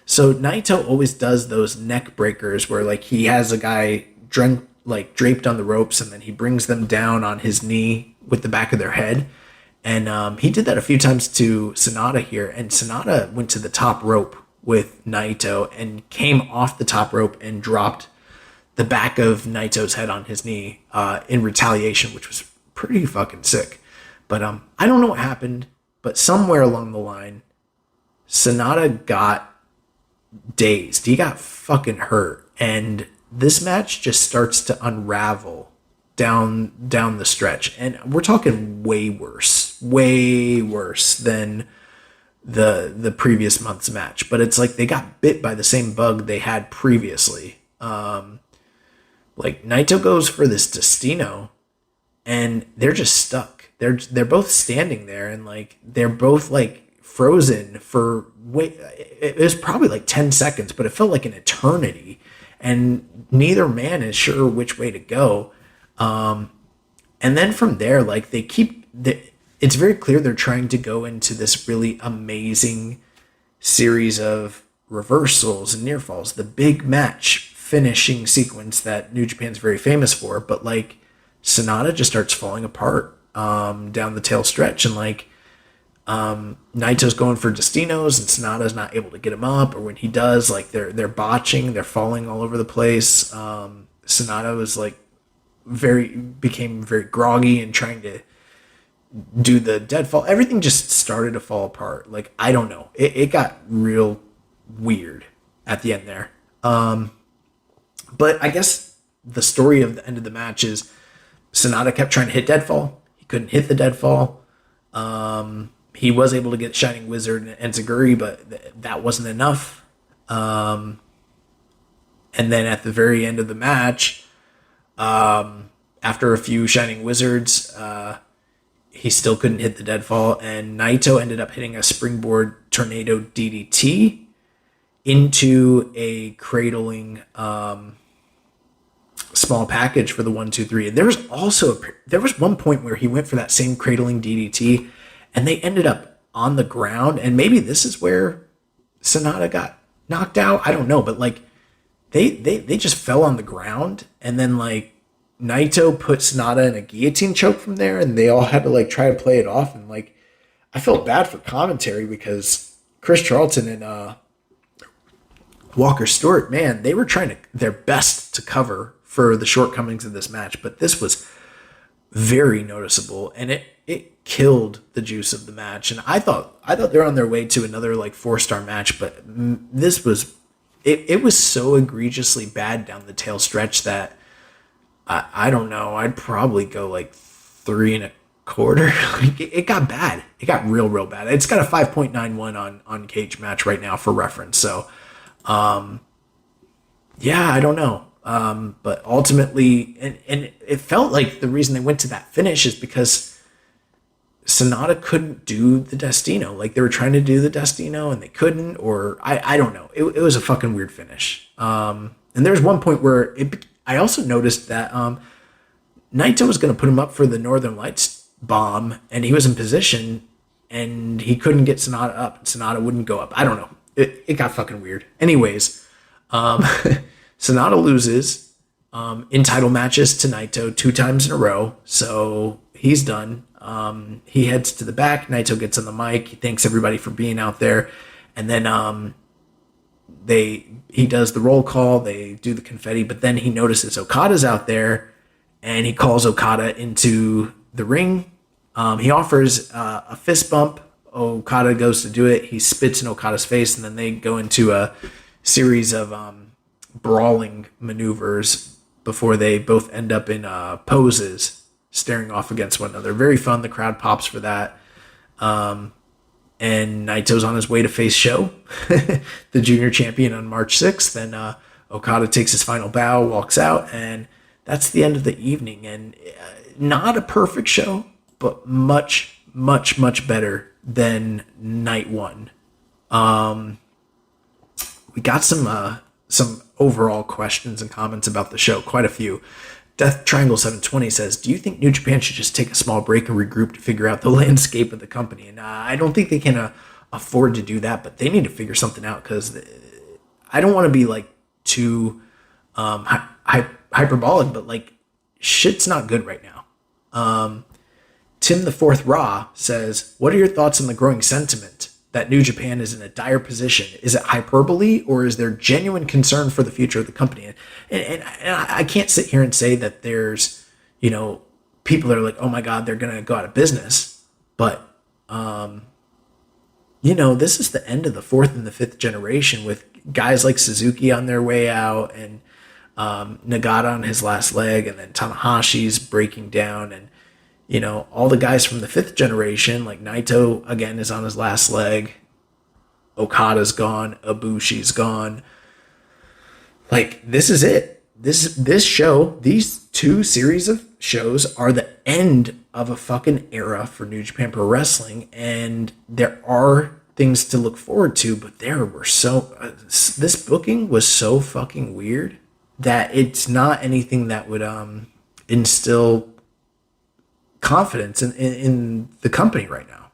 so Naito always does those neck breakers where like he has a guy draped on the ropes, and then he brings them down on his knee with the back of their head. And he did that a few times to Sanada here, and Sanada went to the top rope with Naito and came off the top rope and dropped the back of Naito's head on his knee in retaliation, which was pretty fucking sick. But I don't know what happened, but somewhere along the line, Sanada got dazed. He got fucking hurt, and this match just starts to unravel down the stretch, and we're talking way worse than the previous month's match. But it's like they got bit by the same bug they had previously. Like Naito goes for this Destino, and they're just stuck. They're both standing there, and like they're both like frozen for it was probably like 10 seconds, but it felt like an eternity, and neither man is sure which way to go. And then from there, like it's very clear they're trying to go into this really amazing series of reversals and near falls, the big match finishing sequence that New Japan's very famous for. But like Sanada just starts falling apart down the tail stretch, and like Naito's going for Destinos, and Sanada's not able to get him up, or when he does, like they're botching, they're falling all over the place. Sanada was like became very groggy and trying to do the deadfall. Everything just started to fall apart. Like, I don't know. It got real weird at the end there. But I guess the story of the end of the match is Sanada kept trying to hit deadfall. He couldn't hit the deadfall. He was able to get Shining Wizard and Enziguri, but that wasn't enough. And then at the very end of the match, after a few Shining Wizards, he still couldn't hit the deadfall, and Naito ended up hitting a springboard tornado DDT into a cradling small package for the 1-2-3. And there was one point where he went for that same cradling DDT, and they ended up on the ground. And maybe this is where Sanada got knocked out. I don't know, but like they just fell on the ground, and then like Naito put Sanada in a guillotine choke from there, and they all had to like try to play it off. And like I felt bad for commentary because Chris Charlton and Walker Stewart, man, they were trying their best to cover for the shortcomings of this match, but this was very noticeable, and it killed the juice of the match. And I thought they were on their way to another like 4-star match, but this was it was so egregiously bad down the tail stretch that I don't know. I'd probably go like 3.25. Like it got bad. It got real bad. It's got a 5.91 on Cage Match right now for reference. So, yeah, I don't know. But ultimately, and it felt like the reason they went to that finish is because Sanada couldn't do the Destino. Like they were trying to do the Destino and they couldn't, or I don't know. It was a fucking weird finish. And there's one point where I also noticed that Naito was going to put him up for the Northern Lights bomb, and he was in position, and he couldn't get Sanada up. Sanada wouldn't go up. I don't know. It got fucking weird. Anyways, Sanada loses in title matches to Naito 2 times in a row, so he's done. He heads to the back. Naito gets on the mic. He thanks everybody for being out there, and then he does the roll call. They do the confetti, but then he notices Okada's out there, and he calls Okada into the ring. He offers a fist bump. Okada goes to do it. He spits in Okada's face, and then they go into a series of brawling maneuvers before they both end up in poses, staring off against one another. Very fun. The crowd pops for that. And Naito's on his way to face Sho, the junior champion, on March 6th. Then Okada takes his final bow, walks out, and that's the end of the evening. And not a perfect show, but much, much, much better than night one. We got some overall questions and comments about the show, quite a few. Death Triangle 720 says, do you think New Japan should just take a small break and regroup to figure out the landscape of the company? And I don't think they can afford to do that, but they need to figure something out, because I don't want to be like too hyperbolic, but like shit's not good right now. Tim the Fourth Raw says, what are your thoughts on the growing sentiment that New Japan is in a dire position? Is it hyperbole, or is there genuine concern for the future of the company? And I can't sit here and say that there's, people that are like, oh my God, they're going to go out of business. But, this is the end of the 4th and the 5th generation, with guys like Suzuki on their way out, and Nagata on his last leg, and then Tanahashi's breaking down, and all the guys from the 5th generation, like Naito, again, is on his last leg. Okada's gone. Ibushi's gone. Like, this is it. This show, these 2 series of shows are the end of a fucking era for New Japan Pro Wrestling, and there are things to look forward to, but there were this booking was so fucking weird that it's not anything that would instill confidence in the company right now.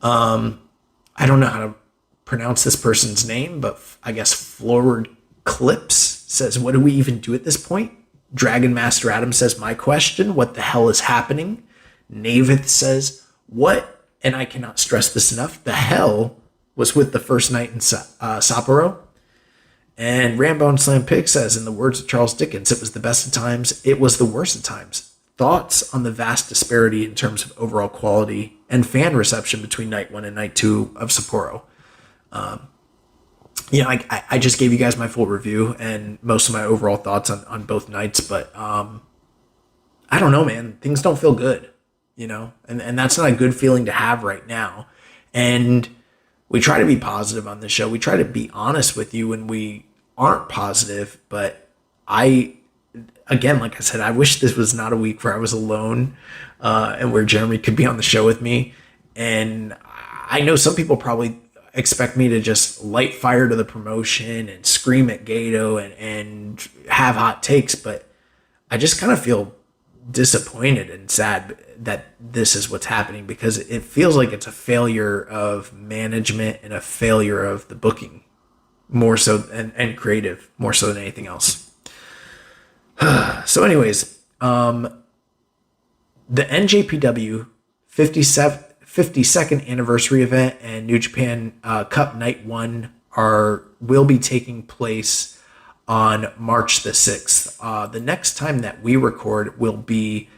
I don't know how to pronounce this person's name, but I guess Forward Clips says, what do we even do at this point? Dragon Master Adam says, my question, what the hell is happening? Nemeth says, what, and I cannot stress this enough, the hell was with the first night in Sapporo? And Rambo and Slam Pig says, in the words of Charles Dickens, it was the best of times, it was the worst of times. Thoughts on the vast disparity in terms of overall quality and fan reception between night 1 and night 2 of Sapporo? I just gave you guys my full review and most of my overall thoughts on both nights, but I don't know, man. Things don't feel good, and that's not a good feeling to have right now. And we try to be positive on this show. We try to be honest with you when we aren't positive, but again, like I said, I wish this was not a week where I was alone and where Jeremy could be on the show with me. And I know some people probably expect me to just light fire to the promotion and scream at Gato and have hot takes, but I just kind of feel disappointed and sad that this is what's happening, because it feels like it's a failure of management and a failure of the booking more so, and creative more so than anything else. So anyways, the NJPW 52nd anniversary event and New Japan Cup Night 1 will be taking place on March the 6th. The next time that we record will be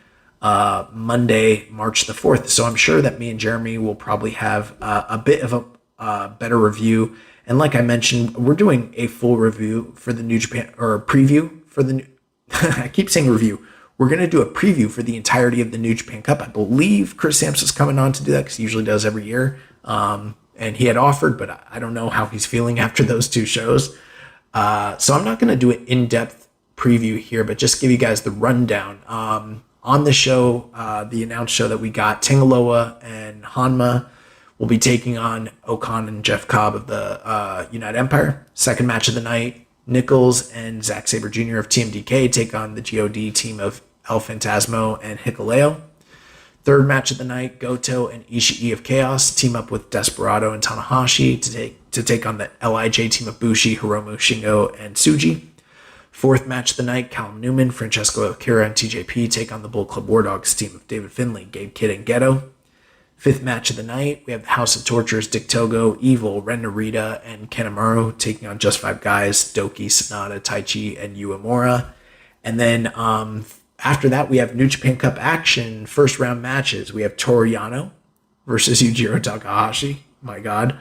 Monday, March the 4th. So I'm sure that me and Jeremy will probably have a bit of a better review. And like I mentioned, we're doing a full review for the New Japan, or a preview for the new, I keep saying review. We're going to do a preview for the entirety of the New Japan Cup. I believe Chris Sampson's coming on to do that because he usually does every year. And he had offered, but I don't know how he's feeling after those two shows. So I'm not going to do an in-depth preview here, but just give you guys the rundown. On the show, the announced show that we got, Tangaloa and Hanma will be taking on Okan and Jeff Cobb of the United Empire. Second match of the night, Nichols and Zack Sabre Jr. of TMDK take on the GOD team of El Fantasmo and Hikuleo. Third match of the night, Goto and Ishii of Chaos team up with Desperado and Tanahashi to take on the LIJ team of Bushi, Hiromu, Shingo, and Tsuji. Fourth match of the night, Callum Newman, Francesco Akira, and TJP take on the Bull Club War Dogs team of David Finlay, Gabe Kidd, and Geto. Fifth match of the night, we have the House of Tortures, Dick Togo, Evil, Ren Narita, and Kanemaru taking on Just Five Guys, Doki, Sanada, Taichi, and Uemura. And then after that, we have New Japan Cup action, first round matches. We have Toru Yano versus Yujiro Takahashi. My God.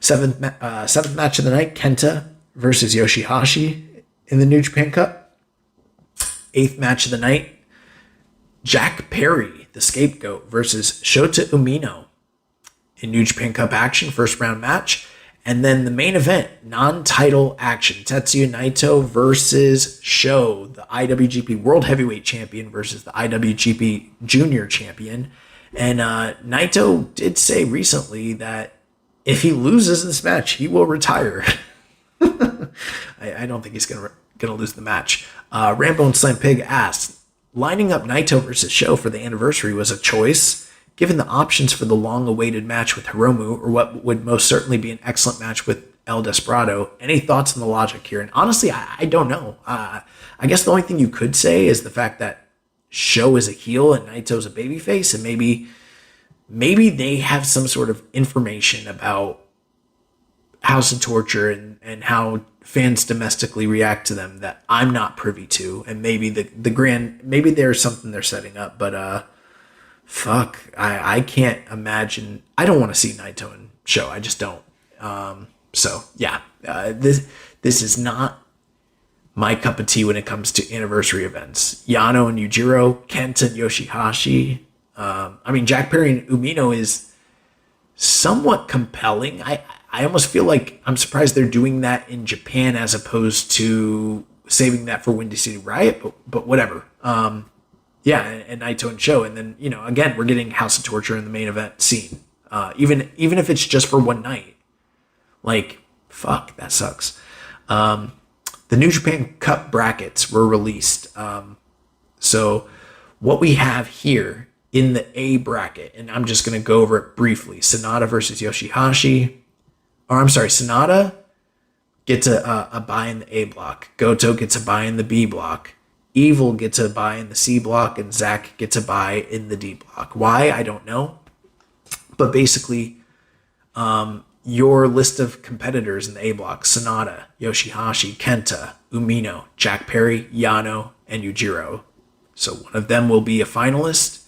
Seventh match of the night, Kenta versus Yoshihashi in the New Japan Cup. Eighth match of the night, Jack Perry, the scapegoat, versus Shota Umino in New Japan Cup action, first round match. And then the main event, non-title action, Tetsuya Naito versus Sho, the IWGP World Heavyweight Champion versus the IWGP Junior Champion. And Naito did say recently that if he loses this match, he will retire. I don't think he's gonna lose the match. Rambo and Slam Pig asked, lining up Naito versus Sho for the anniversary was a choice, given the options for the long-awaited match with Hiromu, or what would most certainly be an excellent match with El Desperado. Any thoughts on the logic here? And honestly, I don't know. I guess the only thing you could say is the fact that Sho is a heel and Naito's a babyface, and maybe they have some sort of information about House of Torture and how fans domestically react to them that I'm not privy to, and maybe maybe there's something they're setting up, but fuck, I can't imagine. I don't want to see Naito and Sho. I just don't. So yeah, this is not my cup of tea when it comes to anniversary events. Yano and Yujiro, Kenta and Yoshihashi. I mean, Jack Perry and Umino is somewhat compelling. I almost feel like I'm surprised they're doing that in Japan as opposed to saving that for Windy City Riot, but whatever. Yeah, and Naito and Sho, and then, again, we're getting House of Torture in the main event scene. Even if it's just for one night. Like, fuck, that sucks. The New Japan Cup brackets were released. So what we have here in the A bracket, and I'm just going to go over it briefly. Sanada versus Yoshihashi. Or I'm sorry, Sanada gets a bye in the A block. Goto gets a bye in the B block. Evil gets a bye in the C block, and Zack gets a bye in the D block. Why? I don't know. But basically, your list of competitors in the A block, Sanada, Yoshihashi, Kenta, Umino, Jack Perry, Yano, and Yujiro. So one of them will be a finalist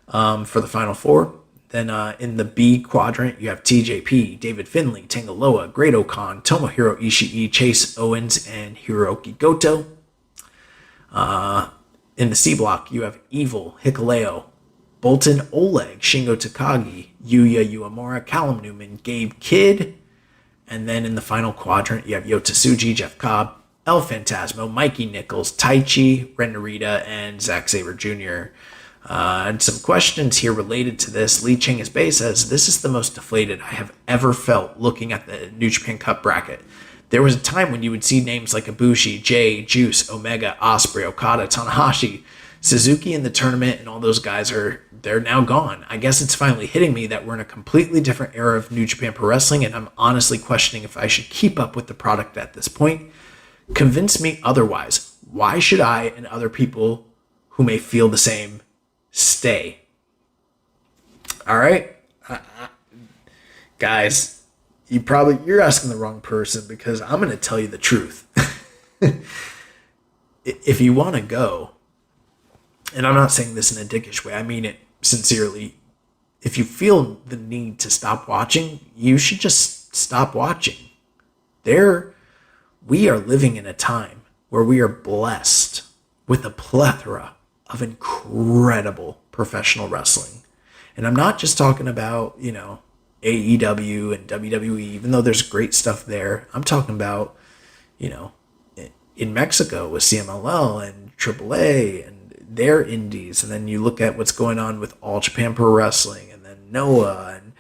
for the Final Four. Then in the B quadrant, you have TJP, David Finlay, Tangaloa, Great-O-Khan, Tomohiro Ishii, Chase Owens, and Hiroki Goto. In the C block, you have Evil, Hikuleo, Bolton Oleg, Shingo Takagi, Yuya Uemura, Callum Newman, Gabe Kidd. And then in the final quadrant, you have Yota Tsuji, Jeff Cobb, El Fantasmo, Mikey Nichols, Taichi, Ren Narita, and Zack Sabre Jr. And some questions here related to this. Lee Ching is Bay says, this is the most deflated I have ever felt looking at the New Japan Cup bracket. There was a time when you would see names like Ibushi, Jay, Juice, Omega, Osprey, Okada, Tanahashi, Suzuki in the tournament, and all those guys they're now gone. I guess it's finally hitting me that we're in a completely different era of New Japan Pro Wrestling, and I'm honestly questioning if I should keep up with the product at this point. Convince me otherwise. Why should I and other people who may feel the same stay? All right, guys, you're asking the wrong person, because I'm going to tell you the truth. If you want to go, and I'm not saying this in a dickish way, I mean it sincerely. If you feel the need to stop watching, you should just stop watching. We are living in a time where we are blessed with a plethora of incredible professional wrestling. And I'm not just talking about, AEW and WWE, even though there's great stuff there. I'm talking about, in Mexico with CMLL and AAA and their indies. And then you look at what's going on with All Japan Pro Wrestling, and then Noah and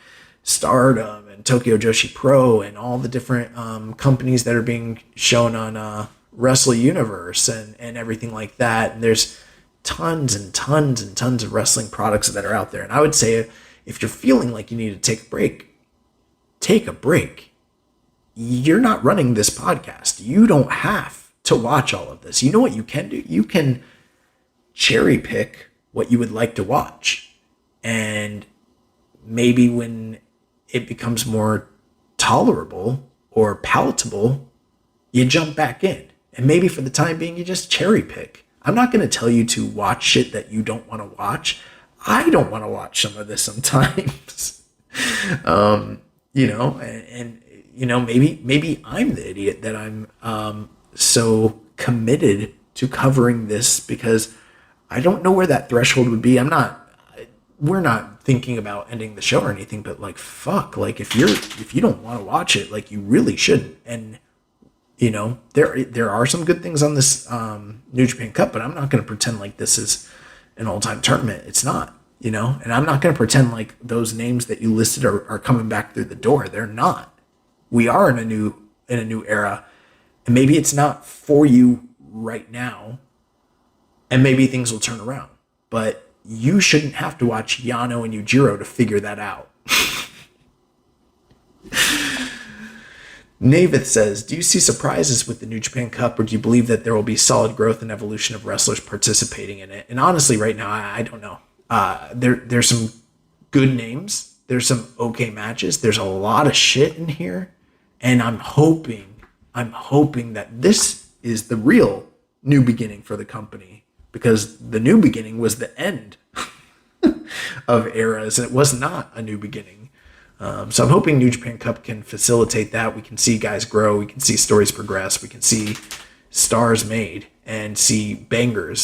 Stardom and Tokyo Joshi Pro and all the different companies that are being shown on Wrestle Universe and everything like that. And there's tons and tons and tons of wrestling products that are out there. And I would say, if you're feeling like you need to take a break, take a break. You're not running this podcast. You don't have to watch all of this. You know what you can do? You can cherry pick what you would like to watch. And maybe when it becomes more tolerable or palatable, you jump back in. And maybe for the time being, you just cherry pick. I'm not going to tell you to watch shit that you don't want to watch. I don't want to watch some of this sometimes. Maybe I'm the idiot that I'm so committed to covering this, because I don't know where that threshold would be. We're not thinking about ending the show or anything, but fuck, if you don't want to watch it, you really shouldn't. And there are some good things on this New Japan Cup, but I'm not going to pretend like this is an all-time tournament. It's not, and I'm not going to pretend like those names that you listed are coming back through the door. They're not. We are in a new era, and maybe it's not for you right now, and maybe things will turn around, but you shouldn't have to watch Yano and Yujiro to figure that out. Nemeth says, do you see surprises with the New Japan Cup, or do you believe that there will be solid growth and evolution of wrestlers participating in it? And honestly, right now, I don't know. There's some good names. There's some okay matches. There's a lot of shit in here. And I'm hoping that this is the real new beginning for the company, because the new beginning was the end of eras, and it was not a new beginning. So I'm hoping New Japan Cup can facilitate that. We can see guys grow. We can see stories progress. We can see stars made and see bangers.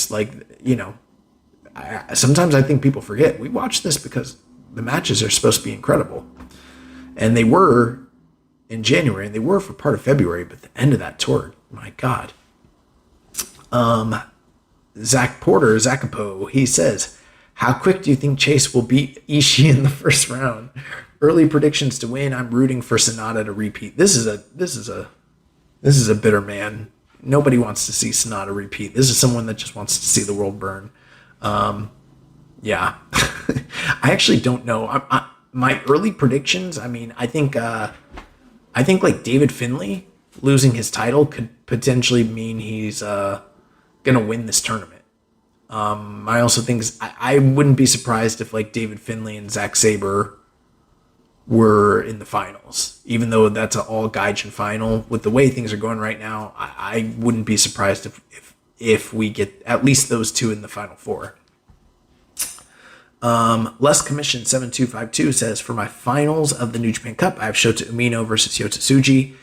Sometimes I think people forget. We watch this because the matches are supposed to be incredible. And they were in January, and they were for part of February, but the end of that tour, my God. Zach Porter, Zachapo, he says, how quick do you think Chase will beat Ishii in the first round? Early predictions to win. I'm rooting for Sanada to repeat. This is a bitter man. Nobody wants to see Sanada repeat. This is someone that just wants to see the world burn. Yeah. I actually don't know. My early predictions, I think David Finlay losing his title could potentially mean he's gonna win this tournament. I also think I wouldn't be surprised if David Finlay and Zack Sabre were in the finals, even though that's an all Gaijin final. With the way things are going right now, I wouldn't be surprised if we get at least those two in the final four. Less Commission 7252 says, for my finals of the New Japan Cup, I have Shota Umino versus Yota Tsuji.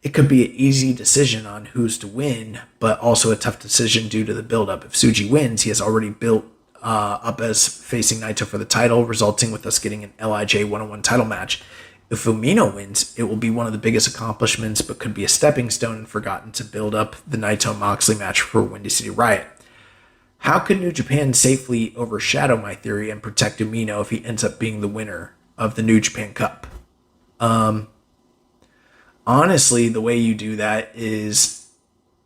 It could be an easy decision on who's to win, but also a tough decision due to the build-up. If Tsuji wins, he has already built up as facing Naito for the title, resulting with us getting an LIJ 1-on-1 title match. If Umino wins, it will be one of the biggest accomplishments, but could be a stepping stone and forgotten to build up the Naito-Moxley match for Windy City Riot. How could New Japan safely overshadow my theory and protect Umino if he ends up being the winner of the New Japan Cup? Honestly, the way you do that is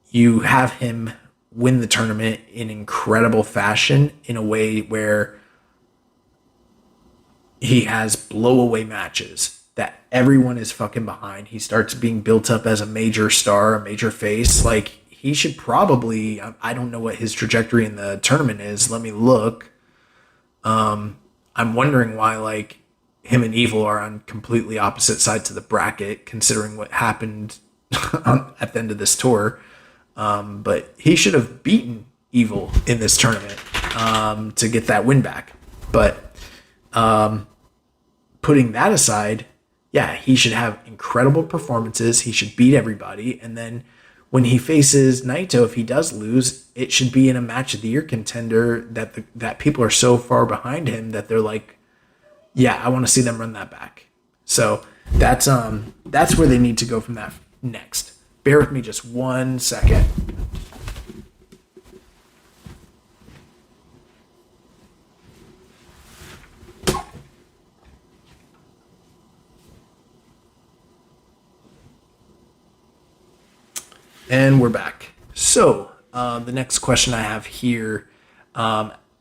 you have him win the tournament in incredible fashion, in a way where he has blow-away matches that everyone is fucking behind. He starts being built up as a major star, a major face. He should probably, I don't know what his trajectory in the tournament is. Let me look. I'm wondering why, him and Evil are on completely opposite sides of the bracket, considering what happened at the end of this tour. But he should have beaten Evil in this tournament to get that win back. But putting that aside, yeah, he should have incredible performances. He should beat everybody. And then when he faces Naito, if he does lose, it should be in a match of the year contender that people are so far behind him that they're like, yeah, I want to see them run that back. So that's where they need to go from that next. Bear with me just 1 second. And we're back. So the next question I have here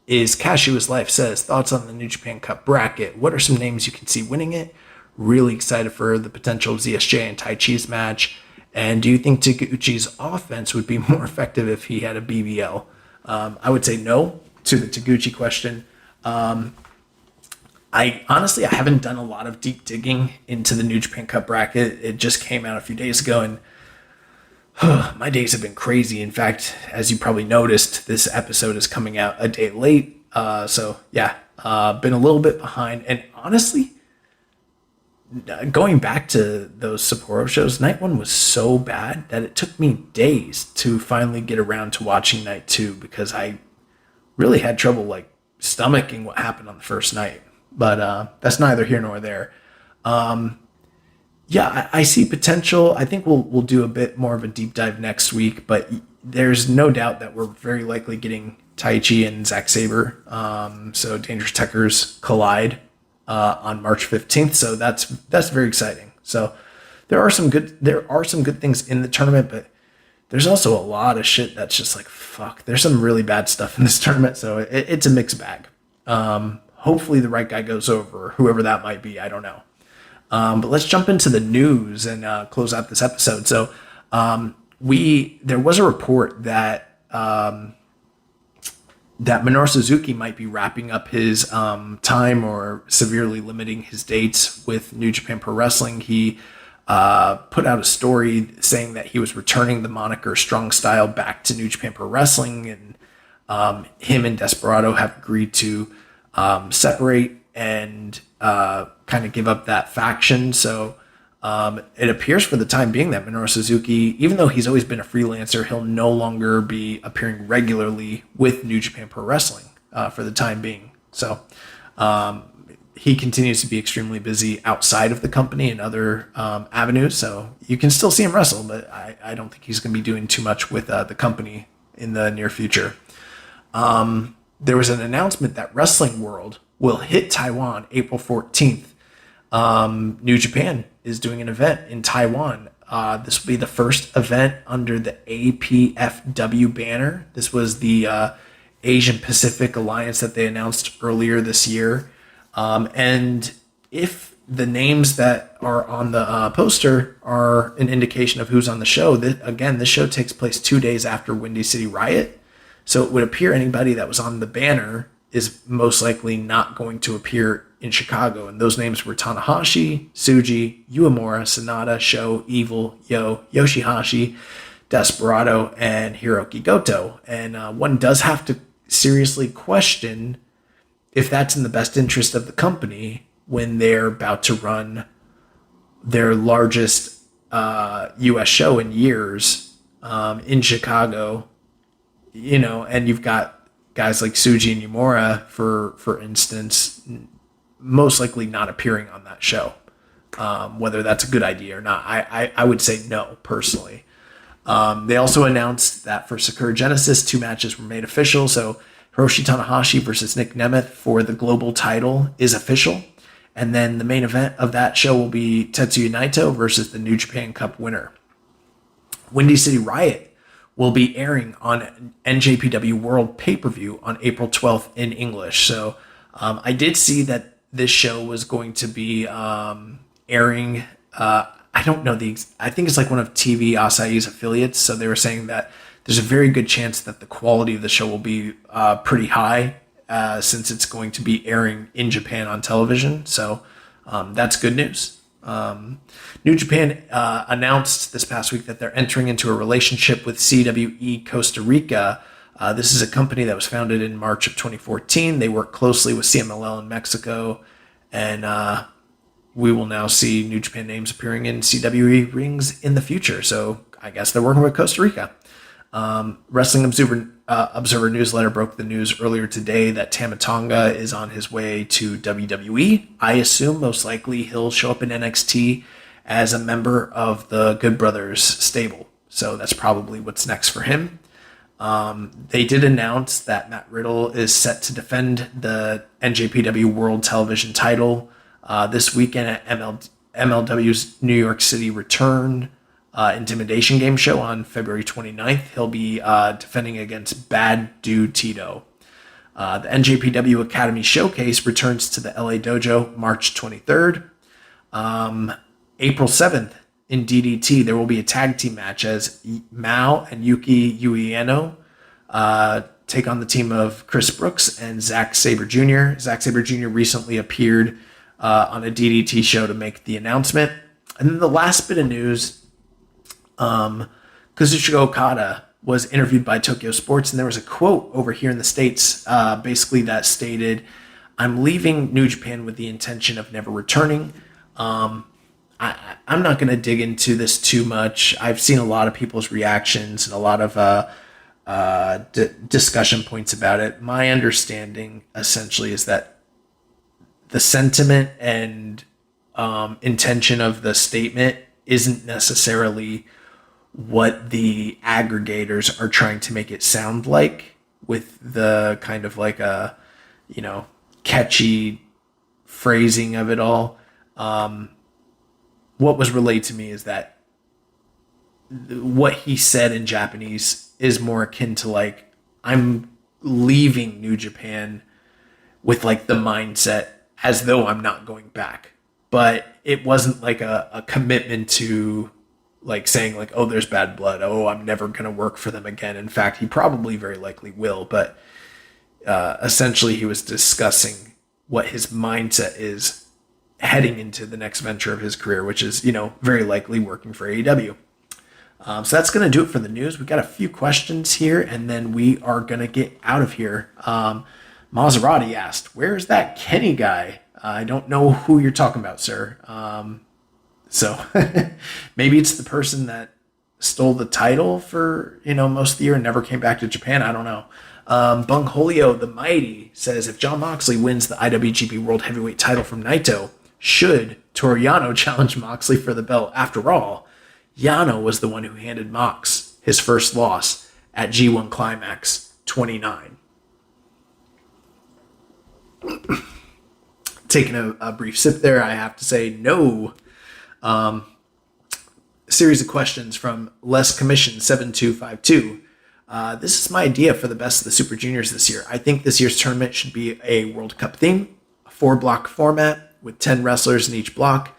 is Cashew Life says, thoughts on the New Japan Cup bracket? What are some names you can see winning it? Really excited for the potential of ZSJ and Tai Chi's match. And do you think Taguchi's offense would be more effective if he had a BBL? I would say no to the Taguchi question. I haven't done a lot of deep digging into the New Japan Cup bracket. It just came out a few days ago, and my days have been crazy. In fact, as you probably noticed, this episode is coming out a day late. Been a little bit behind. And honestly, going back to those Sapporo shows, night one was so bad that it took me days to finally get around to watching night two, because I really had trouble like stomaching what happened on the first night. But that's neither here nor there. I see potential. I think we'll do a bit more of a deep dive next week, but there's no doubt that we're very likely getting Taichi and Zack Sabre. So Dangerous Tekkers collide on March 15th. So that's very exciting. So there are some good things in the tournament, but there's also a lot of shit that's just like, fuck. There's some really bad stuff in this tournament. So it's a mixed bag. Hopefully the right guy goes over, whoever that might be. I don't know. But let's jump into the news and close out this episode. So there was a report that Minoru Suzuki might be wrapping up his time or severely limiting his dates with New Japan Pro Wrestling. He put out a story saying that he was returning the moniker Strong Style back to New Japan Pro Wrestling, and him and Desperado have agreed to separate and kind of give up that faction. So it appears for the time being that Minoru Suzuki, even though he's always been a freelancer, he'll no longer be appearing regularly with New Japan Pro Wrestling for the time being. So he continues to be extremely busy outside of the company and other avenues. So you can still see him wrestle, but I don't think he's going to be doing too much with the company in the near future. There was an announcement that Wrestling World will hit Taiwan April 14th. New Japan is doing an event in Taiwan. This will be the first event under the APFW banner. This was the Asian Pacific Alliance that they announced earlier this year. And if the names that are on the poster are an indication of who's on the show, this show takes place 2 days after Windy City Riot. So it would appear anybody that was on the banner is most likely not going to appear in Chicago. And those names were Tanahashi, Tsuji, Uemura, Sanada, Sho, Evil, Yoshihashi, Desperado, and Hiroki Goto. And one does have to seriously question if that's in the best interest of the company when they're about to run their largest U.S. show in years in Chicago. And you've got guys like Tsuji and Uemura, for instance, most likely not appearing on that show. Whether that's a good idea or not, I would say no, personally. They also announced that for Sakura Genesis, 2 matches were made official. So Hiroshi Tanahashi versus Nic Nemeth for the global title is official. And then the main event of that show will be Tetsuya Naito versus the New Japan Cup winner. Windy City Riot will be airing on NJPW World pay-per-view on April 12th in English. So I did see that this show was going to be airing. I don't know I think it's like one of TV Asahi's affiliates. So they were saying that there's a very good chance that the quality of the show will be pretty high since it's going to be airing in Japan on television. So That's good news. New Japan announced this past week that they're entering into a relationship with CWE Costa Rica. This is a company that was founded in March of 2014. They work closely with CMLL in Mexico, and we will now see New Japan names appearing in CWE rings in the future. So I guess they're working with Costa Rica. Wrestling Observer newsletter broke the news earlier today that Tama Tonga is on his way to WWE. I assume most likely he'll show up in NXT as a member of the Good Brothers stable. So that's probably what's next for him. They did announce that Matt Riddle is set to defend the NJPW World Television title this weekend at MLW's New York City Return Intimidation Game Show on February 29th. He'll be defending against Bad Dude Tito. The NJPW Academy Showcase returns to the LA Dojo March 23rd. April 7th in DDT, there will be a tag team match as Mao and Yuki Ueno take on the team of Chris Brooks and Zack Sabre Jr. Zack Sabre Jr. recently appeared on a DDT show to make the announcement. And then the last bit of news, Kazuchika Okada was interviewed by Tokyo Sports, and there was a quote over here in the States basically that stated, "I'm leaving New Japan with the intention of never returning." I'm not going to dig into this too much. I've seen a lot of people's reactions and a lot of discussion points about it. My understanding essentially is that the sentiment and intention of the statement isn't necessarily what the aggregators are trying to make it sound like, with the kind of like a, catchy phrasing of it all. What was relayed to me is that what he said in Japanese is more akin to like, I'm leaving New Japan with like the mindset as though I'm not going back. But it wasn't like a commitment to like saying like, oh, there's bad blood. Oh, I'm never going to work for them again. In fact, he probably very likely will. But essentially he was discussing what his mindset is heading into the next venture of his career, which is, very likely working for AEW. So that's going to do it for the news. We've got a few questions here, and then we are going to get out of here. Maserati asked, where's that Kenny guy? I don't know who you're talking about, sir. So maybe it's the person that stole the title for, most of the year and never came back to Japan. I don't know. Bungholio the Mighty says, if Jon Moxley wins the IWGP World Heavyweight title from Naito, should Toru Yano challenge Moxley for the belt? After all, Yano was the one who handed Mox his first loss at G1 Climax 29. Taking a brief sip there, I have to say no. Series of questions from Les Commission 7252. This is my idea for the best of the Super Juniors this year. I think this year's tournament should be a World Cup theme, a 4-block format with 10 wrestlers in each block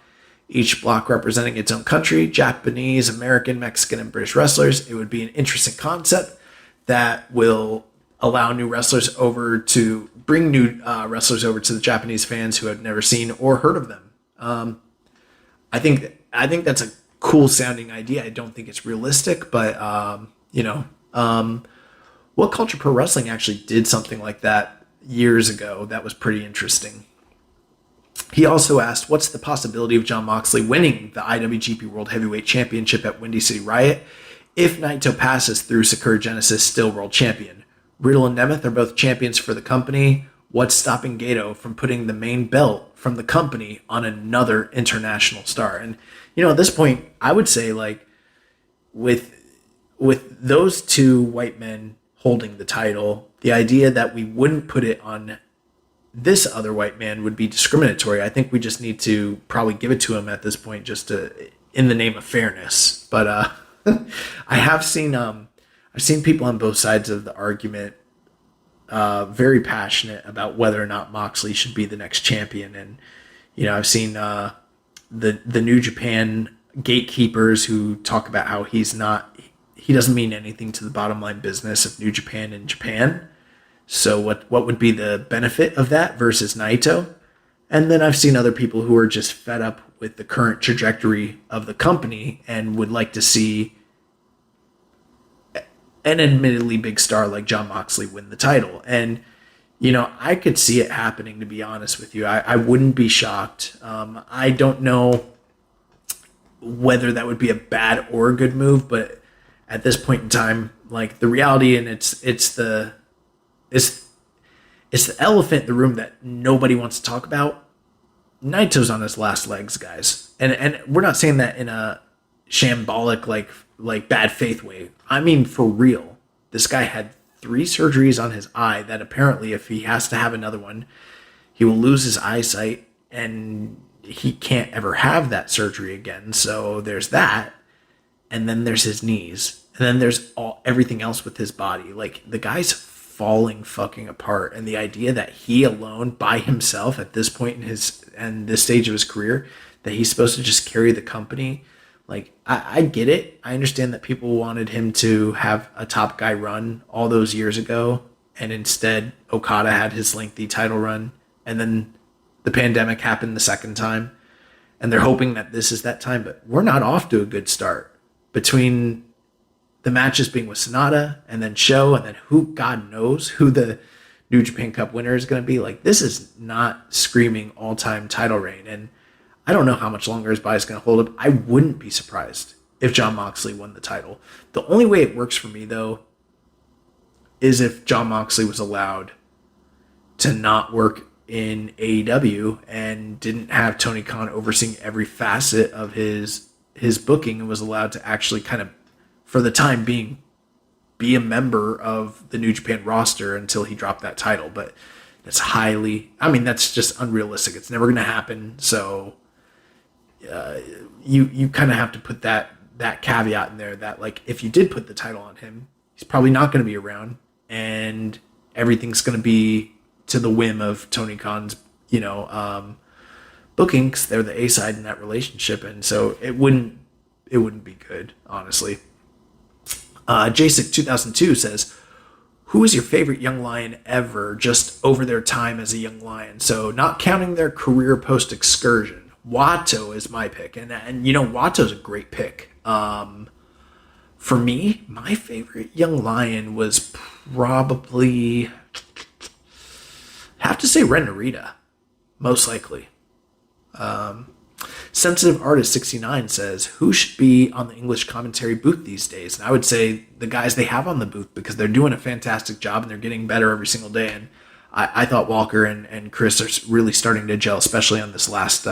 representing its own country, Japanese, American, Mexican, and British wrestlers. It would be an interesting concept that will allow new wrestlers over to bring new wrestlers over to the Japanese fans who have never seen or heard of them. I think that's a cool sounding idea. I don't think it's realistic, but What Culture Pro Wrestling actually did something like that years ago. That was pretty interesting. He also asked, what's the possibility of Jon Moxley winning the IWGP World Heavyweight Championship at Windy City Riot if Naito passes through Sakura Genesis still world champion? Riddle and Nemeth are both champions for the company. What's stopping Gato from putting the main belt from the company on another international star? And, at this point, I would say, like, with those two white men holding the title, the idea that we wouldn't put it on this other white man would be discriminatory. I think we just need to probably give it to him at this point, just in the name of fairness. But I've seen people on both sides of the argument very passionate about whether or not Moxley should be the next champion. And I've seen the New Japan gatekeepers who talk about how he doesn't mean anything to the bottom line business of New Japan and Japan. So what would be the benefit of that versus Naito? And then I've seen other people who are just fed up with the current trajectory of the company and would like to see an admittedly big star like Jon Moxley win the title. And, I could see it happening, to be honest with you. I wouldn't be shocked. I don't know whether that would be a bad or a good move, but at this point in time, like, the reality, and it's the elephant in the room that nobody wants to talk about. Naito's on his last legs, guys. And we're not saying that in a shambolic, like bad faith way. I mean, for real. This guy had 3 surgeries on his eye that apparently, if he has to have another one, he will lose his eyesight and he can't ever have that surgery again. So there's that. And then there's his knees. And then there's everything else with his body. Like, the guy's falling fucking apart. And the idea that he alone, by himself, at this point in this stage of his career, that he's supposed to just carry the company. Like, I get it. I understand that people wanted him to have a top guy run all those years ago. And instead, Okada had his lengthy title run. And then the pandemic happened the second time. And they're hoping that this is that time. But we're not off to a good start. Between the matches being with Sanada and then Show, and then God knows who the New Japan Cup winner is going to be. Like, this is not screaming all-time title reign. And I don't know how much longer his body's going to hold up. I wouldn't be surprised if Jon Moxley won the title. The only way it works for me, though, is if Jon Moxley was allowed to not work in AEW and didn't have Tony Khan overseeing every facet of his booking, and was allowed to actually kind of, for the time being, be a member of the New Japan roster until he dropped that title. But that's that's just unrealistic. It's never going to happen. So you kind of have to put that caveat in there that, like, if you did put the title on him, he's probably not going to be around, and everything's going to be to the whim of Tony Khan's, bookings. They're the A side in that relationship, and so it wouldn't be good, honestly. Jasic 2002 says, who is your favorite young lion ever, just over their time as a young lion? So not counting their career post excursion. Wato is my pick, and Wato's a great pick. For me, my favorite young lion was probably, have to say, Ren Narita, most likely. Sensitive Artist 69 says, who should be on the English commentary booth these days? And I would say the guys they have on the booth, because they're doing a fantastic job and they're getting better every single day. And I thought Walker and Chris are really starting to gel, especially on these last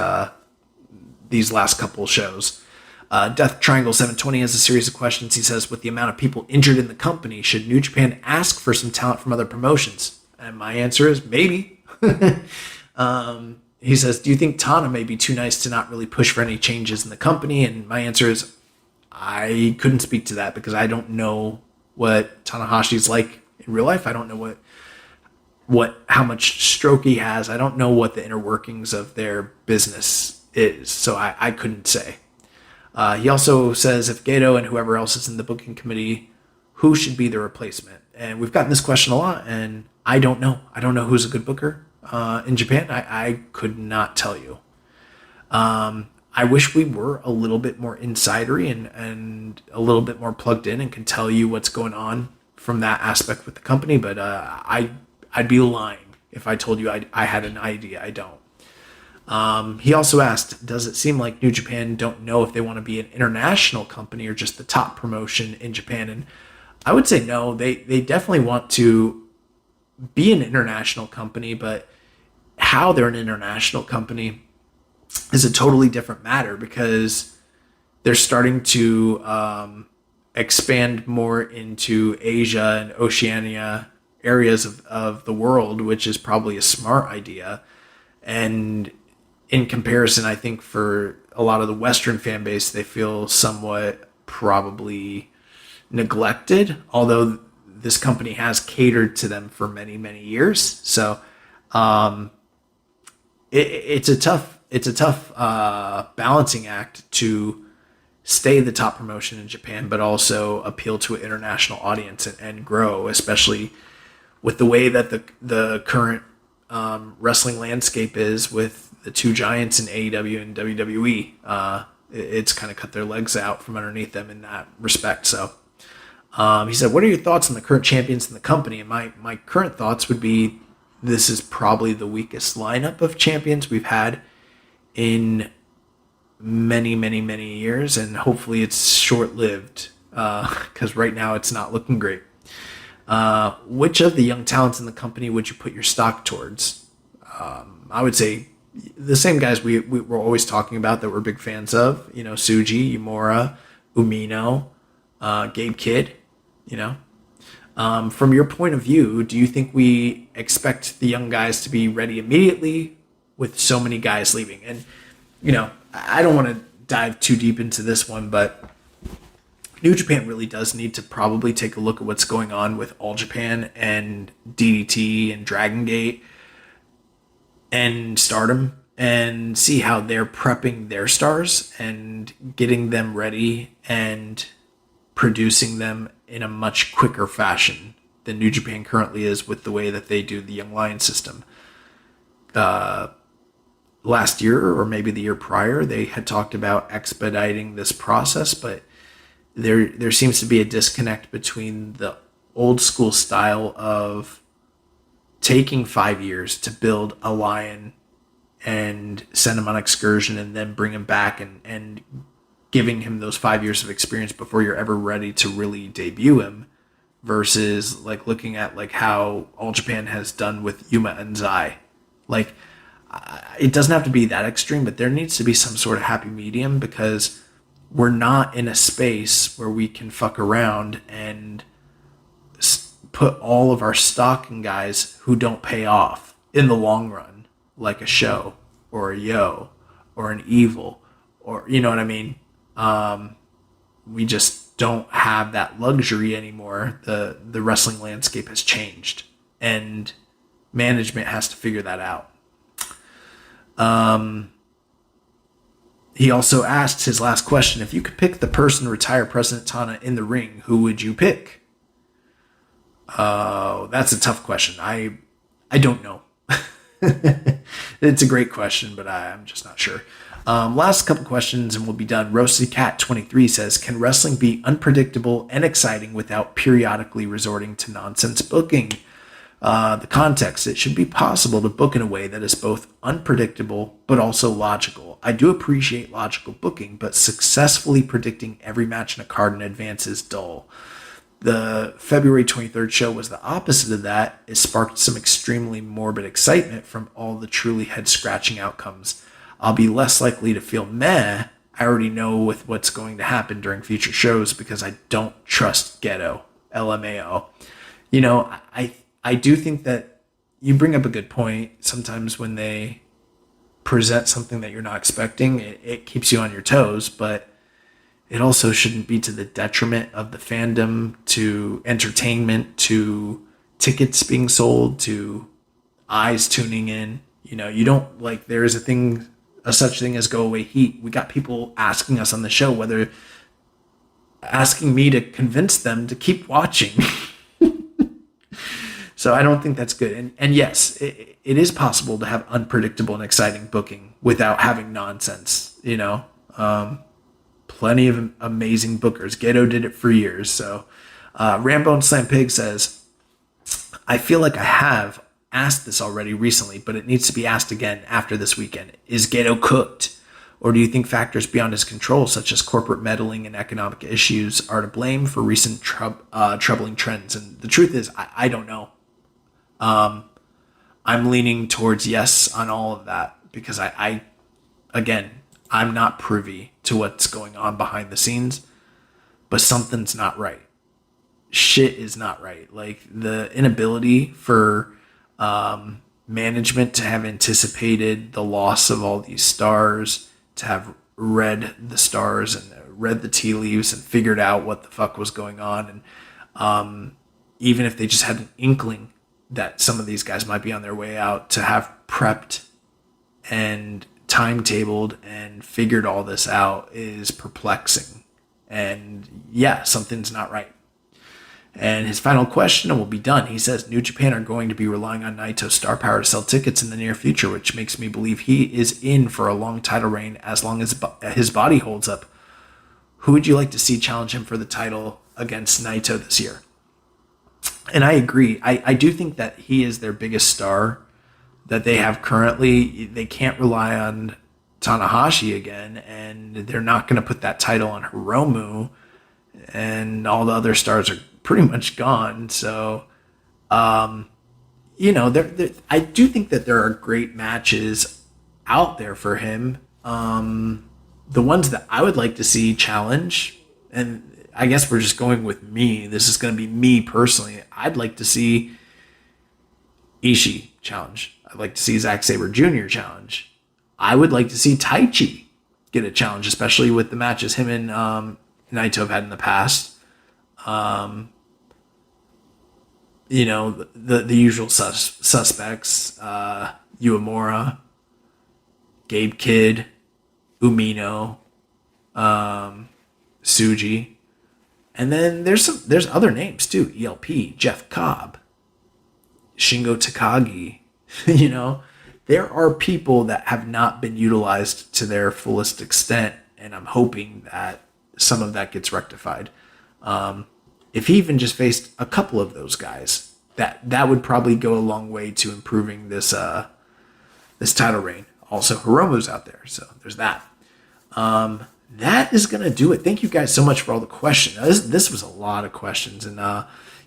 couple shows. Death Triangle 720 has a series of questions. He says, with the amount of people injured in the company, should New Japan ask for some talent from other promotions? And my answer is maybe. He says, do you think Tana may be too nice to not really push for any changes in the company? And my answer is, I couldn't speak to that, because I don't know what Tanahashi's like in real life. I don't know how much stroke he has. I don't know what the inner workings of their business is. So I couldn't say. He also says, if Gato and whoever else is in the booking committee, who should be the replacement? And we've gotten this question a lot, and I don't know. I don't know who's a good booker in Japan. I could not tell you. I wish we were a little bit more insidery and a little bit more plugged in and can tell you what's going on from that aspect with the company, but I'd be lying if I told you I had an idea. I don't. He also asked, does it seem like New Japan don't know if they want to be an international company or just the top promotion in Japan? And I would say no. They definitely want to be an international company, but how they're an international company is a totally different matter, because they're starting to expand more into Asia and Oceania areas of the world, which is probably a smart idea. And in comparison, I think for a lot of the Western fan base, they feel somewhat probably neglected, although this company has catered to them for many, many years. So it's a tough balancing act to stay the top promotion in Japan, but also appeal to an international audience and grow, especially with the way that the current wrestling landscape is with the two giants in AEW and WWE. It's kind of cut their legs out from underneath them in that respect. So he said, what are your thoughts on the current champions in the company? And my current thoughts would be this is probably the weakest lineup of champions we've had in many, many, many years. And hopefully it's short-lived because right now it's not looking great. Which of the young talents in the company would you put your stock towards? I would say the same guys we were always talking about that we're big fans of, Tsuji, Uemura, Umino, Gabe Kidd, From your point of view, do you think we expect the young guys to be ready immediately with so many guys leaving? And, I don't want to dive too deep into this one, but New Japan really does need to probably take a look at what's going on with All Japan and DDT and Dragon Gate and Stardom and see how they're prepping their stars and getting them ready and producing them in a much quicker fashion than New Japan currently is with the way that they do the Young Lion system. Last year, or maybe the year prior, they had talked about expediting this process, but there seems to be a disconnect between the old school style of taking 5 years to build a lion and send him on excursion and then bring him back and giving him those 5 years of experience before you're ever ready to really debut him, versus like looking at like how All Japan has done with Yuma and Zai. Like, it doesn't have to be that extreme, but there needs to be some sort of happy medium, because we're not in a space where we can fuck around and put all of our stock in guys who don't pay off in the long run, like a Show or a Yo or an Evil, or you know what I mean? We just don't have that luxury anymore. The wrestling landscape has changed, and management has to figure that out. He also asked his last question, if you could pick the person to retire President Tana in the ring, who would you pick? That's a tough question. I don't know. It's a great question, but I'm just not sure. Last couple questions and we'll be done. Roasted Cat 23 says, can wrestling be unpredictable and exciting without periodically resorting to nonsense booking? The context, it should be possible to book in a way that is both unpredictable but also logical. I do appreciate logical booking, but successfully predicting every match in a card in advance is dull. The February 23rd show was the opposite of that. It sparked some extremely morbid excitement from all the truly head-scratching outcomes. I'll be less likely to feel meh. I already know with what's going to happen during future shows because I don't trust Ghetto. LMAO. I do think that you bring up a good point. Sometimes when they present something that you're not expecting, it keeps you on your toes, but it also shouldn't be to the detriment of the fandom, to entertainment, to tickets being sold, to eyes tuning in. You don't like, there is a such thing as go away heat. We got people asking us on the show, asking me to convince them to keep watching. So I don't think that's good. And yes, it is possible to have unpredictable and exciting booking without having nonsense, plenty of amazing bookers. Gedo did it for years. So Rambo and Slam Pig says, I feel like I have asked this already recently, but it needs to be asked again after this weekend. Is Gedo cooked? Or do you think factors beyond his control, such as corporate meddling and economic issues, are to blame for recent troubling trends? And the truth is, I don't know. I'm leaning towards yes on all of that because I'm not privy to what's going on behind the scenes, but something's not right. Shit is not right. Like the inability for management to have anticipated the loss of all these stars, to have read the stars and read the tea leaves and figured out what the fuck was going on. And even if they just had an inkling that some of these guys might be on their way out, to have prepped and timetabled and figured all this out is perplexing. And yeah, something's not right. And his final question, and we'll be done. He says, New Japan are going to be relying on Naito's star power to sell tickets in the near future, which makes me believe he is in for a long title reign as long as his body holds up. Who would you like to see challenge him for the title against Naito this year? And I agree. I do think that he is their biggest star that they have currently. They can't rely on Tanahashi again, and they're not going to put that title on Hiromu, and all the other stars are pretty much gone. So, I do think that there are great matches out there for him. The ones that I would like to see challenge, and I guess we're just going with me. This is going to be me personally. I'd like to see Ishii challenge. I'd like to see Zack Sabre Jr. challenge. I would like to see Taichi get a challenge, especially with the matches him and Naito have had in the past. The usual suspects, Uemura, Gabe Kidd, Umino, Tsuji. And then there's other names too. ELP, Jeff Cobb, Shingo Takagi. There are people that have not been utilized to their fullest extent, and I'm hoping that some of that gets rectified. If he even just faced a couple of those guys, that would probably go a long way to improving this title reign. Also, Hiromu's out there, so there's that. That is going to do it. Thank you guys so much for all the questions. This was a lot of questions, and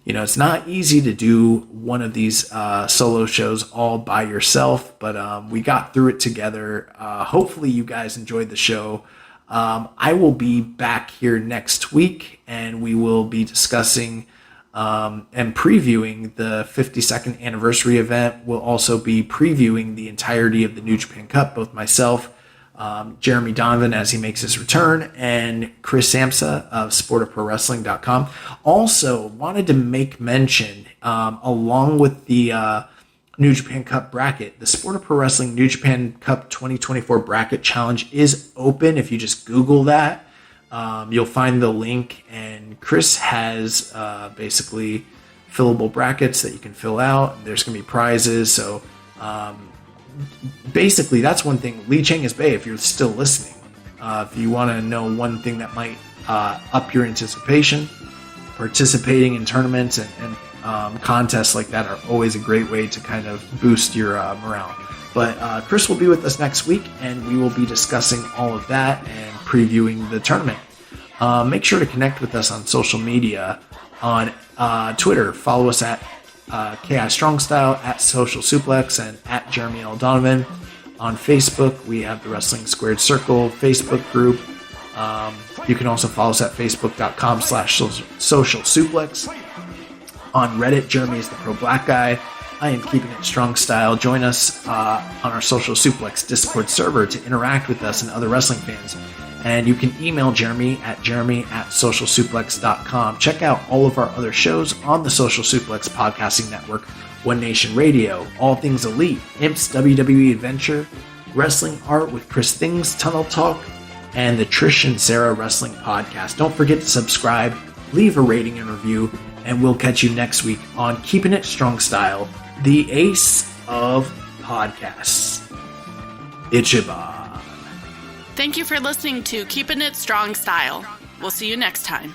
it's not easy to do one of these solo shows all by yourself, but we got through it together. Hopefully you guys enjoyed the show. I will be back here next week, and we will be discussing and previewing the 52nd anniversary event. We'll also be previewing the entirety of the New Japan Cup, both myself, Jeremy Donovan as he makes his return, and Chris Samsa of sportofprowrestling.com. Also wanted to make mention, along with the New Japan Cup bracket, the Sport of Pro Wrestling New Japan Cup 2024 bracket challenge is open. If you just Google that, you'll find the link, and Chris has basically fillable brackets that you can fill out. There's going to be prizes, so basically that's one thing. Lee Chang is Bay, if you're still listening, if you want to know one thing that might up your anticipation, participating in tournaments and contests like that are always a great way to kind of boost your morale. But Chris will be with us next week, and we will be discussing all of that and previewing the tournament. Make sure to connect with us on social media. On Twitter, follow us at KI Strong Style, at Social Suplex, and at Jeremy L. Donovan. On Facebook, we have the Wrestling Squared Circle Facebook group. You can also follow us at facebook.com/social suplex. On Reddit, Jeremy is the Pro Black Guy. I am Keeping It Strong Style. Join us on our Social Suplex Discord server to interact with us and other wrestling fans. And you can email Jeremy at jeremy@socialsuplex.com. Check out all of our other shows on the Social Suplex Podcasting Network, One Nation Radio, All Things Elite, Imps WWE Adventure, Wrestling Art with Chris Things, Tunnel Talk, and the Trish and Sarah Wrestling Podcast. Don't forget to subscribe, leave a rating and review, and we'll catch you next week on Keeping It Strong Style, the ace of podcasts. Ichiban. Thank you for listening to Keepin' It Strong Style. We'll see you next time.